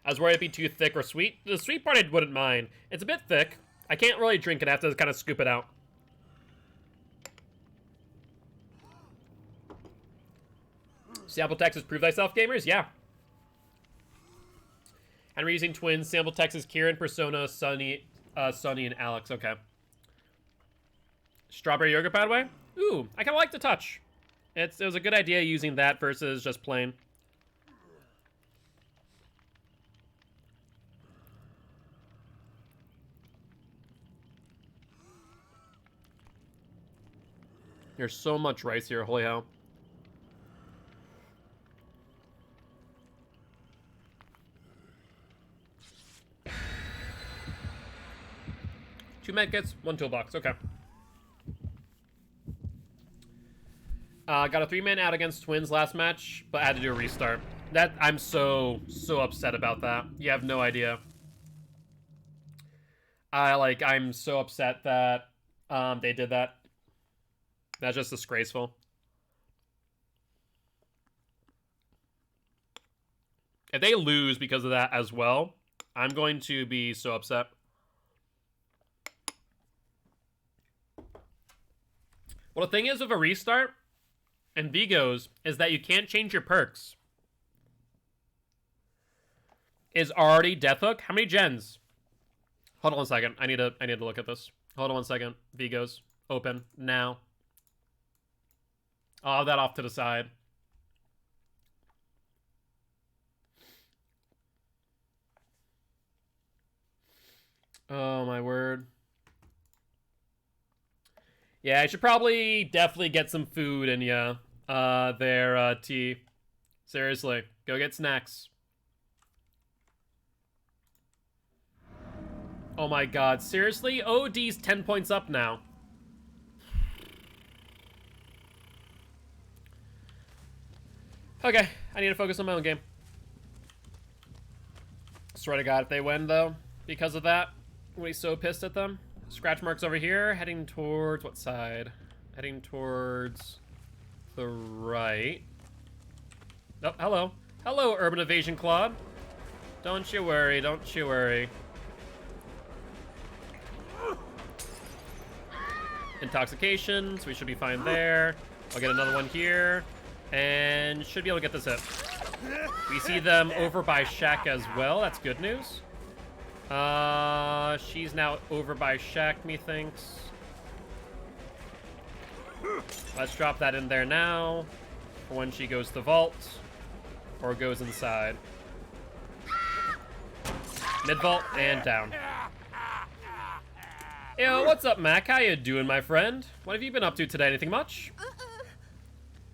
I was worried it'd be too thick or sweet. The sweet part I wouldn't mind. It's a bit thick. I can't really drink it. I have to kind of scoop it out. Sample text is prove thyself, gamers? Yeah. And we're using twins. Sample text is Kieran, Persona, Sunny, and Alex. Okay. Strawberry yogurt, by the way? Ooh, I kind of like the touch. It was a good idea using that versus just plain. There's so much rice here, holy hell. Two medkits, 1 toolbox, okay. Got a 3-man out against twins last match, but I had to do a restart. I'm so upset about that. You have no idea. I'm so upset that they did that. That's just disgraceful. If they lose because of that as well, I'm going to be so upset. Well, the thing is with a restart and Vigos is that you can't change your perks. Is already Death Hook? How many gens? Hold on 1 second. I need to look at this. Hold on 1 second. Vigos. Open. Now. I'll have that off to the side. Oh my word. Yeah, I should probably definitely get some food in ya. There, T. Seriously, go get snacks. Oh my god, seriously? OD's 10 points up now. Okay, I need to focus on my own game. Swear to God, if they win, though, because of that, I'm gonna be so pissed at them. Scratch marks over here, heading towards what side? Heading towards the right. Oh, hello. Hello, Urban Evasion Claude. Don't you worry, don't you worry. Intoxication, so we should be fine there. I'll get another one here, and should be able to get this hit. We see them over by Shaq as well. That's good news. She's now over by Shaq, methinks. Let's drop that in there now for when she goes to vault or goes inside. Mid vault and down. Yo, what's up, Mac? How you doing, my friend? What have you been up to today? Anything much?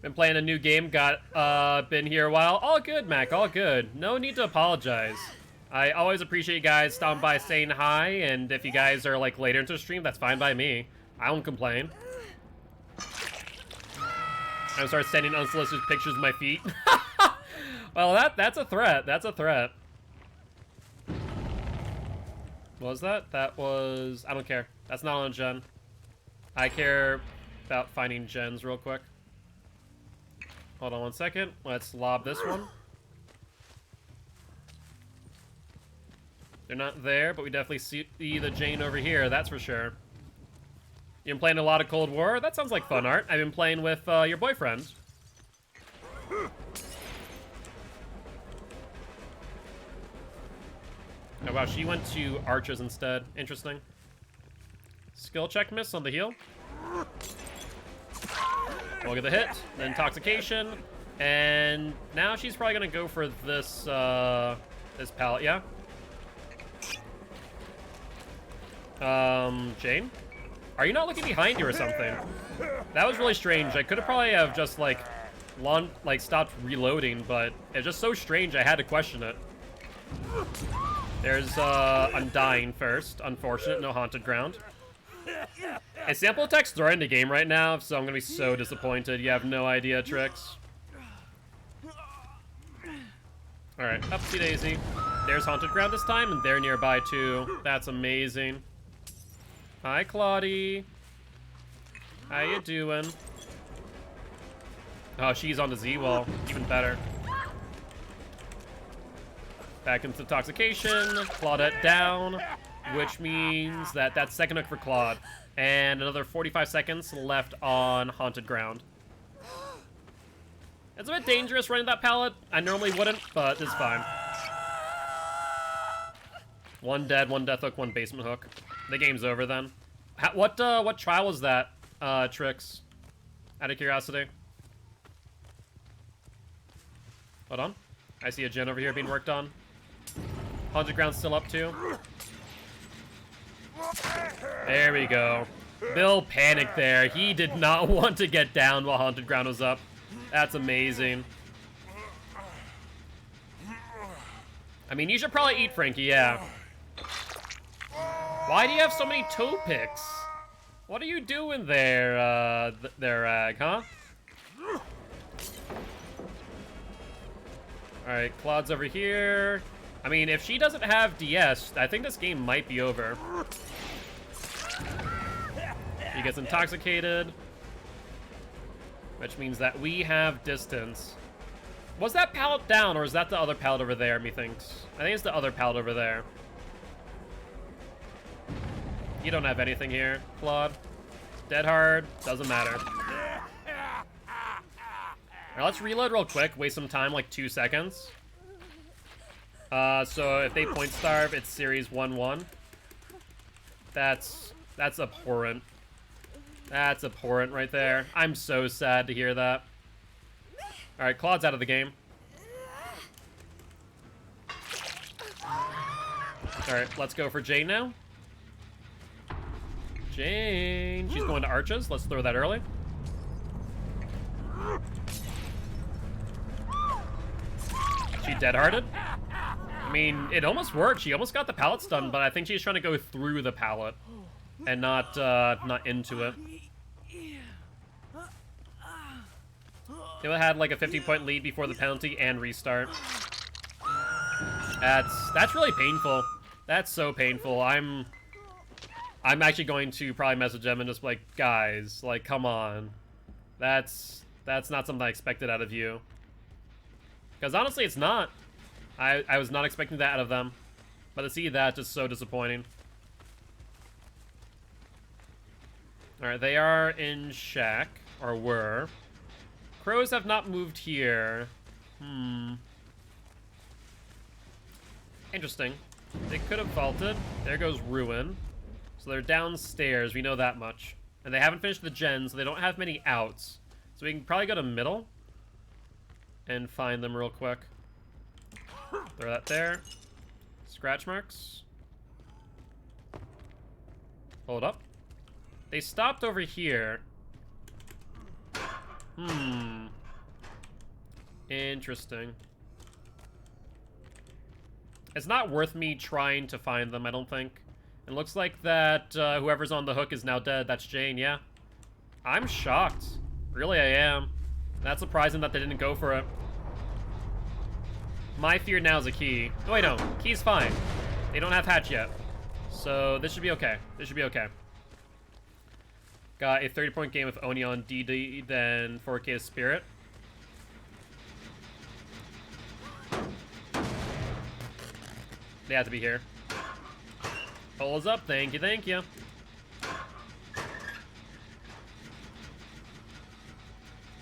Been playing a new game, been here a while. All good, Mac, all good. No need to apologize. I always appreciate you guys stopping by saying hi, and if you guys are, like, later into the stream, that's fine by me. I won't complain. I'm gonna start sending unsolicited pictures of my feet. Well, that's a threat. That's a threat. What was that? That was... I don't care. That's not on a gen. I care about finding gens real quick. Hold on one second. Let's lob this one. They're not there, but we definitely see the Jane over here, that's for sure. You've been playing a lot of Cold War? That sounds like fun, Art. I've been playing with your boyfriend. Oh wow, she went to archers instead. Interesting. Skill check miss on the heal. We'll get the hit, then intoxication, and now she's probably gonna go for this this pallet, yeah? Jane? Are you not looking behind you or something? That was really strange. I could have probably have just like stopped reloading, but it's just so strange I had to question it. There's Undying first. Unfortunate, no haunted ground. A sample attack's throwing the game right now, so I'm gonna be so disappointed. You have no idea, Trix. Alright, upsy daisy. There's haunted ground this time, and they're nearby too. That's amazing. Hi, Claudie. How you doing? Oh, she's on the Z-wall. Even better. Back into intoxication. Claudette down, which means that that's second hook for Claude. And another 45 seconds left on haunted ground. It's a bit dangerous running that pallet. I normally wouldn't, but it's fine. One dead, one death hook, one basement hook. The game's over then. What trial was that, Trix? Out of curiosity. Hold on. I see a gen over here being worked on. Haunted ground's still up too. There we go. Bill panicked there. He did not want to get down while haunted ground was up. That's amazing. I mean, you should probably eat, Frankie, yeah. Why do you have so many toe picks? What are you doing there, Rag, huh? Alright, Claude's over here. I mean, if she doesn't have DS, I think this game might be over. He gets intoxicated, which means that we have distance. Was that pallet down, or is that the other pallet over there, methinks? I think it's the other pallet over there. You don't have anything here, Claude. Dead hard, doesn't matter. Alright, let's reload real quick, waste some time, like 2 seconds. So if they point starve, it's series 1-1. That's abhorrent. That's abhorrent right there. I'm so sad to hear that. Alright, Claude's out of the game. Alright, let's go for Jane now. Jane, she's going to arches. Let's throw that early. She dead-hearted. I mean, it almost worked. She almost got the pallet stun, but I think she's trying to go through the pallet and not into it. They would have had like a 50-point lead before the penalty and restart. That's really painful. That's so painful. I'm actually going to probably message them and just be like, guys, like, come on. That's not something I expected out of you. Because honestly, it's not. I was not expecting that out of them. But to see that, just so disappointing. Alright, they are in shack, or were. Crows have not moved here. Interesting. They could have vaulted. There goes Ruin. So they're downstairs, we know that much. And they haven't finished the gen, so they don't have many outs. So we can probably go to middle and find them real quick. Throw that there. Scratch marks. Hold up. They stopped over here. Interesting. It's not worth me trying to find them, I don't think. It looks like that whoever's on the hook is now dead. That's Jane, yeah. I'm shocked. Really, I am. That's surprising that they didn't go for it. My fear now is a key. Oh, wait, no. Key's fine. They don't have hatch yet. So this should be okay. This should be okay. Got a 30-point game with Oni on DD, then 4K of Spirit. They have to be here. Holds up. Thank you, thank you.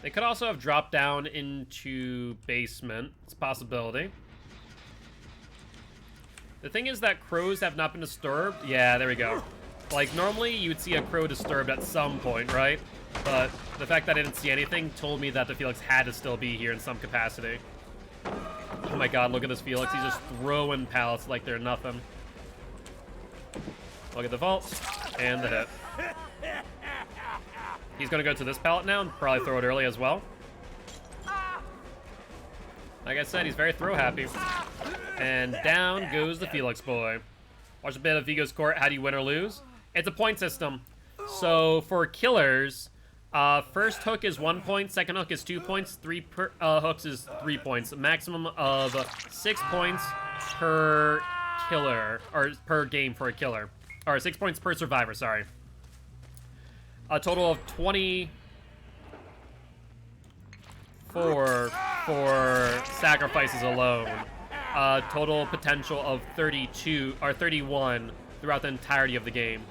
They could also have dropped down into basement. It's a possibility. The thing is that crows have not been disturbed. Yeah, there we go. Like, normally you would see a crow disturbed at some point, right? But the fact that I didn't see anything told me that the Felix had to still be here in some capacity. Oh my god, look at this Felix. He's just throwing pallets like they're nothing. Look at the vault. And the hit. He's gonna go to this pallet now and probably throw it early as well. Like I said, he's very throw happy. And down goes the Felix boy. Watch a bit of Vigo's Court. How do you win or lose? It's a point system. So for killers, first hook is 1 point, second hook is 2 points, three hooks is 3 points. A maximum of 6 points per killer, or per game for a killer. Or 6 points per survivor, sorry. A total of 24 for sacrifices alone. Total potential of 32 or 31 throughout the entirety of the game.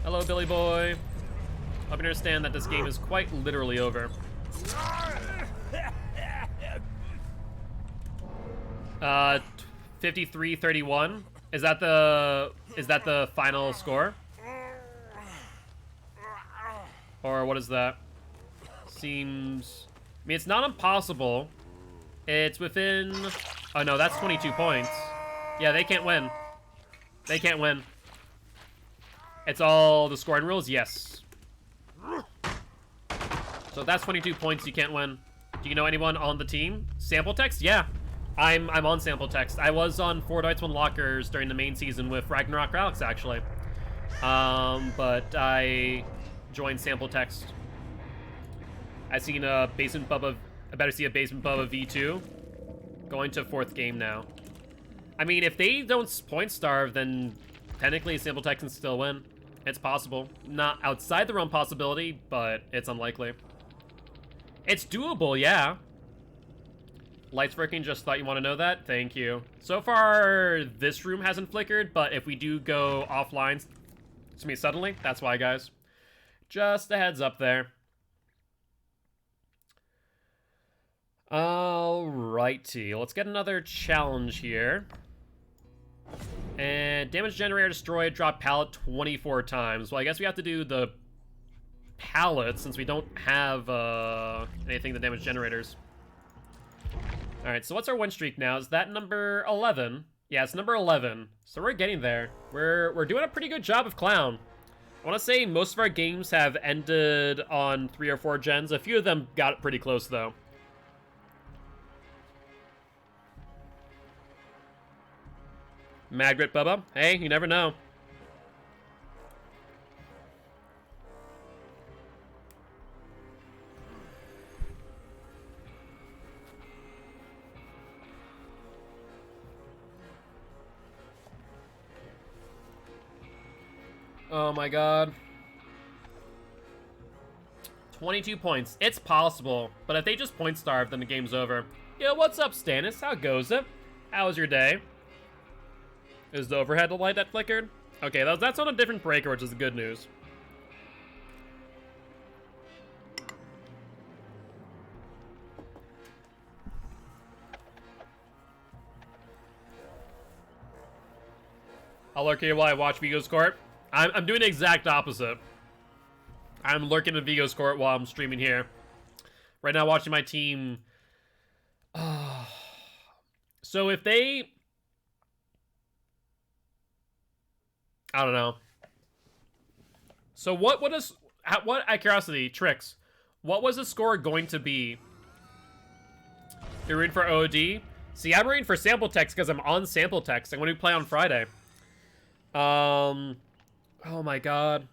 Hello, Billy boy. Hope you understand that this game is quite literally over. 53-31. Is that the final score? Or what is that? Seems... I mean, it's not impossible. It's within... Oh, no, that's 22 points. Yeah, they can't win. They can't win. It's all the scoring rules? Yes. So that's 22 points. You can't win. Do you know anyone on the team? Sample text? Yeah. I'm on sample text. I was on 4 Dice 1 Lockers during the main season with Ragnarok Alex, actually. But I joined sample text. I seen a basement Bubba. I better see a basement Bubba V2. Going to 4th game now. I mean, if they don't point starve, then technically sample text can still win. It's possible. Not outside the realm possibility, but it's unlikely. It's doable, yeah. Lights working, just thought you want to know that. Thank you. So far, this room hasn't flickered, but if we do go offline, it's me suddenly. That's why, guys. Just a heads up there. Alrighty, let's get another challenge here. And damage generator destroyed, drop pallet 24 times. Well, I guess we have to do the pallet since we don't have anything to damage generators. Alright, so what's our win streak now? Is that number 11? Yeah, it's number 11. So we're getting there. We're doing a pretty good job of Clown. I want to say most of our games have ended on 3 or 4 gens. A few of them got pretty close, though. Magritte Bubba. Hey, you never know. Oh my god. 22 points. It's possible, but if they just point starve, then the game's over. Yo, what's up, Stannis? How goes it? How was your day? Is the overhead the light that flickered? Okay, that's on a different breaker, which is the good news. I'll lurk here while I watch Vigo's Court. I'm doing the exact opposite. I'm lurking in Vigo's Court while I'm streaming here. Right now, watching my team. So if they... I don't know. So what is... What, out of curiosity, Tricks, what was the score going to be? You're rooting for OD? See, I'm rooting for sample text because I'm on sample text. I'm going to play on Friday. Oh my god.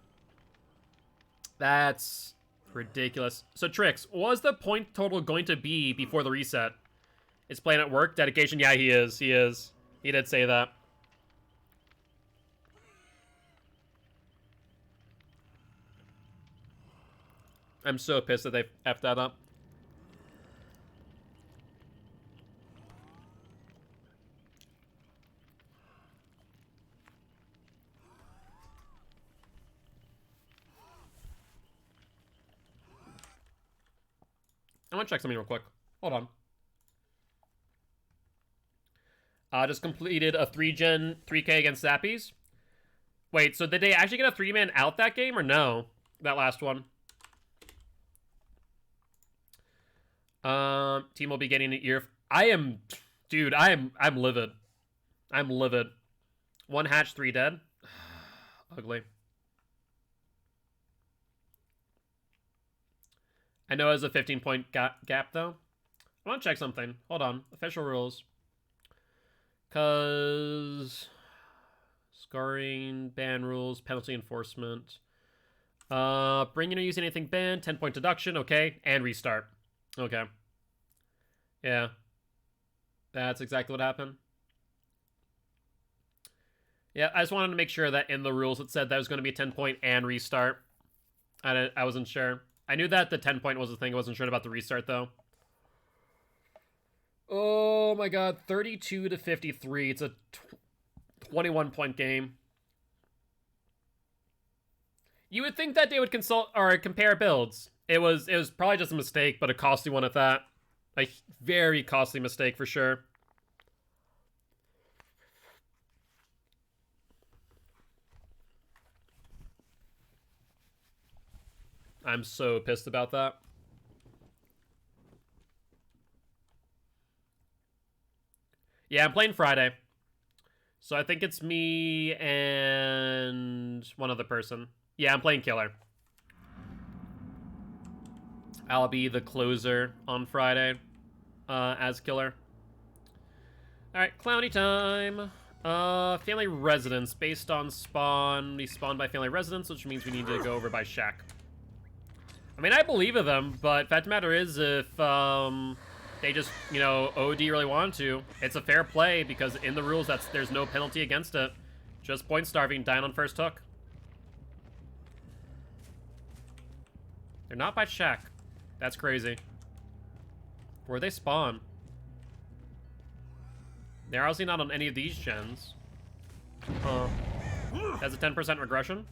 That's ridiculous. So, Trix, what was the point total going to be before the reset? Is playing at work? Dedication? Yeah, he is. He is. He did say that. I'm so pissed that they effed that up. I'm gonna check something real quick. Hold on. Just completed a 3-gen 3K against Zappies. Wait, so did they actually get a 3-man out that game or no? That last one. Team will be getting an ear. Dude, I'm livid. I'm livid. 1 hatch, 3 dead. Ugly. I know it's a 15-point gap, though. I want to check something. Hold on. Official rules. Because... Scarring, ban rules, penalty enforcement. Bringing or using anything banned, 10-point deduction, okay. And restart. Okay. Yeah. That's exactly what happened. Yeah, I just wanted to make sure that in the rules it said that was going to be a 10-point and restart. I wasn't sure. I knew that the 10-point was the thing. I wasn't sure about the restart, though. Oh, my God. 32 to 53. It's a 21-point game. You would think that they would consult or compare builds. It was probably just a mistake, but a costly one at that. A very costly mistake, for sure. I'm so pissed about that. Yeah, I'm playing Friday. So I think it's me and one other person. Yeah, I'm playing Killer. I'll be the closer on Friday as Killer. Alright, Clowny time. Family residence based on spawn. We spawn by family residence, which means we need to go over by shack. I mean, I believe in them, but fact of the matter is, if they just, you know, OD really wanted to, it's a fair play because in the rules there's no penalty against it. Just point starving, dying on first hook. They're not by shack. That's crazy. Where they spawn? They're obviously not on any of these gens. That's a 10% regression.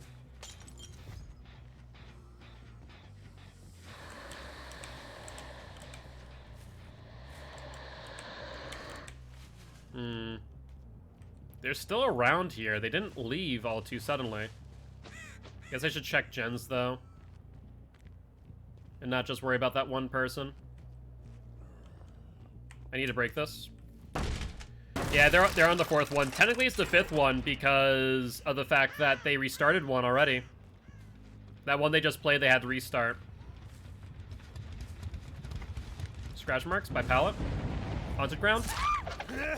They're still around here. They didn't leave all too suddenly. Guess I should check gens, though. And not just worry about that one person. I need to break this. Yeah, they're on the 4th one. Technically, it's the 5th one because of the fact that they restarted one already. That one they just played, they had to restart. Scratch marks by pallet. Haunted ground.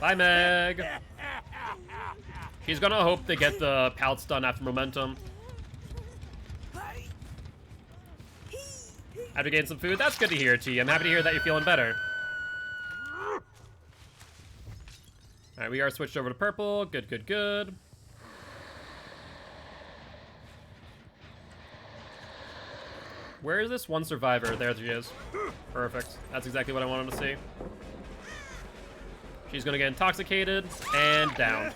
Bye, Meg. She's gonna hope they get the pallet stun after momentum. After getting some food, that's good to hear, T. I'm happy to hear that you're feeling better. Alright, we are switched over to purple. Good, good, good. Where is this one survivor? There she is. Perfect. That's exactly what I wanted to see. She's gonna get intoxicated and downed.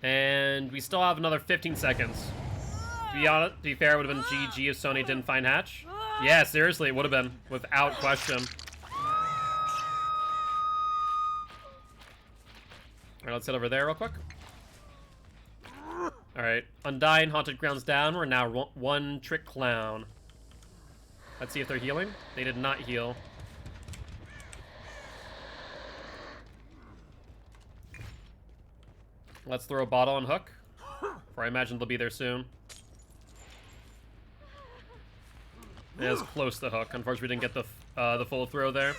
And we still have another 15 seconds. To be fair, it would have been GG if Sony didn't find Hatch. Yeah, seriously, it would have been, without question. Alright, let's head over there real quick. Alright, Undying, Haunted Grounds down. We're now one Trick Clown. Let's see if they're healing. They did not heal. Let's throw a bottle on Hook. For I imagine they'll be there soon. It was close to Hook. Unfortunately, we didn't get the full throw there.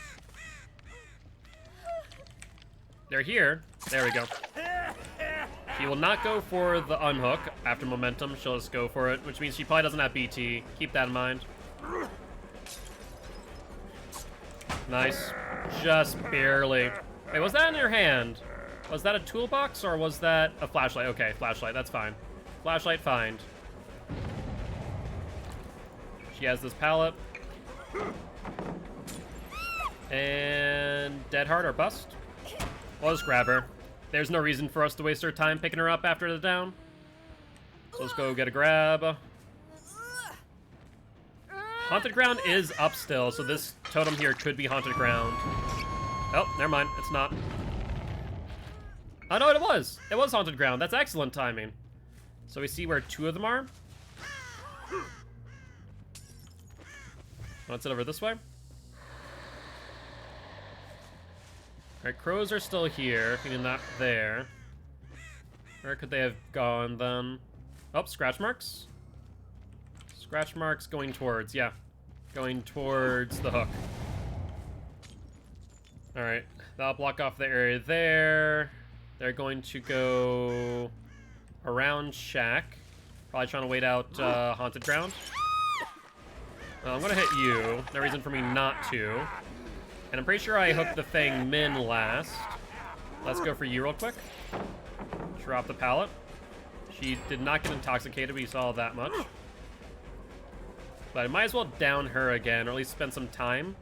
They're here. There we go. She will not go for the unhook after momentum. She'll just go for it, which means she probably doesn't have BT. Keep that in mind. Nice. Just barely. Wait, was that in your hand? Was that a toolbox or was that a flashlight? Okay, flashlight. That's fine. Flashlight, find. She has this pallet. And dead hard or bust. We'll just grab her. There's no reason for us to waste our time picking her up after the down. So let's go get a grab. Haunted Ground is up still, so this totem here could be Haunted Ground. Oh, never mind. It's not. Oh, no, it was. It was Haunted Ground. That's excellent timing. So we see where two of them are. Let's head over this way. Alright, crows are still here, meaning not there. Where could they have gone then? Oh, scratch marks. Scratch marks going towards, yeah. Going towards the hook. Alright, that'll block off the area there. They're going to go around Shack. Probably trying to wait out Haunted Ground. I'm gonna hit you. No reason for me not to. And I'm pretty sure I hooked the Fang Min last. Let's go for you real quick. Drop the pallet. She did not get intoxicated, we saw that much. But I might as well down her again, or at least spend some time.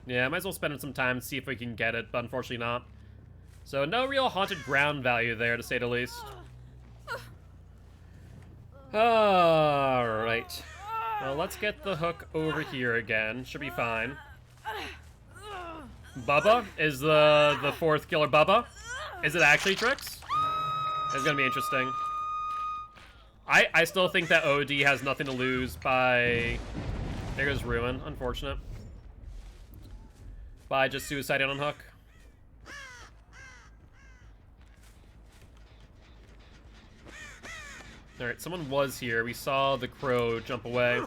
Yeah, I might as well spend some time and see if we can get it, but unfortunately not. So no real Haunted Ground value there, to say the least. Alright. Well, let's get the hook over here again. Should be fine. Bubba is the fourth killer. Bubba, is it actually Trix? It's gonna be interesting. I still think that OD has nothing to lose by, there goes Ruin, unfortunate, by just suiciding on Hook. Alright, someone was here. We saw the crow jump away.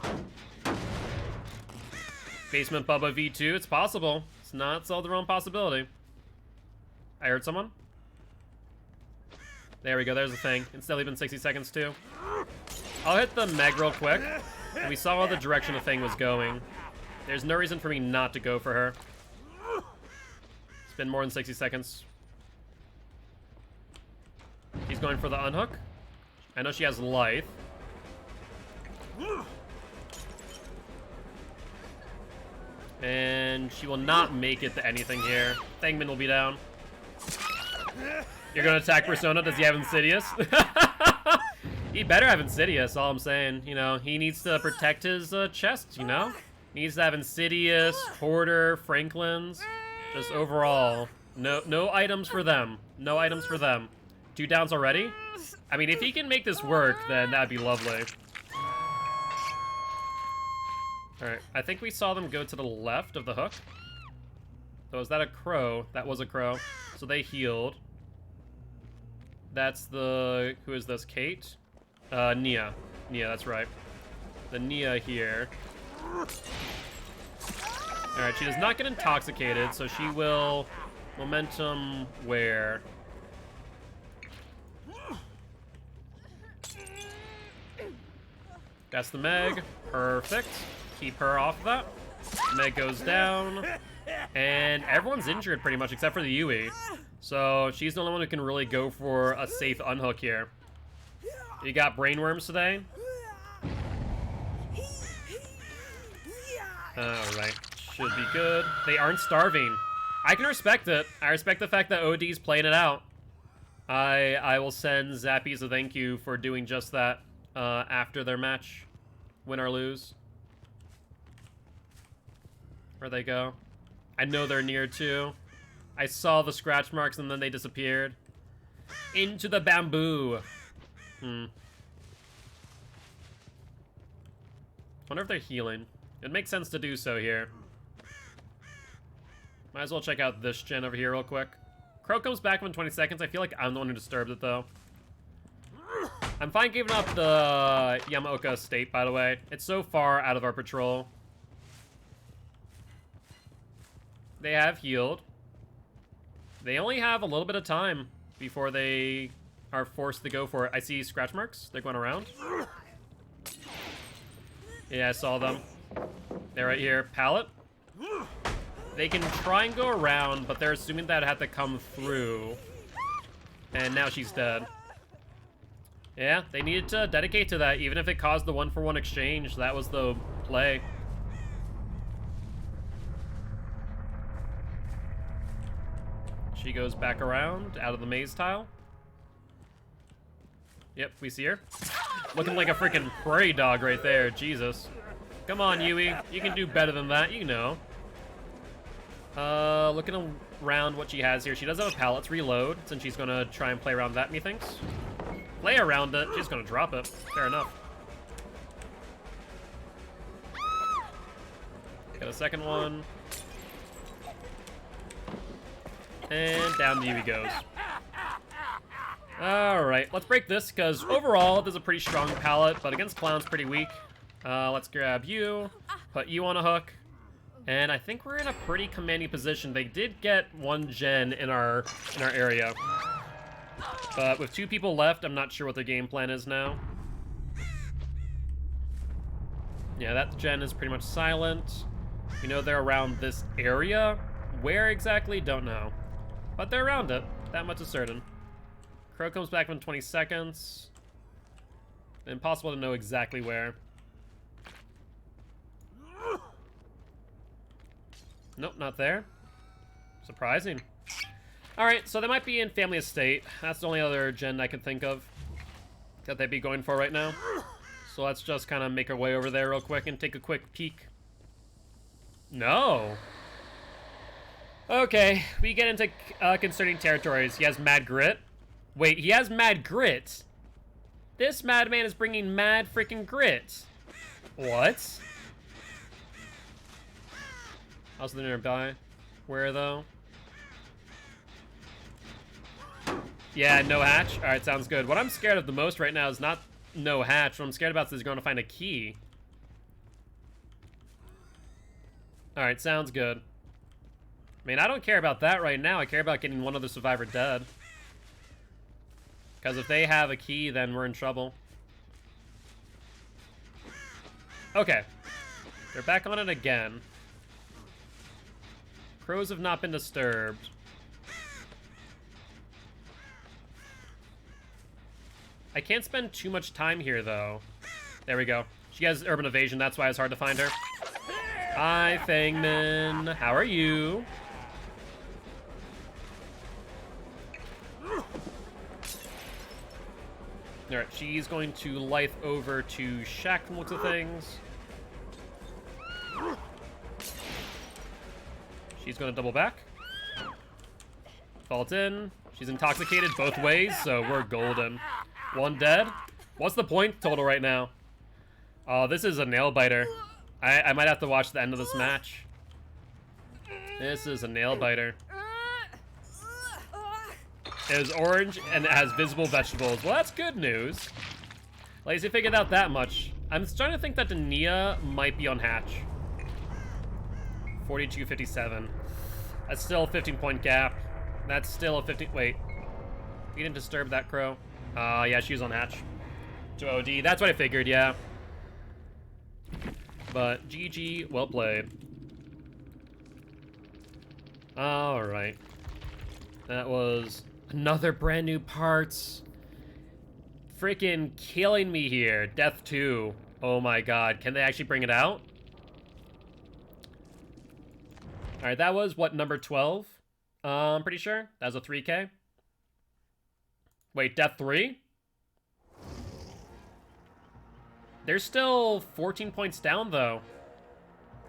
Basement Bubba V2, it's possible. It's not so the wrong possibility. I heard someone. There we go, there's the thing. It's still even 60 seconds too. I'll hit the Meg real quick. And we saw the direction the thing was going. There's no reason for me not to go for her. It's been more than 60 seconds. He's going for the unhook. I know she has life. And she will not make it to anything here. Thangmin will be down. You're gonna attack Persona? Does he have Insidious? He better have Insidious, all I'm saying. You know, he needs to protect his chest, you know? He needs to have Insidious, Hoarder, Franklin's. Just overall. No items for them. No items for them. 2 downs already? I mean, if he can make this work, then that'd be lovely. Alright, I think we saw them go to the left of the hook. So is that a crow? That was a crow. So they healed. That's the... Who is this? Kate? Nia. Nia, that's right. The Nia here. Alright, she does not get intoxicated, so she will Momentum where? That's the Meg. Perfect. Keep her off of that. Meg goes down. And everyone's injured pretty much except for the Yui. So she's the only one who can really go for a safe unhook here. You got brainworms today? Alright. Should be good. They aren't starving. I can respect it. I respect the fact that OD's playing it out. I will send Zappies a thank you for doing just that after their match. Win or lose. Where'd they go? I know they're near too. I saw the scratch marks and then they disappeared. Into the bamboo. Wonder if they're healing. It makes sense to do so here. Might as well check out this gen over here real quick. Crow comes back in 20 seconds. I feel like I'm the one who disturbed it, though. I'm fine giving up the Yamaoka estate, by the way. It's so far out of our patrol. They have healed. They only have a little bit of time before they are forced to go for it. I see scratch marks. They're going around. Yeah, I saw them. They're right here. Pallet. They can try and go around, but they're assuming that it had to come through. And now she's dead. Yeah, they needed to dedicate to that, even if it caused the 1-for-1 exchange. That was the play. She goes back around, out of the maze tile. Yep, we see her. Looking like a freaking prairie dog right there, Jesus. Come on, Yui, you can do better than that, you know. Looking around what she has here. She does have a pallet. Let's reload, since she's gonna try and play around that, methinks. Play around it. She's gonna drop it. Fair enough. Got a second one. And down the Yui goes. Alright, let's break this, because overall, there's a pretty strong pallet, but against Clown's pretty weak. Let's grab you, put you on a hook. And I think we're in a pretty commanding position. They did get one gen in our area. But with 2 people left, I'm not sure what their game plan is now. Yeah, that gen is pretty much silent. We know they're around this area. Where exactly? Don't know. But they're around it. That much is certain. Crow comes back in 20 seconds. Impossible to know exactly where. Nope, not there. Surprising. Alright, so they might be in Family Estate. That's the only other gen I can think of that they'd be going for right now. So let's just kind of make our way over there real quick and take a quick peek. No. Okay, we get into concerning territories. He has mad grit. Wait, he has mad grit? This madman is bringing mad freaking grit. What? Also the nearby. Where though? Yeah, no hatch. Alright, sounds good. What I'm scared of the most right now is not no hatch. What I'm scared about is he's going to find a key. Alright, sounds good. I mean, I don't care about that right now. I care about getting one other survivor dead. Because if they have a key, then we're in trouble. Okay. They're back on it again. Crows have not been disturbed. I can't spend too much time here, though. There we go. She has urban evasion. That's why it's hard to find her. Hi, Fangman. How are you? Alright, she's going to life over to Shaq from looks of things. She's going to double back. Fault in. She's intoxicated both ways, so we're golden. One dead. What's the point total right now? Oh, this is a nail biter. I might have to watch the end of this match. This is a nail biter. It is orange and it has visible vegetables. Well, that's good news. Lazy figured out that much. I'm starting to think that the Nia might be on hatch. 42-57. That's still a 15-point gap. That's still a 50. Wait. We didn't disturb that crow. Yeah, she was on hatch. To OD. That's what I figured, yeah. But GG, well played. Alright. That was another brand new parts. Freaking killing me here. Death 2. Oh my god. Can they actually bring it out? Alright, that was, what, number 12? I'm pretty sure. That was a 3K. Wait, Death 3? They're still 14 points down, though.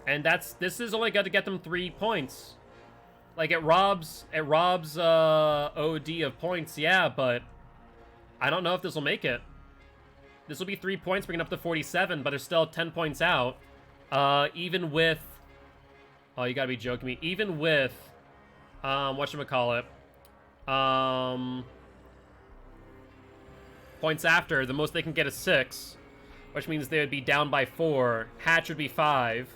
And this is only got to get them 3 points. Like, it robs OD of points, yeah, but I don't know if this will make it. This will be 3 points, bringing up to 47, but they're still 10 points out. Even with... Oh, you gotta be joking me. Even with... whatchamacallit? Points after, the most they can get is 6. Which means they would be down by 4. Hatch would be 5.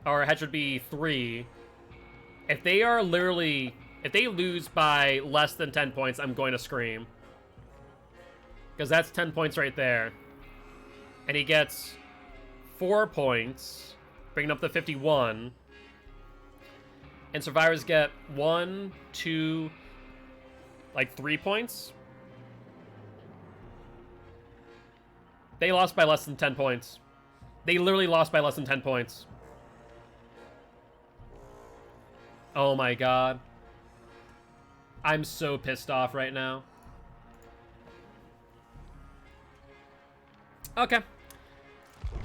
Or Hatch would be 3. If they are literally... If they lose by less than 10 points, I'm going to scream. Because that's 10 points right there. And he gets 4 points, bringing up to 51. And survivors get 1, 2, like 3 points. They lost by less than 10 points. They literally lost by less than 10 points. Oh my god. I'm so pissed off right now. Okay.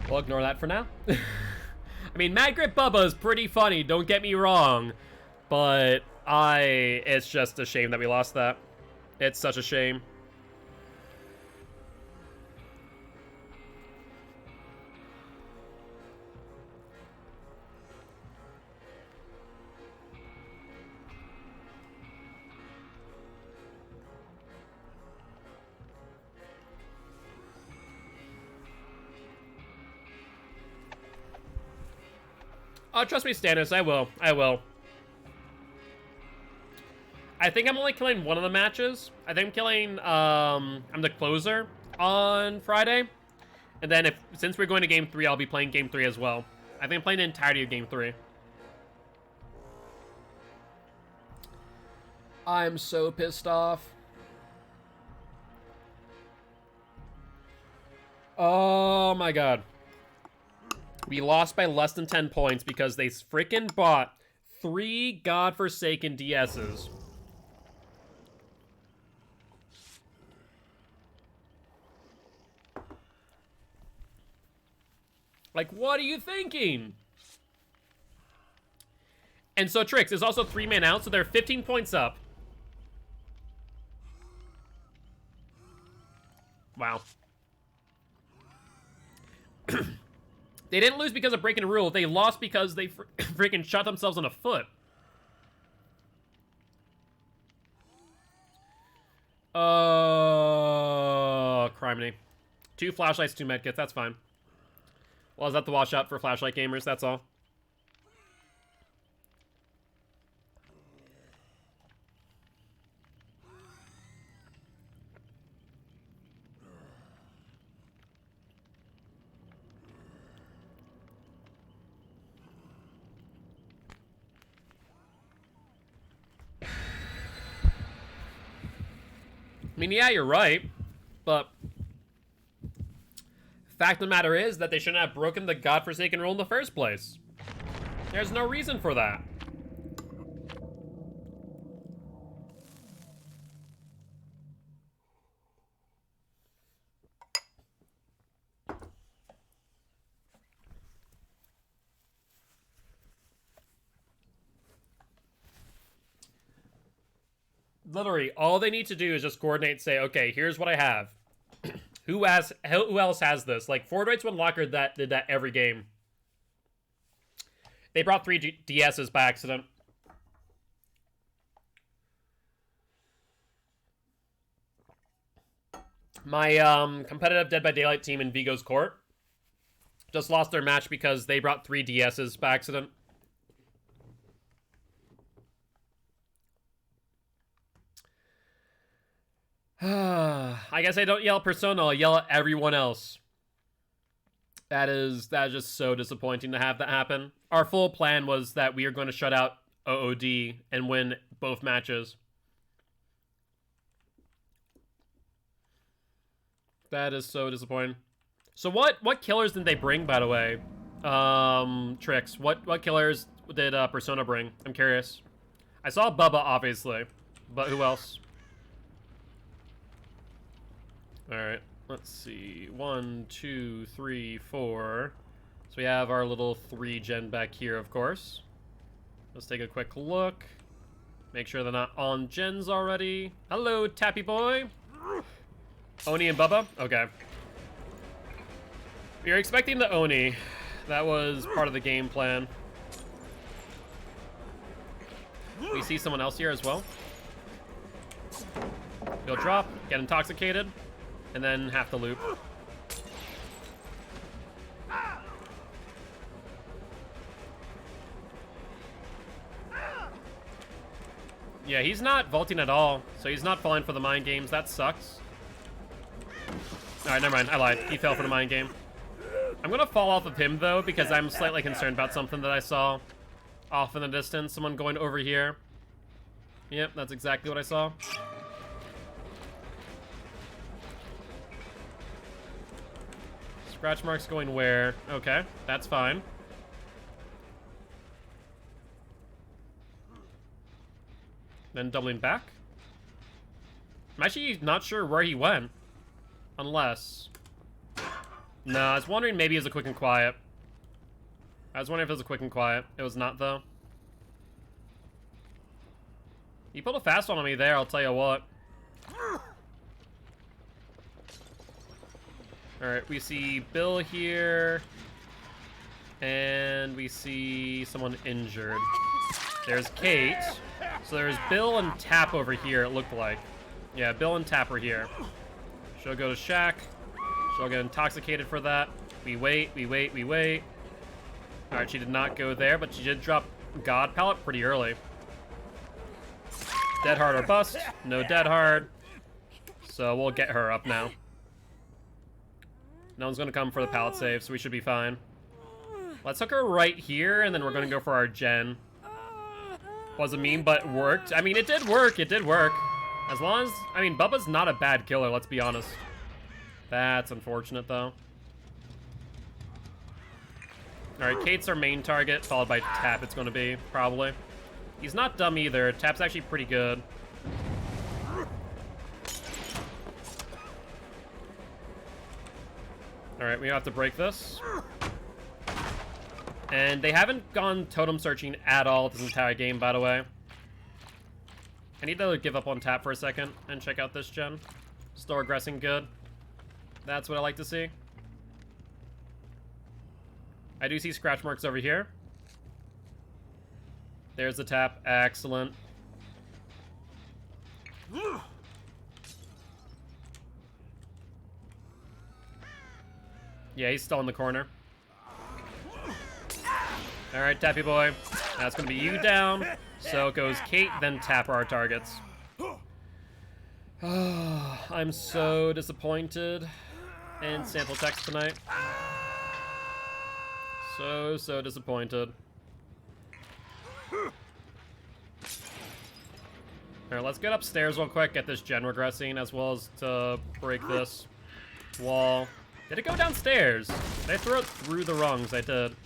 We'll ignore that for now. I mean, Mad Grip Bubba is pretty funny, don't get me wrong. But it's just a shame that we lost that. It's such a shame. Oh, trust me, Stannis, I will. I will. I think I'm only killing one of the matches. I think I'm killing, I'm the closer on Friday. And then since we're going to Game 3, I'll be playing Game 3 as well. I think I'm playing the entirety of Game 3. I'm so pissed off. Oh my god. We lost by less than 10 points because they freaking bought 3 godforsaken DSs. Like, what are you thinking? And so Trix is also 3-man out, so they're 15 points up. Wow. They didn't lose because of breaking a rule. They lost because they freaking shot themselves in the foot. Criminy. 2 flashlights, 2 medkits. That's fine. Well, is that the wash up for flashlight gamers? That's all. I mean, yeah, you're right, but fact of the matter is that they shouldn't have broken the godforsaken rule in the first place. There's no reason for that. Literally, all they need to do is just coordinate and say, okay, here's what I have. Who else has this? Like, Fortnite's one locker that did that every game. They brought 3 DSs by accident. My competitive Dead by Daylight team in Vigo's Court just lost their match because they brought 3 DSs by accident. I guess I don't yell at Persona, I yell at everyone else. That is just so disappointing to have that happen. Our full plan was that we are going to shut out OOD and win both matches. That is so disappointing. So what killers did they bring, by the way? Tricks. What killers did Persona bring? I'm curious. I saw Bubba, obviously, but who else? All right, let's see. 1, 2, 3, 4. So we have our little 3-gen back here, of course. Let's take a quick look. Make sure they're not on gens already. Hello, Tappy Boy. Oni and Bubba? Okay. We were expecting the Oni. That was part of the game plan. We see someone else here as well. Go drop, get intoxicated, and then half the loop. Yeah, he's not vaulting at all, so he's not falling for the mind games. That sucks. Alright, never mind. I lied. He fell for the mind game. I'm gonna fall off of him, though, because I'm slightly concerned about something that I saw off in the distance. Someone going over here. Yep, that's exactly what I saw. Scratch marks going where? Okay, that's fine. Then doubling back. I'm actually not sure where he went. Unless... No, I was wondering maybe it was a quick and quiet. I was wondering if it was a quick and quiet. It was not, though. He pulled a fast one on me there, I'll tell you what. Alright, we see Bill here. And we see someone injured. There's Kate. So there's Bill and Tap over here, it looked like. Yeah, Bill and Tap are here. She'll go to Shaq. She'll get intoxicated for that. We wait, we wait, we wait. Alright, she did not go there, but she did drop God Pallet pretty early. Dead hard or bust. No dead hard. So we'll get her up now. No one's gonna come for the pallet save, so we should be fine. Let's hook her right here, and then we're gonna go for our gen. Was a meme, but worked. I mean, it did work. It did work. As long as... I mean, Bubba's not a bad killer, let's be honest. That's unfortunate, though. Alright, Kate's our main target, followed by Tap it's going to be, probably. He's not dumb either. Tap's actually pretty good. Alright, we have to break this. And they haven't gone totem searching at all this entire game, by the way. I need to give up on Tap for a second and check out this gen. Still regressing good. That's what I like to see. I do see scratch marks over here. There's the Tap. Excellent. Yeah, he's still in the corner. Alright, Tappy Boy. That's gonna be you down. So it goes Kate, then Tap are our targets. I'm so disappointed in sample text tonight. So disappointed. Alright, let's get upstairs real quick, get this gen regressing, as well as to break this wall. Did it go downstairs? Did I throw it through the rungs? I did.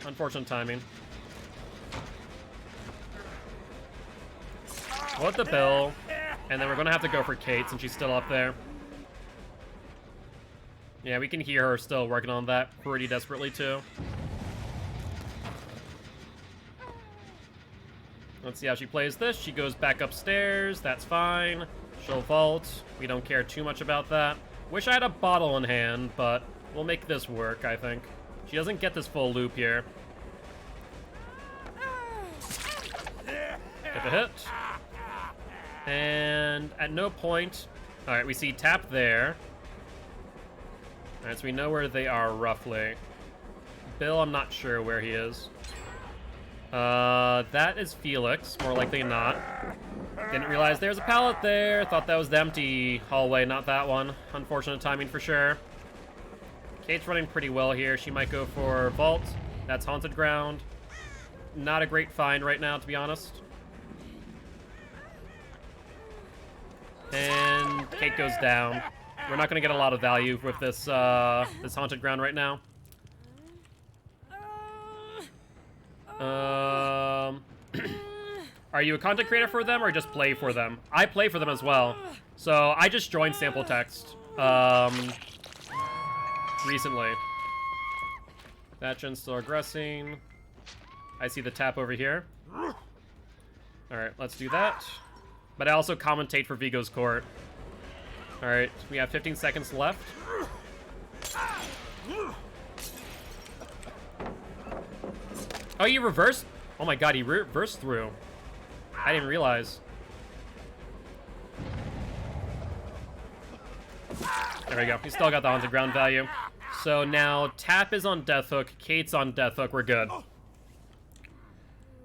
Unfortunate timing. What the Bill? And then we're gonna have to go for Kate since she's still up there. Yeah, we can hear her still working on that pretty desperately too. Let's see how she plays this. She goes back upstairs. That's fine. She'll vault. We don't care too much about that. Wish I had a bottle in hand, but we'll make this work, I think. She doesn't get this full loop here. Get the hit. And at no point... Alright, we see Tap there. Alright, so we know where they are roughly. Bill, I'm not sure where he is. That is Felix, more likely than not. Didn't realize there's a pallet there. Thought that was the empty hallway, not that one. Unfortunate timing for sure. Kate's running pretty well here. She might go for vault. That's haunted ground. Not a great find right now, to be honest. And Kate goes down. We're not going to get a lot of value with this this haunted ground right now. Are you a content creator for them or just play for them? I play for them as well. So I just joined Sample Text recently. Thatchin still aggressing. I see the tap over here. Alright, let's do that. But I also commentate for Vigo's court. Alright, we have 15 seconds left. Oh, you reversed? Oh my god, he reversed through. I didn't realize. There we go. He still got the haunted ground value. So now Tap is on Death Hook. Kate's on Death Hook. We're good.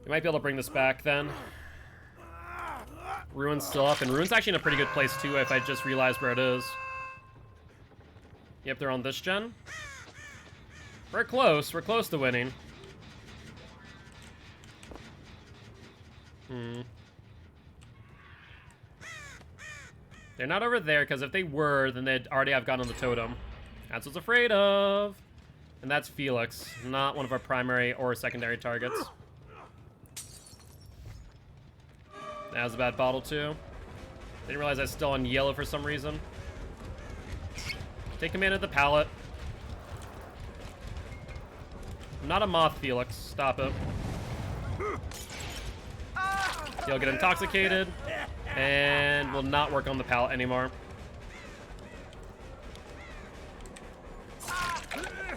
We might be able to bring this back then. Ruin's still up, and Ruin's actually in a pretty good place too if I just realized where it is. Yep, they're on this gen. We're close. We're close to winning. They're not over there, because if they were, then they'd already have gotten on the totem. That's what's afraid of. And that's Felix, not one of our primary or secondary targets. That was a bad bottle, too. Didn't realize I was still on yellow for some reason. Take command of the pallet. I'm not a moth, Felix. Stop it. He'll get intoxicated, and will not work on the pallet anymore.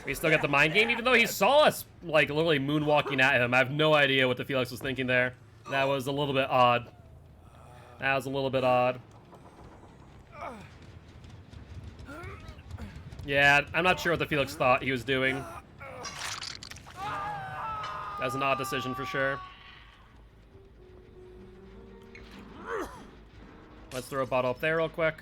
We still got the mind game, even though he saw us, like, literally moonwalking at him. I have no idea what the Felix was thinking there. That was a little bit odd. That was a little bit odd. Yeah, I'm not sure what the Felix thought he was doing. That was an odd decision for sure. Let's throw a bottle up there real quick.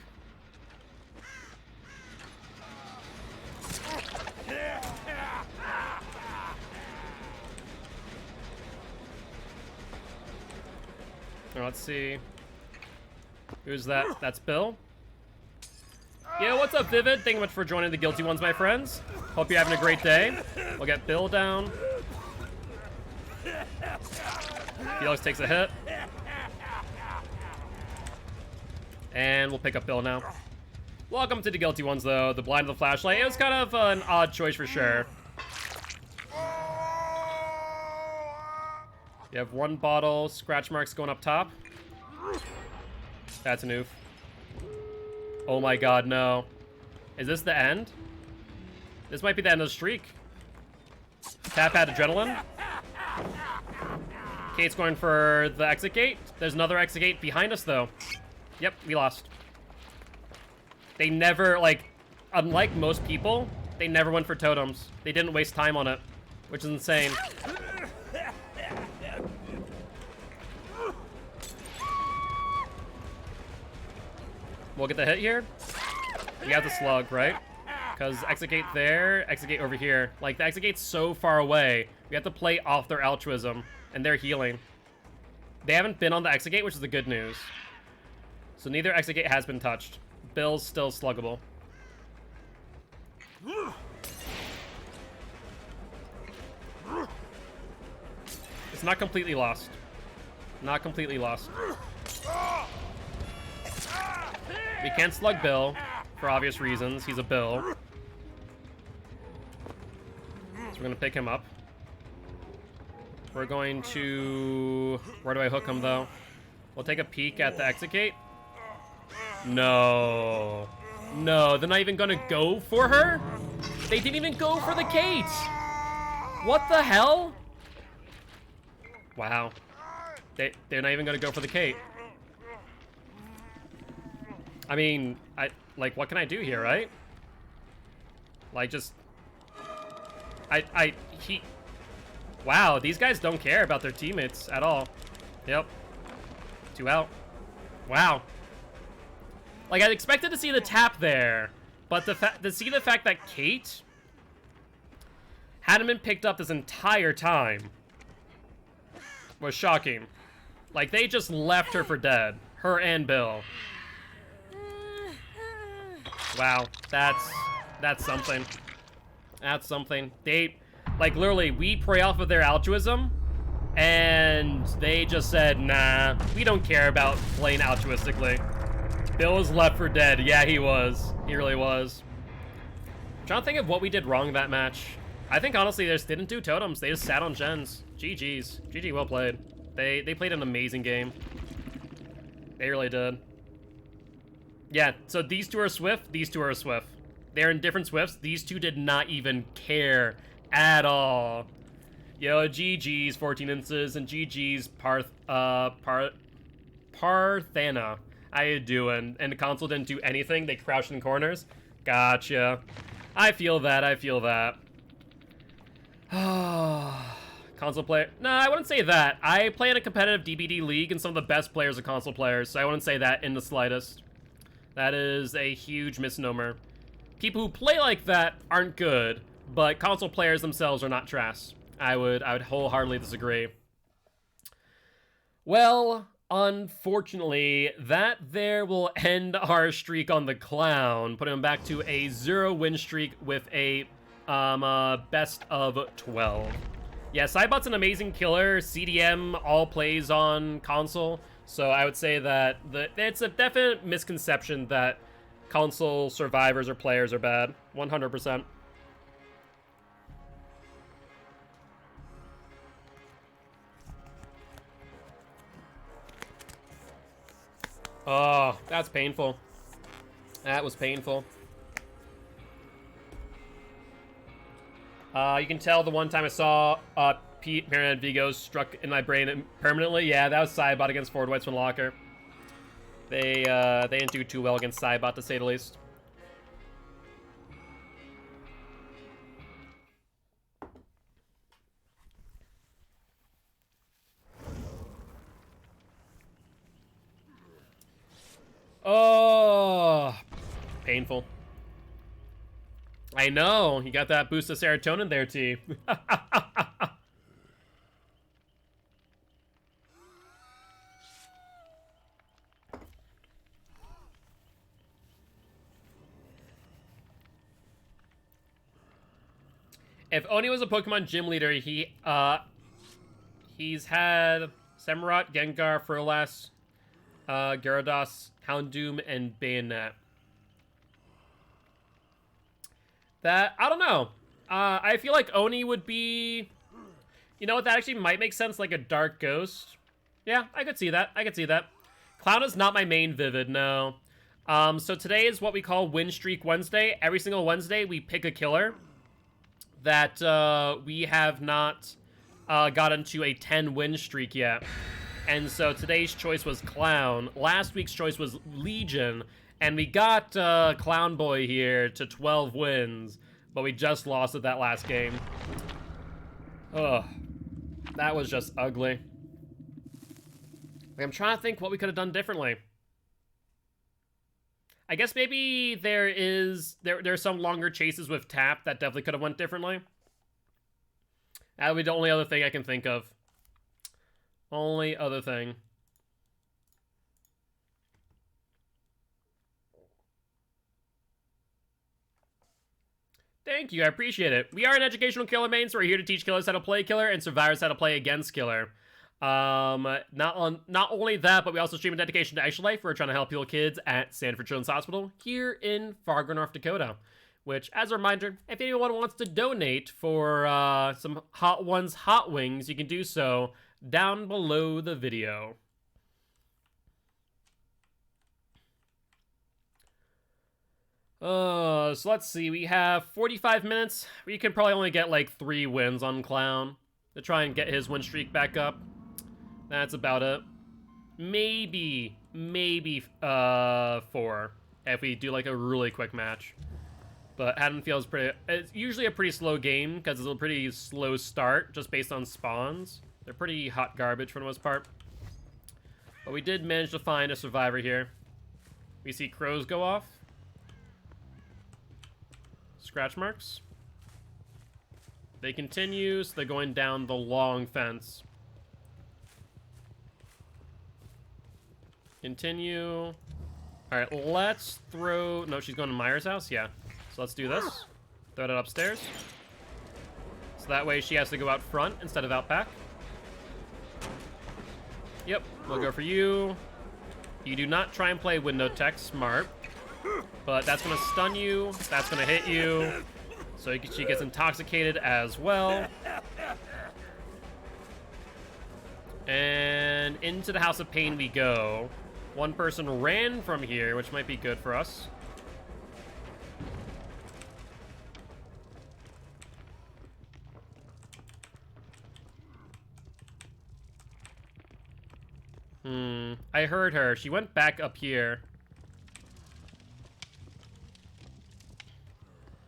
Now, let's see. Who's that? That's Bill. Yeah, what's up, Vivid? Thank you much for joining the Guilty Ones, my friends. Hope you're having a great day. We'll get Bill down. Felix takes a hit. And we'll pick up Bill now. Welcome to the Guilty Ones, though. The blind of the flashlight. It was kind of an odd choice for sure. You have one bottle, scratch marks going up top. That's an oof. Oh my god, no. Is this the end? This might be the end of the streak. Tap had adrenaline. Kate's going for the exit gate. There's another exit gate behind us, though. Yep, we lost. They never, like, unlike most people, they never went for totems. They didn't waste time on it, which is insane. We'll get the hit here. We have the slug, right? Because exit gate there, exit gate over here. Like, the exit gate's so far away, we have to play off their altruism, and they're healing. They haven't been on the exit gate, which is the good news. So neither exit gate has been touched. Bill's still sluggable. It's not completely lost. Not completely lost. We can't slug Bill, for obvious reasons. He's a Bill. So we're gonna pick him up. We're going to... Where do I hook him, though? We'll take a peek at the exit gate. No. No, they're not even gonna go for her? They didn't even go for the Kate! What the hell? Wow. They're not even gonna go for the Kate. I mean, what can I do here, right? Like, just... Wow, these guys don't care about their teammates at all. Yep. 2 out. Wow. Like, I expected to see the tap there, but to see the fact that Kate hadn't been picked up this entire time was shocking. Like, they just left her for dead. Her and Bill. Wow, that's something. That's something. They, like, literally, we prey off of their altruism, and they just said, nah, we don't care about playing altruistically. Bill was left for dead. Yeah, he was. He really was. I'm trying to think of what we did wrong that match. I think, honestly, they just didn't do totems. They just sat on gens. GG's. GG, well played. They played an amazing game. They really did. Yeah, so these two are Swift, these two are Swift. They're in different Swifts. These two did not even care at all. Yo, GG's 14 inches and GG's Parthena. How you doing? And the console didn't do anything. They crouched in corners. Gotcha. I feel that. I feel that. Console player. No, I wouldn't say that. I play in a competitive DBD league, and some of the best players are console players, so I wouldn't say that in the slightest. That is a huge misnomer. People who play like that aren't good, but console players themselves are not trash. I would wholeheartedly disagree. Well, unfortunately, that there will end our streak on the Clown, putting him back to a 0-win streak with a best of 12. Yeah, Cybot's an amazing killer. CDM all plays on console, so I would say that it's a definite misconception that console survivors or players are bad. 100%. Oh, that's painful. That was painful. You can tell the one time I saw Pete Marionette Vigo struck in my brain permanently. Yeah, that was Cybot against Ford White's Locker. They didn't do too well against Cybot, to say the least. Oh, painful. I know, you got that boost of serotonin there, T. If Oni was a Pokemon gym leader, he's had Samurott, Gengar, Furlas, Gyarados, Houndoom, and Bayonet. That, I don't know. I feel like Oni would be... You know what, that actually might make sense, like a Dark Ghost. Yeah, I could see that. I could see that. Clown is not my main Vivid, no. So today is what we call Win Streak Wednesday. Every single Wednesday, we pick a killer that we have not gotten to a 10-win streak yet. And so today's choice was Clown. Last week's choice was Legion. And we got Clown Boy here to 12 wins, but we just lost at that last game. Ugh. That was just ugly. Like, I'm trying to think what we could have done differently. I guess maybe there's some longer chases with Tap that definitely could have went differently. That would be the only other thing I can think of. Only other thing. Thank you, I appreciate it. We are an educational killer main, so we're here to teach killers how to play killer and survivors how to play against killer. Not only that, but we also stream a dedication to extra life. We're trying to help heal kids at Sanford Children's Hospital here in Fargo, North Dakota. Which, as a reminder, if anyone wants to donate for some Hot Ones hot wings, you can do so down below the video. So let's see, we have 45 minutes. We can probably only get like 3 wins on Clown to try and get his win streak back up. That's about it. Maybe 4 if we do like a really quick match. But Haddonfield's it's usually a pretty slow game because it's a pretty slow start just based on spawns. They're pretty hot garbage for the most part. But we did manage to find a survivor here. We see crows go off. Scratch marks. They continue, so they're going down the long fence. Continue. Alright, let's throw... No, she's going to Myers' house? Yeah. So let's do this. Throw it upstairs. So that way she has to go out front instead of out back. Yep, we'll go for you. You do not try and play window tech, smart. But that's going to stun you. That's going to hit you. So she gets intoxicated as well. And into the House of Pain we go. One person ran from here, which might be good for us. I heard her. She went back up here.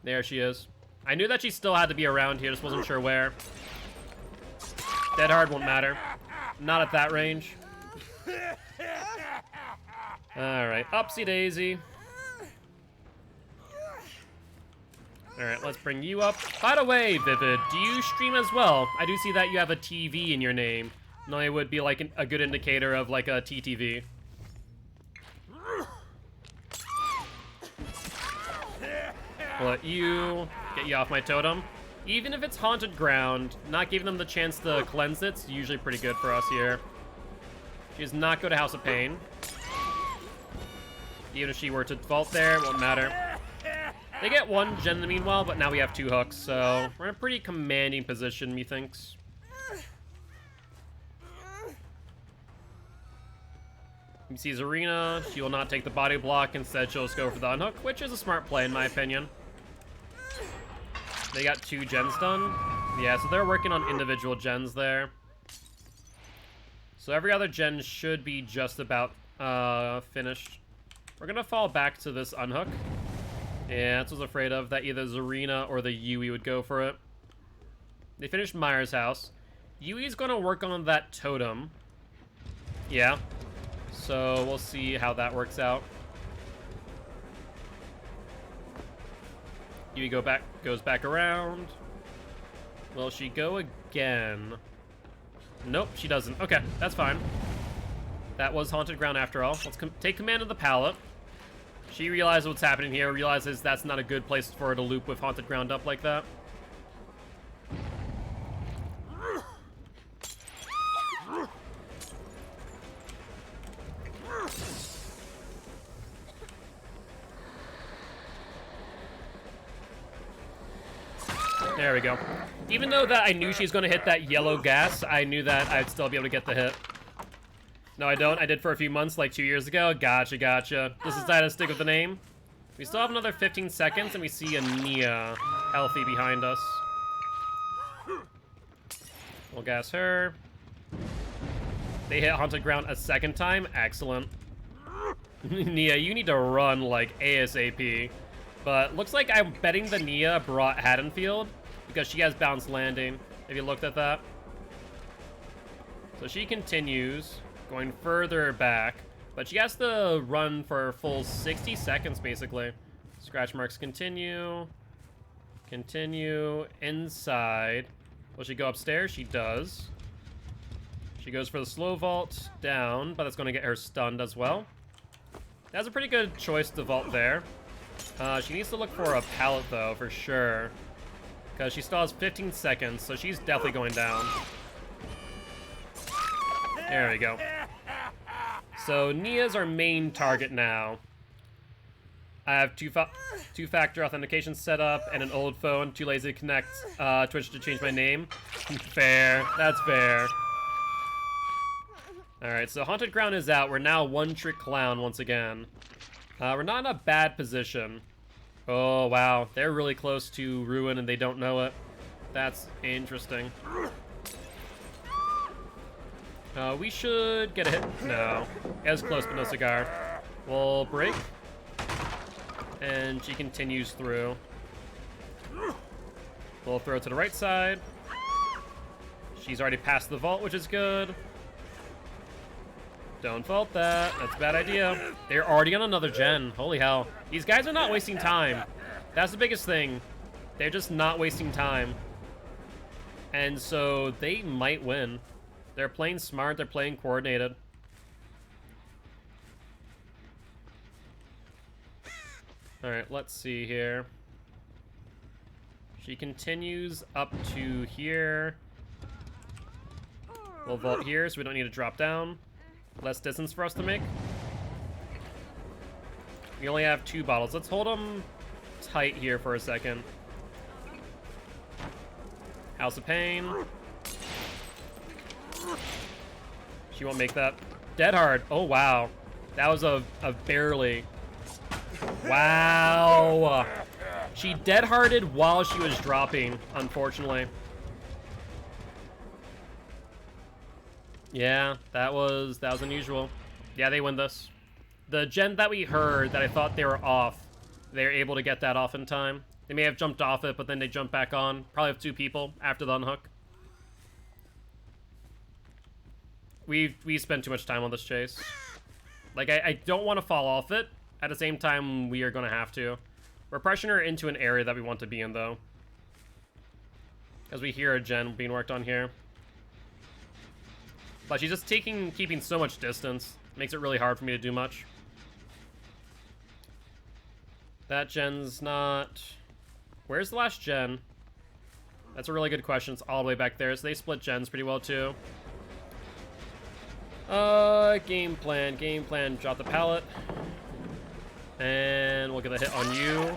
There she is. I knew that she still had to be around here, just wasn't sure where. Dead hard won't matter. Not at that range. Alright, upsy daisy. Alright, let's bring you up. By the way, Vivid, do you stream as well? I do see that you have a TV in your name. No, it would be like a good indicator of like a TTV. We'll let you get you off my totem. Even if it's haunted ground, not giving them the chance to cleanse it's usually pretty good for us here. She does not go to House of Pain. Even if she were to default there, it won't matter. They get one gen in the meanwhile, but now we have 2 hooks, so we're in a pretty commanding position, methinks. You see Zarina, she will not take the body block, instead she'll just go for the unhook, which is a smart play in my opinion. They got 2 gens done. Yeah, so they're working on individual gens there. So every other gen should be just about finished. We're gonna fall back to this unhook. Yeah, that's what I was afraid of, that either Zarina or the Yui would go for it. They finished Myers' house. Yui's gonna work on that totem. Yeah. So we'll see how that works out. Yui goes back around. Will she go again? Nope, she doesn't. Okay, that's fine. That was haunted ground after all. Let's take command of the pallet. She realizes what's happening here, realizes that's not a good place for her to loop with haunted ground up like that. There we go. Even though that I knew she's going to hit that yellow gas, I knew that I'd still be able to get the hit. No, I don't. I did for a few months, like 2 years ago. Gotcha, gotcha. Just decided to stick with the name. We still have another 15 seconds, and we see a Nia healthy behind us. We'll gas her. They hit haunted ground a second time. Excellent. Nia, you need to run like ASAP. But looks like I'm betting the Nia brought Haddonfield because she has bounced landing. Have you looked at that? So she continues going further back, but she has to run for a full 60 seconds basically. Scratch marks continue. Continue inside. Will she go upstairs? She does. She goes for the slow vault down, but that's going to get her stunned as well. That's a pretty good choice to vault there. She needs to look for a pallet though, for sure. Because she still has 15 seconds, so she's definitely going down. There we go. So Nia's our main target now. I have two-factor authentication set up and an old phone, too lazy to connect Twitch to change my name. Fair, that's fair. Alright, so Haunted Ground is out. We're now One Trick Clown once again. We're not in a bad position. Oh, wow. They're really close to Ruin and they don't know it. That's interesting. We should get a hit. No. As close, but no cigar. We'll break. And she continues through. We'll throw it to the right side. She's already passed the vault, which is good. Don't fault that. That's a bad idea. They're already on another gen. Holy hell. These guys are not wasting time. That's the biggest thing. They're just not wasting time. And so they might win. They're playing smart. They're playing coordinated. All right, let's see here. She continues up to here. We'll vault here, so we don't need to drop down. Less distance for us to make. We only have 2 bottles. Let's hold them tight here for a second. House of Pain. She won't make that. Dead hard. Oh, wow. That was a barely. Wow. She dead-hearted while she was dropping, unfortunately. Yeah, that was unusual. Yeah, they win this. The gen that we heard that I thought they were off, they're able to get that off in time. They may have jumped off it, but then they jump back on. Probably have 2 people after the unhook. We spent too much time on this chase. Like, I don't want to fall off it. At the same time, we are going to have to. We're pressuring her into an area that we want to be in, though. Because we hear a gen being worked on here. But she's just keeping so much distance. Makes it really hard for me to do much. That gen's not... Where's the last gen? That's a really good question. It's all the way back there. So they split gens pretty well, too. Game plan. Drop the pallet. And we'll get a hit on you.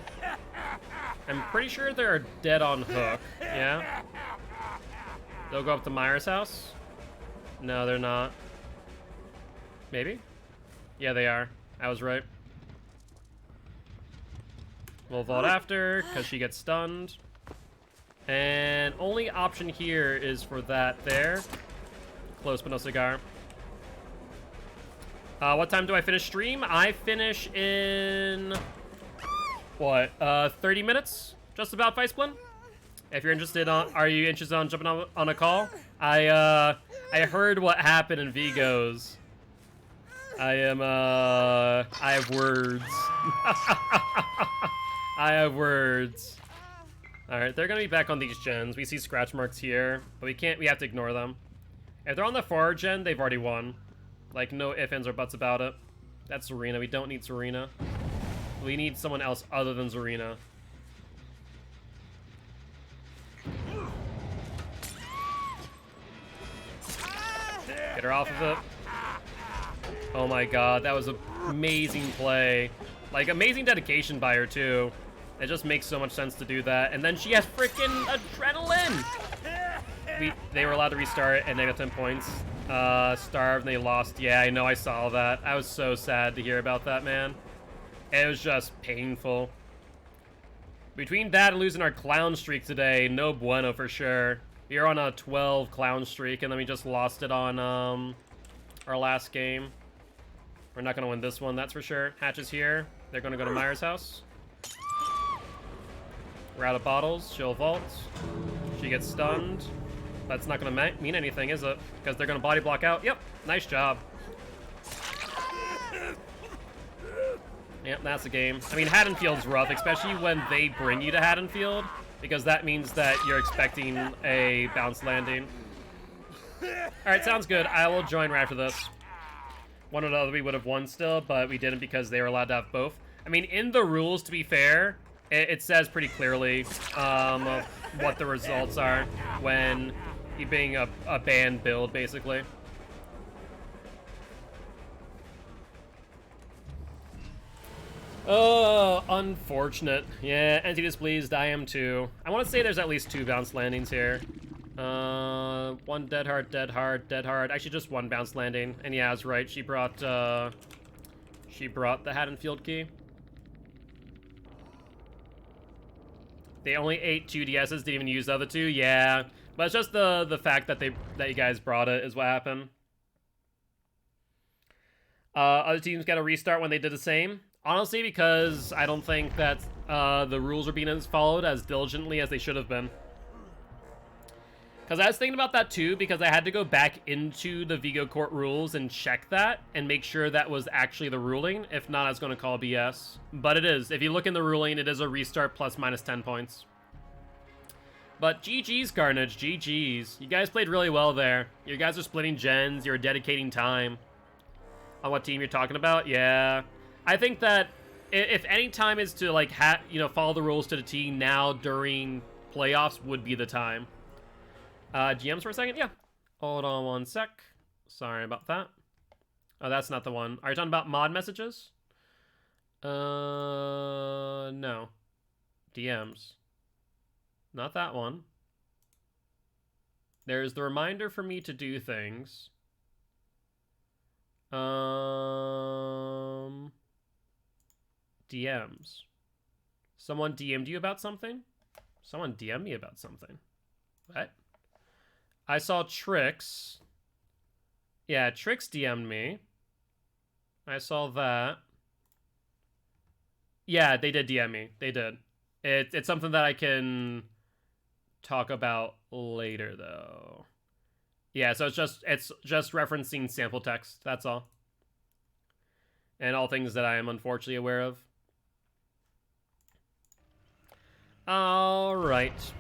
I'm pretty sure they're dead on hook. Yeah? They'll go up to Myers' house? No, they're not. Maybe? Yeah, they are. I was right. We'll vault after, because she gets stunned. And only option here is for that there. Close but no cigar. What time do I finish stream? I finish in... What? 30 minutes? Just about, Viceplin? If you're interested are you interested on jumping on a call? I heard what happened in Vigo's. I have words. I have words. Alright, they're gonna be back on these gens. We see scratch marks here, but we have to ignore them. If they're on the forward gen, they've already won. Like, no ifs, ands, or buts about it. That's Zarina. We don't need Zarina. We need someone else other than Zarina. Get her off of it. Oh my god, that was an amazing play. Like, amazing dedication by her, too. It just makes so much sense to do that. And then she has freaking adrenaline! They were allowed to restart, and they got 10 points. Starved, and they lost. Yeah, I know, I saw that. I was so sad to hear about that, man. It was just painful. Between that and losing our clown streak today, no bueno for sure. We are on a 12 clown streak, and then we just lost it on our last game. We're not going to win this one, that's for sure. Hatch is here. They're going to go to Myers' house. We're out of bottles. She'll vault. She gets stunned. That's not going to mean anything, is it? Because they're going to body block out. Yep, nice job. Yep, that's the game. I mean, Haddonfield's rough, especially when they bring you to Haddonfield, because that means that you're expecting a bounce landing. Alright, sounds good. I will join right after this. One or the other we would have won still, but we didn't because they were allowed to have both. I mean, in the rules, to be fair, it says pretty clearly what the results are when you being a banned build, basically. Oh, unfortunate. Yeah, anti-displeased, I am too. I want to say there's at least 2 bounce landings here. One dead hard, dead hard, dead hard. Actually, just 1 bounce landing. And yeah, I was right. She brought the Haddonfield key. They only ate 2 DSs, didn't even use the other 2. Yeah, but it's just the fact that you guys brought it is what happened. Other teams got to restart when they did the same. Honestly, because I don't think that the rules are being followed as diligently as they should have been. Because I was thinking about that too, because I had to go back into the Vigo Court rules and check that and make sure that was actually the ruling. If not, I was going to call BS. But it is. If you look in the ruling, it is a restart plus minus 10 points. But GG's, Carnage. GG's. You guys played really well there. You guys are splitting gens. You're dedicating time. On what team you're talking about? Yeah. I think that if any time is to, like, follow the rules to the T, now during playoffs would be the time. GMs for a second? Yeah. Hold on one sec. Sorry about that. Oh, that's not the one. Are you talking about mod messages? No. DMs. Not that one. There's the reminder for me to do things. DMs. Someone DM'd you about something? Someone DM'd me about something. What? I saw Trix. Yeah, Trix DM'd me. I saw that. Yeah, they did DM me. They did. It's something that I can talk about later, though. Yeah, so it's just referencing sample text. That's all. And all things that I am unfortunately aware of. All right.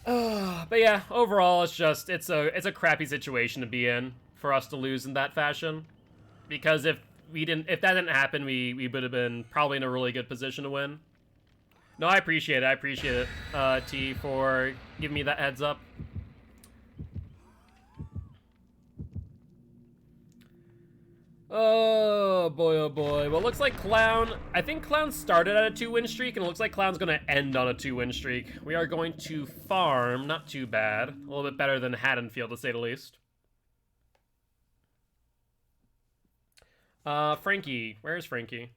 But yeah, overall, it's a crappy situation to be in for us to lose in that fashion. Because if that didn't happen, we would have been probably in a really good position to win. No, I appreciate it. I appreciate it, T, for giving me that heads up. Oh boy, oh boy. Well, it looks like Clown... I think Clown started at a 2-win streak, and it looks like Clown's going to end on a 2-win streak. We are going to farm. Not too bad. A little bit better than Haddonfield, to say the least. Frankie. Where is Frankie?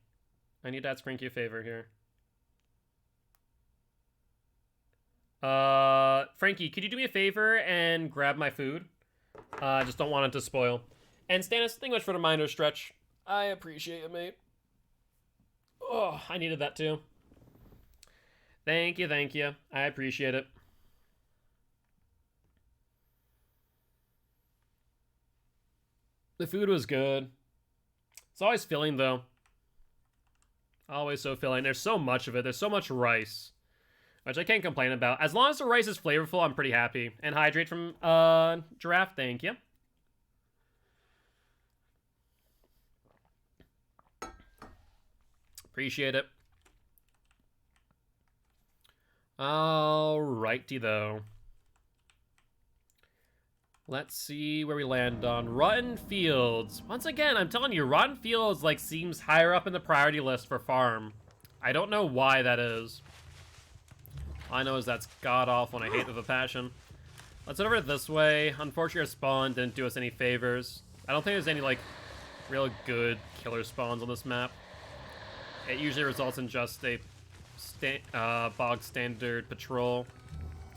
I need to ask Frankie a favor here. Frankie, could you do me a favor and grab my food? I just don't want it to spoil. And Stannis, thank you much for the reminder, Stretch. I appreciate it, mate. Oh, I needed that too. Thank you, thank you. I appreciate it. The food was good. It's always filling, though. Always so filling. There's so much of it. There's so much rice, which I can't complain about. As long as the rice is flavorful, I'm pretty happy. And hydrate from Giraffe, thank you. Appreciate it. Alrighty, though. Let's see where we land on Rotten Fields. Once again, I'm telling you, Rotten Fields like seems higher up in the priority list for farm. I don't know why that is. All I know is that's god-awful and I hate it with a passion. Let's head over this way. Unfortunately, our spawn didn't do us any favors. I don't think there's any, like, real good killer spawns on this map. It usually results in just a bog standard patrol.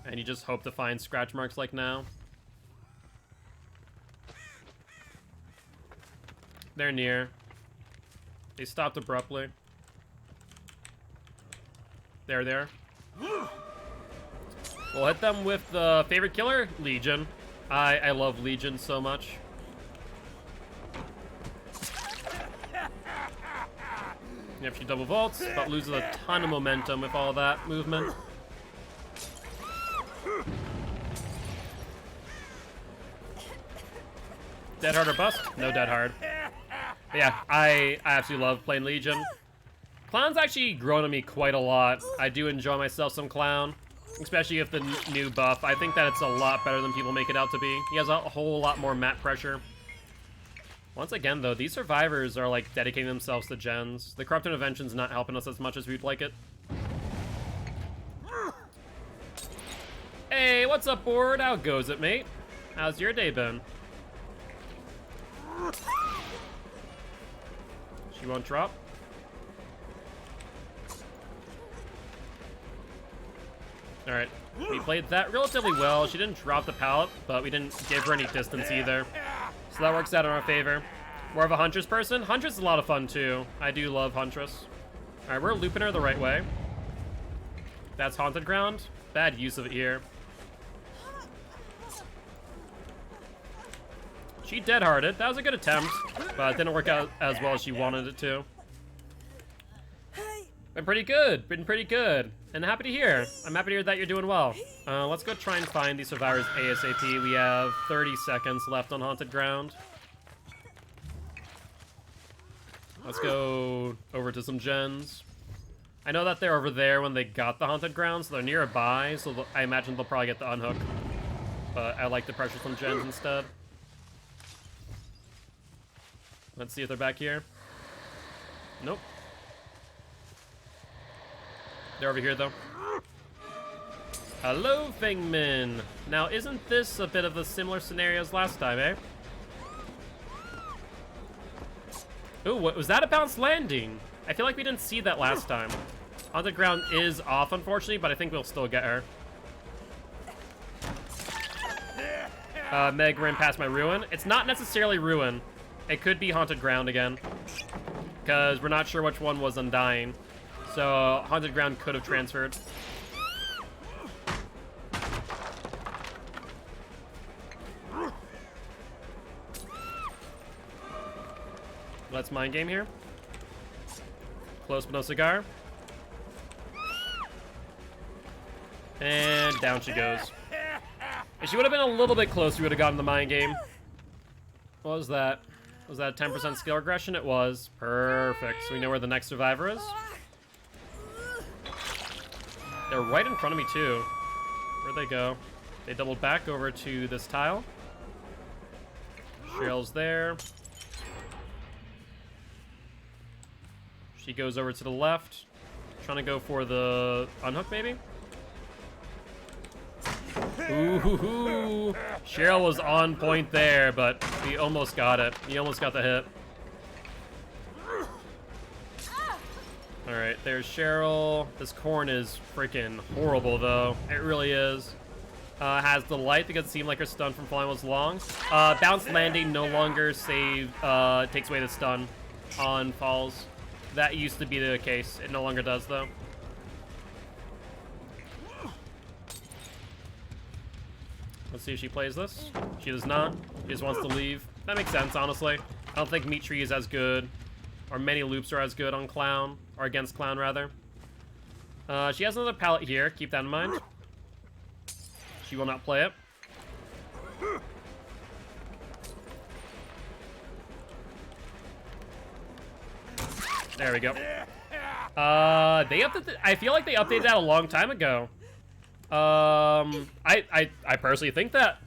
And you just hope to find scratch marks like now. They're near. They stopped abruptly. They're there. We'll hit them with the favorite killer, Legion. I love Legion so much. Yep, she double vaults, but loses a ton of momentum with all that movement. Dead hard or bust? No dead hard. But yeah, I absolutely love playing Legion. Clown's actually grown on me quite a lot. I do enjoy myself some Clown, especially with the new buff. I think that it's a lot better than people make it out to be. He has a whole lot more map pressure. Once again, though, these survivors are, like, dedicating themselves to gens. The Corrupt Intervention's not helping us as much as we'd like it. Hey, what's up, board? How goes it, mate? How's your day been? She won't drop. Alright, we played that relatively well. She didn't drop the pallet, but we didn't give her any distance either. So that works out in our favor. More of a Huntress person. Huntress is a lot of fun, too. I do love Huntress. Alright, we're looping her the right way. That's Haunted Ground. Bad use of it here. She dead-hearted. That was a good attempt, but it didn't work out as well as she wanted it to. Been pretty good. Been pretty good. And happy to hear. I'm happy to hear that you're doing well. Let's go try and find these survivors ASAP. We have 30 seconds left on Haunted Ground. Let's go over to some gens. I know that they're over there when they got the Haunted Ground, so they're nearby, so I imagine they'll probably get the unhook. But I like to pressure some gens instead. Let's see if they're back here. Nope. They're over here, though. Hello, Fengmin. Now, isn't this a bit of a similar scenario as last time, eh? Ooh, what was that? A bounce landing? I feel like we didn't see that last time. Haunted Ground is off, unfortunately, but I think we'll still get her. Meg ran past my ruin. It's not necessarily ruin. It could be Haunted Ground again, because we're not sure which one was undying. So Haunted Ground could have transferred. Let's mind game here. Close but no cigar. And down she goes. If she would have been a little bit closer, we would have gotten the mind game. What was that? Was that a 10% skill regression? It was. Perfect. So we know where the next survivor is. They're right in front of me, too. Where'd they go? They doubled back over to this tile. Cheryl's there. She goes over to the left. Trying to go for the unhook, maybe? Ooh, Cheryl was on point there, but he almost got it. He almost got the hit. Alright, there's Cheryl. This corn is freaking horrible, though. It really is. Has the light that could seem like her stun from falling was long. Bounce landing no longer takes away the stun on falls. That used to be the case. It no longer does, though. Let's see if she plays this. She does not. She just wants to leave. That makes sense, honestly. I don't think Meat Tree is as good, or many loops are as good on Clown, or against Clown, rather. She has another palette here. Keep that in mind. She will not play it. There we go. I feel like they updated that a long time ago. I personally think that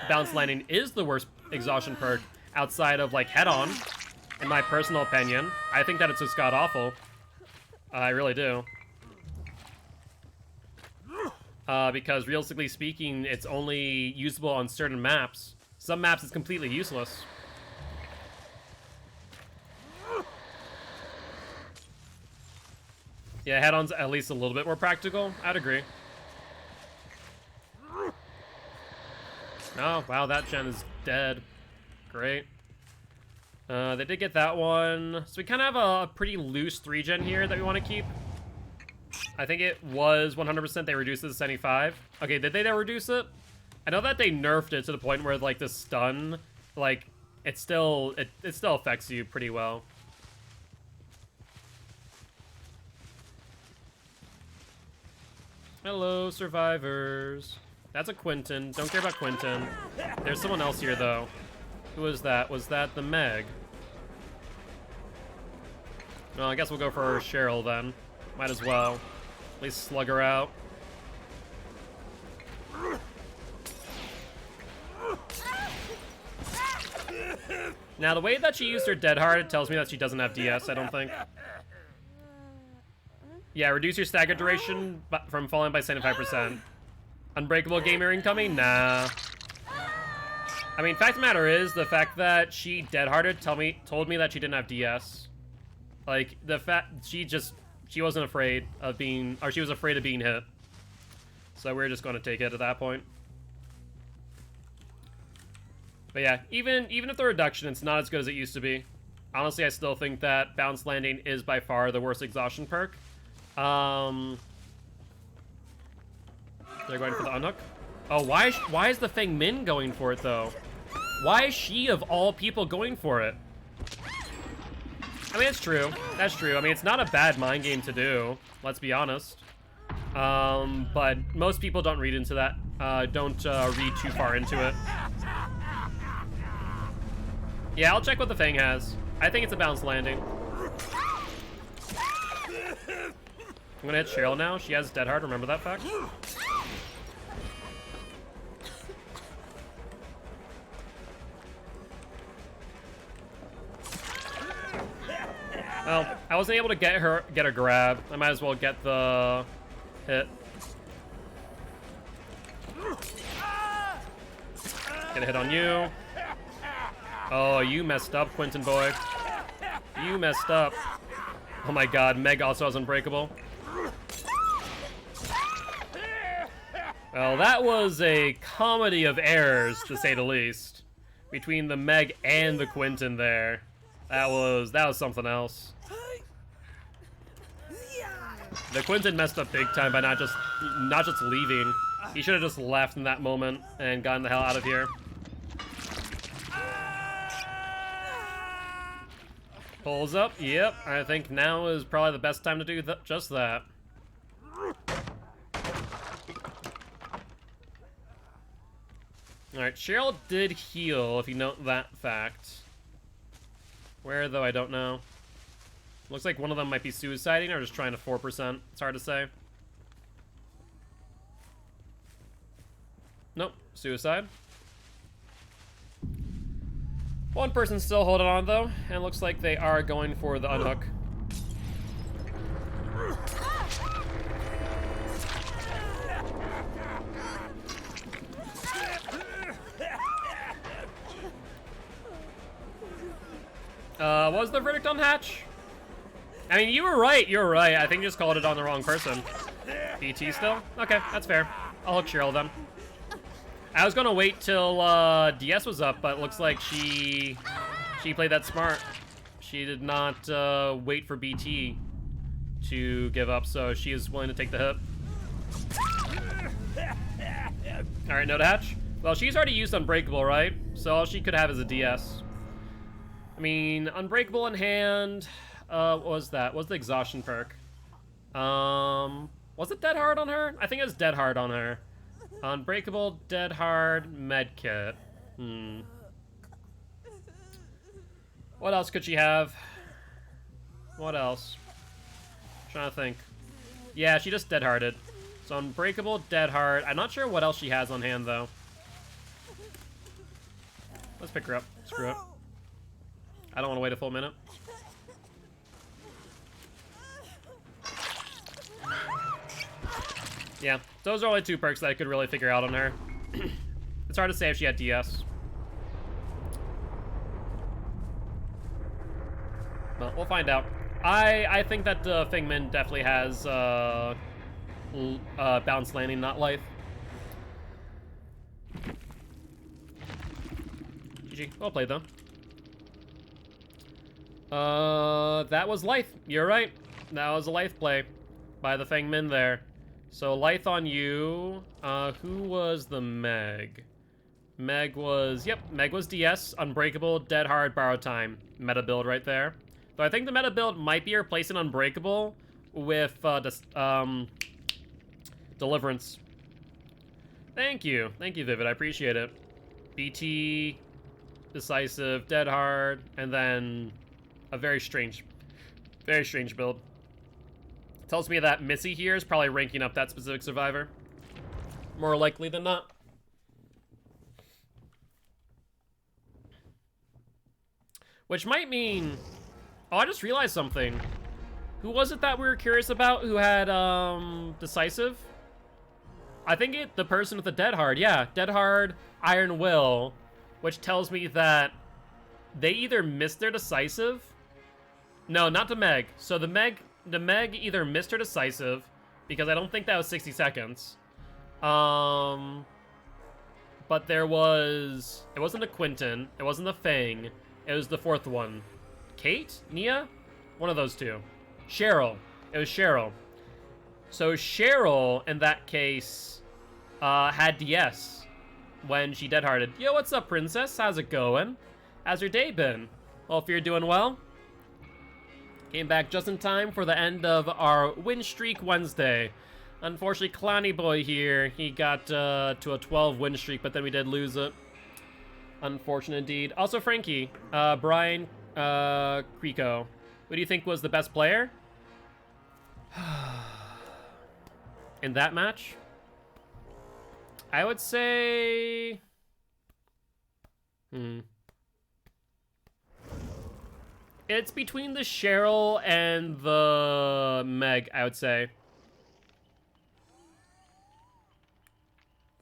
bounce landing is the worst exhaustion perk outside of like head on. In my personal opinion, I think that it's just god awful. I really do. Because realistically speaking, it's only usable on certain maps. Some maps it's completely useless. Yeah, head-on's at least a little bit more practical. I'd agree. Oh, wow, that gen is dead. Great. They did get that one. So we kind of have a pretty loose 3-gen here that we want to keep. I think it was 100% they reduced it to 75. Okay, did they reduce it? I know that they nerfed it to the point where, like, the stun, like, it still affects you pretty well. Hello, survivors. That's a Quentin. Don't care about Quentin. There's someone else here, though. Who was that? Was that the Meg? Well, I guess we'll go for Cheryl, then. Might as well. At least slug her out. Now, the way that she used her Dead Heart tells me that she doesn't have DS, I don't think. Yeah, reduce your stagger duration from falling by 75%. Unbreakable gamer incoming? Nah. I mean, fact of the matter is, the fact that she dead-hearted told me that she didn't have DS. Like, the fact, she wasn't afraid of being, or she was afraid of being hit. So we're just going to take it at that point. But yeah, even if the reduction, it's not as good as it used to be. Honestly, I still think that bounce landing is by far the worst exhaustion perk. They're going for the unhook. Oh, why is the Feng Min going for it, though? Why is she, of all people, going for it? I mean, it's true. That's true. I mean, it's not a bad mind game to do. Let's be honest. But most people don't read into that. Don't read too far into it. Yeah, I'll check what the Fang has. I think it's a balanced landing. I'm gonna hit Cheryl now. She has Dead Hard, remember that fact? Well, I wasn't able to get a grab. I might as well get the hit. Get a hit on you. Oh, you messed up, Quentin boy. You messed up. Oh my god, Meg also has Unbreakable. Well, that was a comedy of errors, to say the least. Between the Meg and the Quentin there. That was something else. The Quentin messed up big time by not just leaving. He should have just left in that moment and gotten the hell out of here. Pulls up. Yep, I think now is probably the best time to do just that. Alright, Cheryl did heal, if you note that fact. Where, though, I don't know. Looks like one of them might be suiciding or just trying to 4%. It's hard to say. Nope, suicide. One person's still holding on, though, and it looks like they are going for the unhook. What was the verdict on Hatch? I mean, you were right, I think you just called it on the wrong person. BT still? Okay, that's fair. I'll hook Cheryl then. I was gonna wait till DS was up, but it looks like she played that smart. She did not wait for BT to give up, so she is willing to take the hit. Alright, no to Hatch. Well, she's already used Unbreakable, right? So all she could have is a DS. I mean, Unbreakable in hand. What was that? What was the exhaustion perk? Was it Dead Hard on her? I think it was Dead Hard on her. Unbreakable, Dead Hard, Medkit. What else could she have? What else? Trying to think. Yeah, she just Dead Hearted. So Unbreakable, Dead Hard. I'm not sure what else she has on hand though. Let's pick her up. Screw it. I don't want to wait a full minute. Yeah, those are only two perks that I could really figure out on her. It's hard to say if she had DS. Well, we'll find out. I think that Fingman definitely has bounce landing, not life. GG. Well played, though. That was life. You're right. That was a life play by the Fangmin there. So, Lyth on you. Who was the Meg? Meg was, yep, Meg was DS, Unbreakable, Dead Hard, Borrow Time. Meta build right there. So I think the meta build might be replacing Unbreakable with, Deliverance. Thank you, Vivid, I appreciate it. BT, Decisive, Dead Hard, and then a very strange build. Tells me that Missy here is probably ranking up that specific survivor. More likely than not. Which might mean... Oh, I just realized something. Who was it that we were curious about who had, Decisive? I think the person with the Dead Hard. Yeah, Dead Hard, Iron Will. Which tells me that they either missed their Decisive... No, not the Meg. So the Meg either missed her Decisive, because I don't think that was 60 seconds. But there was... It wasn't a Quentin. It wasn't the Fang. It was the fourth one. Kate? Nia? One of those two. Cheryl. It was Cheryl. So Cheryl, in that case, had DS. when she dead-hearted. Yo, what's up, princess? How's it going? How's your day been? Hope you're doing well. Came back just in time for the end of our win streak Wednesday. Unfortunately, Clowny Boy here, he got to a 12 win streak, but then we did lose it. Unfortunate indeed. Also, Frankie, Brian Creco, who do you think was the best player in that match? I would say... It's between the Cheryl and the Meg, I would say.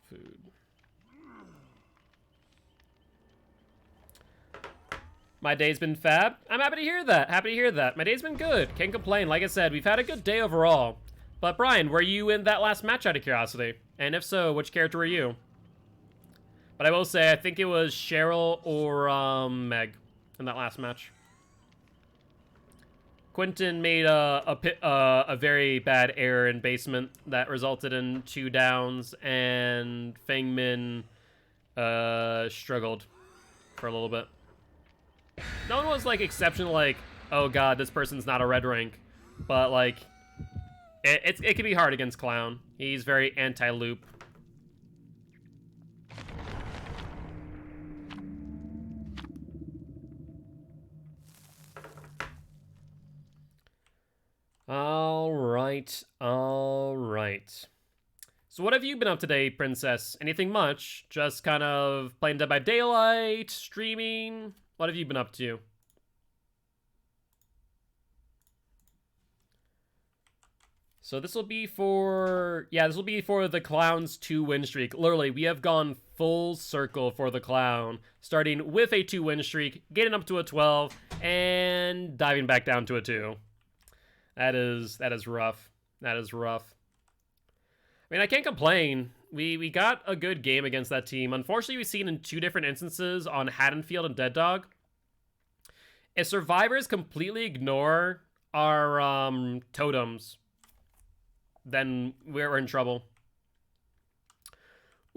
Food. My day's been fab. I'm happy to hear that. Happy to hear that. My day's been good. Can't complain. Like I said, we've had a good day overall. But Brian, were you in that last match out of curiosity? And if so, which character were you? But I will say, I think it was Cheryl or Meg in that last match. Quentin made a very bad error in basement that resulted in 2 downs, and Feng Min struggled for a little bit. No one was like exceptional, like, oh god, this person's not a red rank, but like, it can be hard against Clown. He's very anti-loop. All right. So what have you been up today, princess? Anything much? Just kind of playing Dead by Daylight, streaming? What have you been up to? So this will be for... Yeah, this will be for the Clown's 2 win streak. Literally, we have gone full circle for the Clown. Starting with a 2 win streak, getting up to a 12, and diving back down to a 2. That is rough. That is rough. I mean, I can't complain. We got a good game against that team. Unfortunately, we've seen in 2 different instances on Haddonfield and Dead Dog, if survivors completely ignore our totems, then we're in trouble.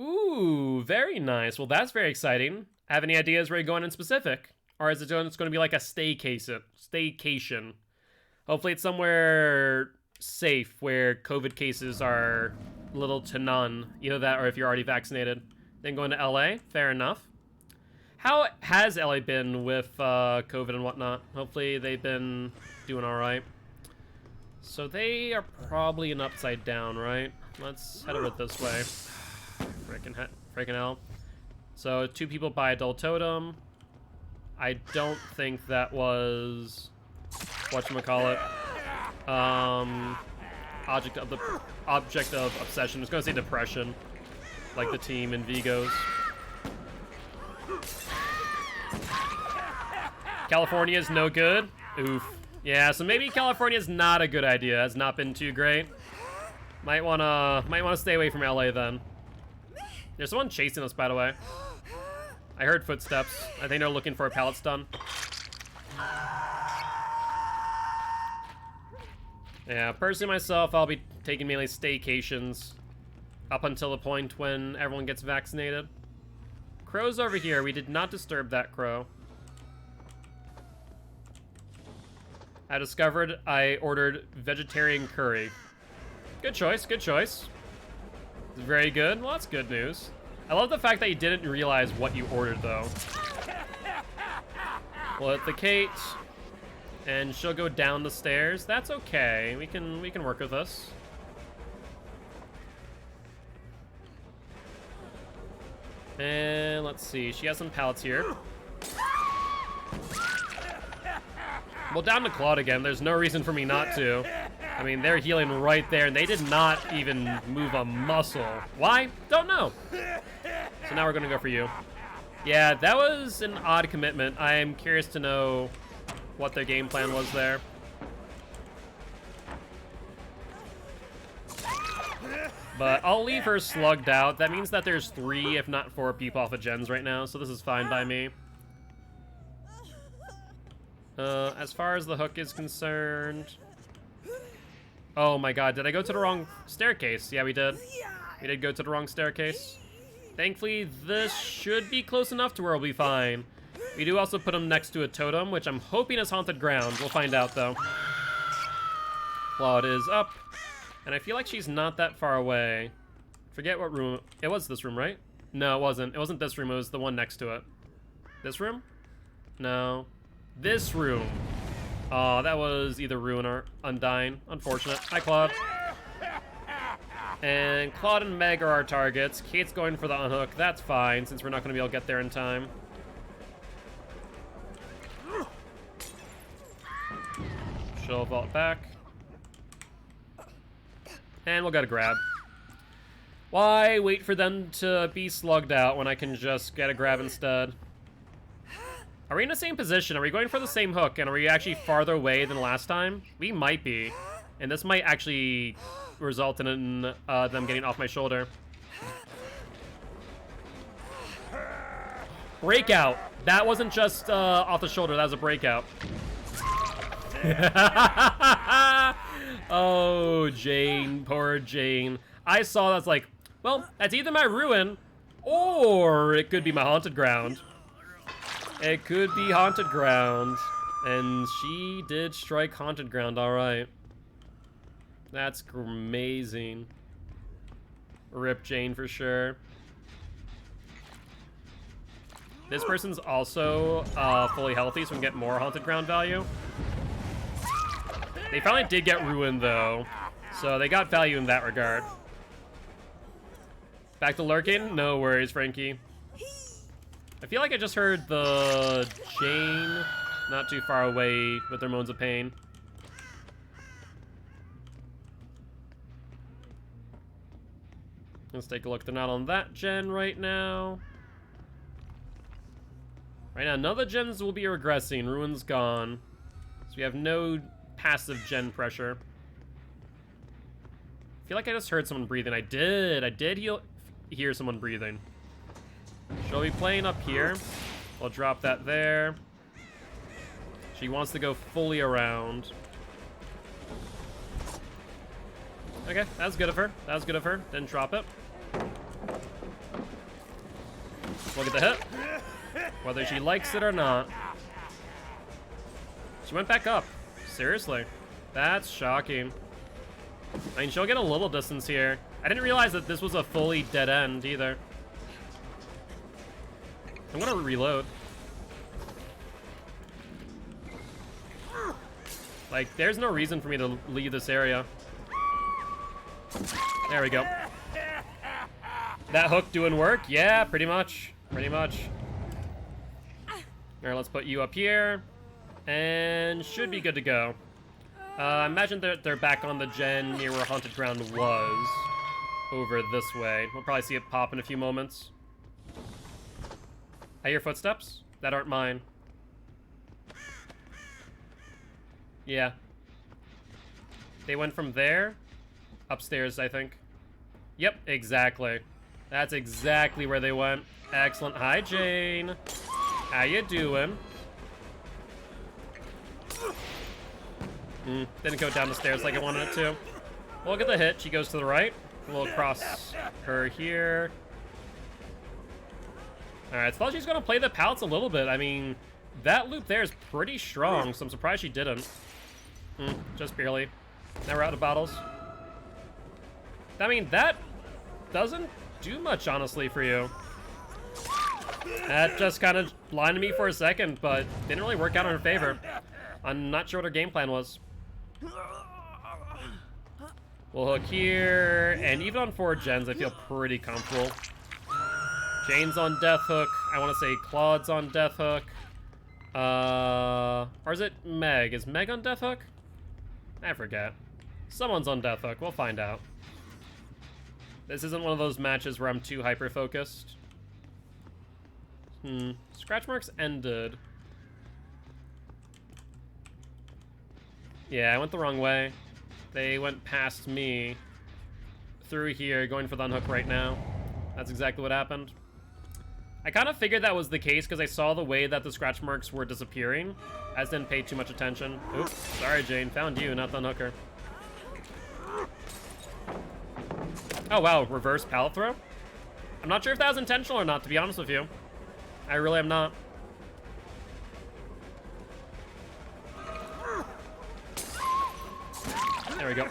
Ooh, very nice. Well, that's very exciting. Have any ideas where you're going in specific? Or is it just going to be like a staycation? Hopefully it's somewhere safe where COVID cases are little to none. Either that or if you're already vaccinated. Then going to LA, fair enough. How has LA been with COVID and whatnot? Hopefully they've been doing all right. So they are probably an upside down, right? Let's head over this way. Frickin' hell. So 2 people by adult totem. I don't think that was... whatchamacallit, object of obsession. I was gonna say depression, like the team in Vigos. California is no good. Oof. Yeah, so maybe California is not a good idea. Has not been too great. Might wanna stay away from LA then. There's someone chasing us, by the way. I heard footsteps. I think they're looking for a pallet stun. Yeah, personally myself, I'll be taking mainly staycations up until the point when everyone gets vaccinated. Crow's over here. We did not disturb that crow. I ordered vegetarian curry. Good choice, good choice. Very good. Well, that's good news. I love the fact that you didn't realize what you ordered, though. We'll hit the Kate. And she'll go down the stairs. That's okay. We can work with this. And let's see. She has some pallets here. Well, down to Claude again. There's no reason for me not to. I mean, they're healing right there, and they did not even move a muscle. Why? Don't know. So now we're gonna go for you. Yeah, that was an odd commitment. I am curious to know what their game plan was there. But I'll leave her slugged out. That means that there's 3, if not 4 people off of gens right now, so this is fine by me. As far as the hook is concerned... Oh my god, did I go to the wrong staircase? Yeah, we did. We did go to the wrong staircase. Thankfully, this should be close enough to where we'll be fine. We do also put him next to a totem, which I'm hoping is haunted ground. We'll find out, though. Claude is up. And I feel like she's not that far away. Forget what room. It was this room, right? No, it wasn't. It wasn't this room. It was the one next to it. This room? No. This room. Oh, that was either Ruin or Undyne. Unfortunate. Hi, Claude. And Claude and Meg are our targets. Kate's going for the unhook. That's fine, since we're not going to be able to get there in time. She'll vault back. And we'll get a grab. Why wait for them to be slugged out when I can just get a grab instead? Are we in the same position? Are we going for the same hook? And are we actually farther away than last time? We might be. And this might actually result in them getting off my shoulder. Breakout. That wasn't just off the shoulder. That was a breakout. Oh, Jane. Poor Jane. I saw that's like, well, that's either my Ruin or it could be my Haunted Ground. It could be Haunted Ground. And she did strike Haunted Ground, all right. That's amazing. Rip Jane for sure. This person's also fully healthy, so we can get more Haunted Ground value. They finally did get Ruin, though. So they got value in that regard. Back to lurking? No worries, Frankie. I feel like I just heard the Jane not too far away with their moans of pain. Let's take a look. They're not on that gen right now. Right now, none of the gens will be regressing. Ruin's gone. So we have no passive gen pressure. I feel like I just heard someone breathing. I did hear someone breathing. She'll be playing up here. We'll drop that there. She wants to go fully around. Okay, that was good of her. That was good of her. Didn't drop it. Look at the hit. Whether she likes it or not. She went back up. Seriously. That's shocking. I mean, she'll get a little distance here. I didn't realize that this was a fully dead end either. I'm gonna reload. Like, there's no reason for me to leave this area. There we go. That hook doing work? Yeah, pretty much. Pretty much. Alright, let's put you up here. And should be good to go. Imagine they're back on the gen near where Haunted Ground was. Over this way. We'll probably see it pop in a few moments. I hear footsteps that aren't mine. Yeah. They went from there upstairs, I think. Yep, exactly. That's exactly where they went. Excellent. Hi, Jane. How you doing? Didn't go down the stairs like I wanted it to. We'll get the hit. She goes to the right. We'll cross her here. Alright, so she's going to play the pouts a little bit. I mean, that loop there is pretty strong, so I'm surprised she didn't. Just barely. Now we're out of bottles. I mean, that doesn't do much, honestly, for you. That just kind of blinded me for a second, but didn't really work out in her favor. I'm not sure what her game plan was. We'll hook here, and even on 4 gens, I feel pretty comfortable. Jane's on Death Hook. I want to say Claude's on Death Hook. Or is it Meg? Is Meg on Death Hook? I forget. Someone's on Death Hook. We'll find out. This isn't one of those matches where I'm too hyper-focused. Scratch marks ended. Yeah, I went the wrong way. They went past me. Through here, going for the unhook right now. That's exactly what happened. I kind of figured that was the case because I saw the way that the scratch marks were disappearing. I just didn't pay too much attention. Oops, sorry Jane, found you, not the unhooker. Oh wow, reverse pallet throw? I'm not sure if that was intentional or not, to be honest with you. I really am not. There we go.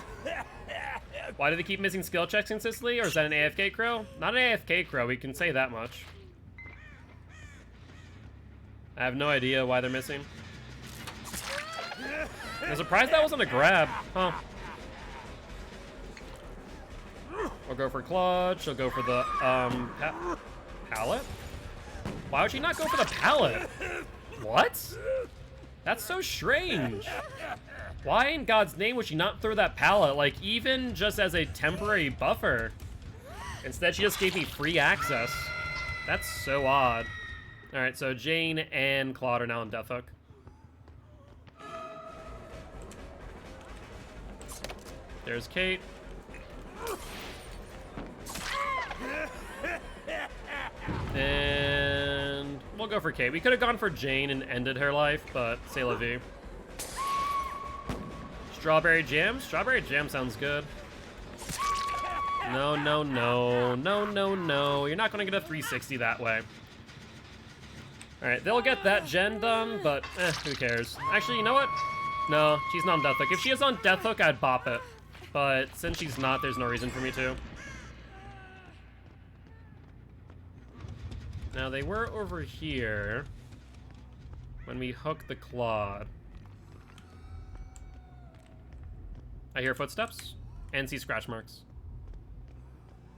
Why do they keep missing skill checks consistently, or is that an AFK crow? Not an AFK crow, we can say that much. I have no idea why they're missing. I'm surprised that wasn't a grab, huh? We'll go for clutch, she'll go for the, pallet? Why would she not go for the pallet? What? That's so strange. Why in God's name would she not throw that pallet, like, even just as a temporary buffer? Instead, she just gave me free access. That's so odd. Alright, so Jane and Claude are now on Death Hook. There's Kate. And we'll go for Kate. We could have gone for Jane and ended her life, but c'est la vie. Strawberry jam? Strawberry jam sounds good. No, no, no. No, no, no. You're not going to get a 360 that way. Alright, they'll get that gen done, but who cares? Actually, you know what? No, she's not on Death Hook. If she is on Death Hook, I'd bop it. But since she's not, there's no reason for me to. Now, they were over here when we hooked the Claude. I hear footsteps and see scratch marks.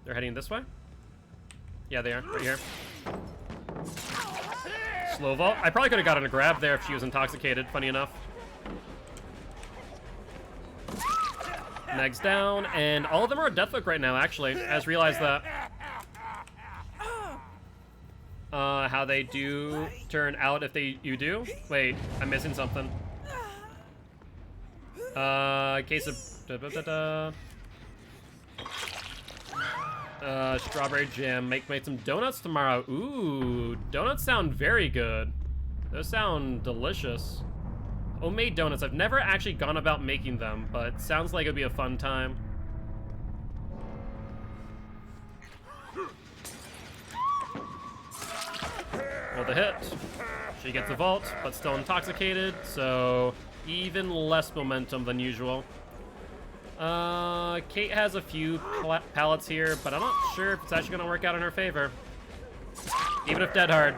They're heading this way? Yeah, they are. Right here. Slow vault. I probably could have gotten a grab there if she was intoxicated, funny enough. Meg's down, and all of them are Death Hook right now, actually. I just realized that. How they do turn out if you do? Wait, I'm missing something. Case of... strawberry jam. Make some donuts tomorrow. Ooh, donuts sound very good. Those sound delicious. Homemade donuts. I've never actually gone about making them, but sounds like it'd be a fun time. Well, the hit. She gets the vault, but still intoxicated, so even less momentum than usual. Kate has a few pallets here, but I'm not sure if it's actually gonna work out in her favor. Even if dead hard.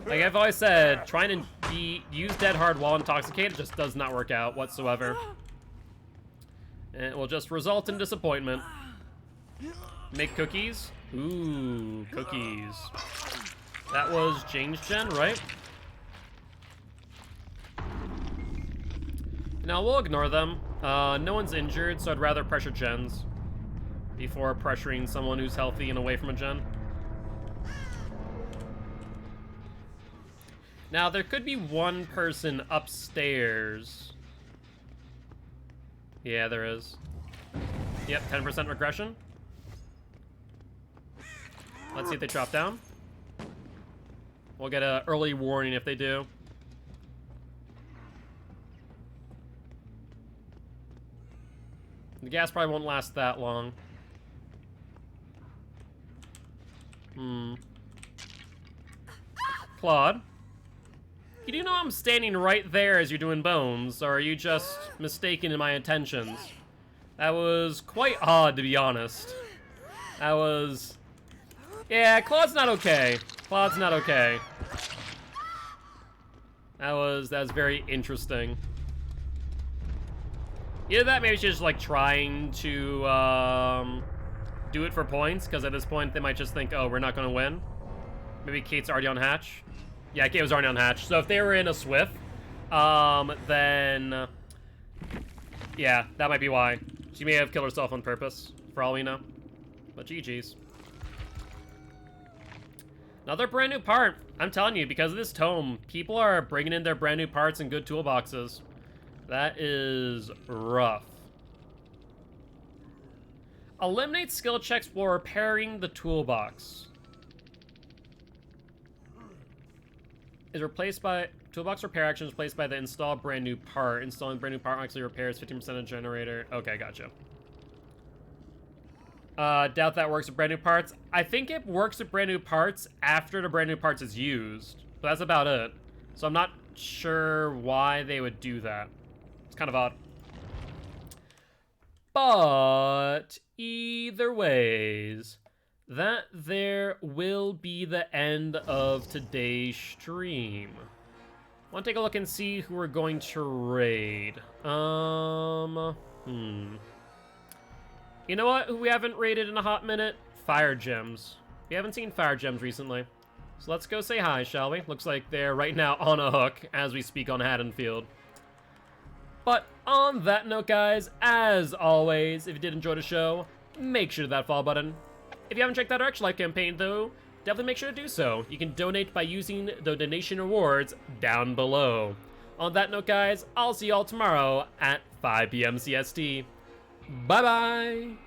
Like I've always said, trying to use dead hard while intoxicated just does not work out whatsoever. And it will just result in disappointment. Make cookies? Ooh, cookies. That was Jane's gen, right? Now we'll ignore them. No one's injured, so I'd rather pressure gens before pressuring someone who's healthy and away from a gen. Now, there could be one person upstairs. Yeah, there is. Yep, 10% regression. Let's see if they drop down. We'll get an early warning if they do. The gas probably won't last that long. Claude? You do know I'm standing right there as you're doing bones, or are you just mistaken in my intentions? That was quite odd, to be honest. That was... Yeah, Claude's not okay. Claude's not okay. That was very interesting. Either that, maybe she's just like trying to do it for points, because at this point they might just think, oh, we're not gonna win. Maybe Kate's already on hatch. Yeah, Kate was already on hatch. So if they were in a Swift, then yeah, that might be why. She may have killed herself on purpose, for all we know. But GG's. Another brand new part. I'm telling you, because of this tome, people are bringing in their brand new parts and good toolboxes. That is rough. Eliminate skill checks while repairing the toolbox. Is replaced by... Toolbox repair action is replaced by the install brand new part. Installing brand new part actually repairs 15% of generator. Okay, gotcha. Doubt that works with brand new parts. I think it works with brand new parts after the brand new parts is used. But that's about it. So I'm not sure why they would do that. It's kind of odd. But either ways, that there will be the end of today's stream. I want to take a look and see who we're going to raid. You know what? Who we haven't raided in a hot minute? Fire Gems. We haven't seen Fire Gems recently. So let's go say hi, shall we? Looks like they're right now on a hook as we speak on Haddonfield. But on that note, guys, as always, if you did enjoy the show, make sure to that follow button. If you haven't checked out our Extra Life campaign, though, definitely make sure to do so. You can donate by using the donation rewards down below. On that note, guys, I'll see you all tomorrow at 5 p.m. CST. Bye-bye!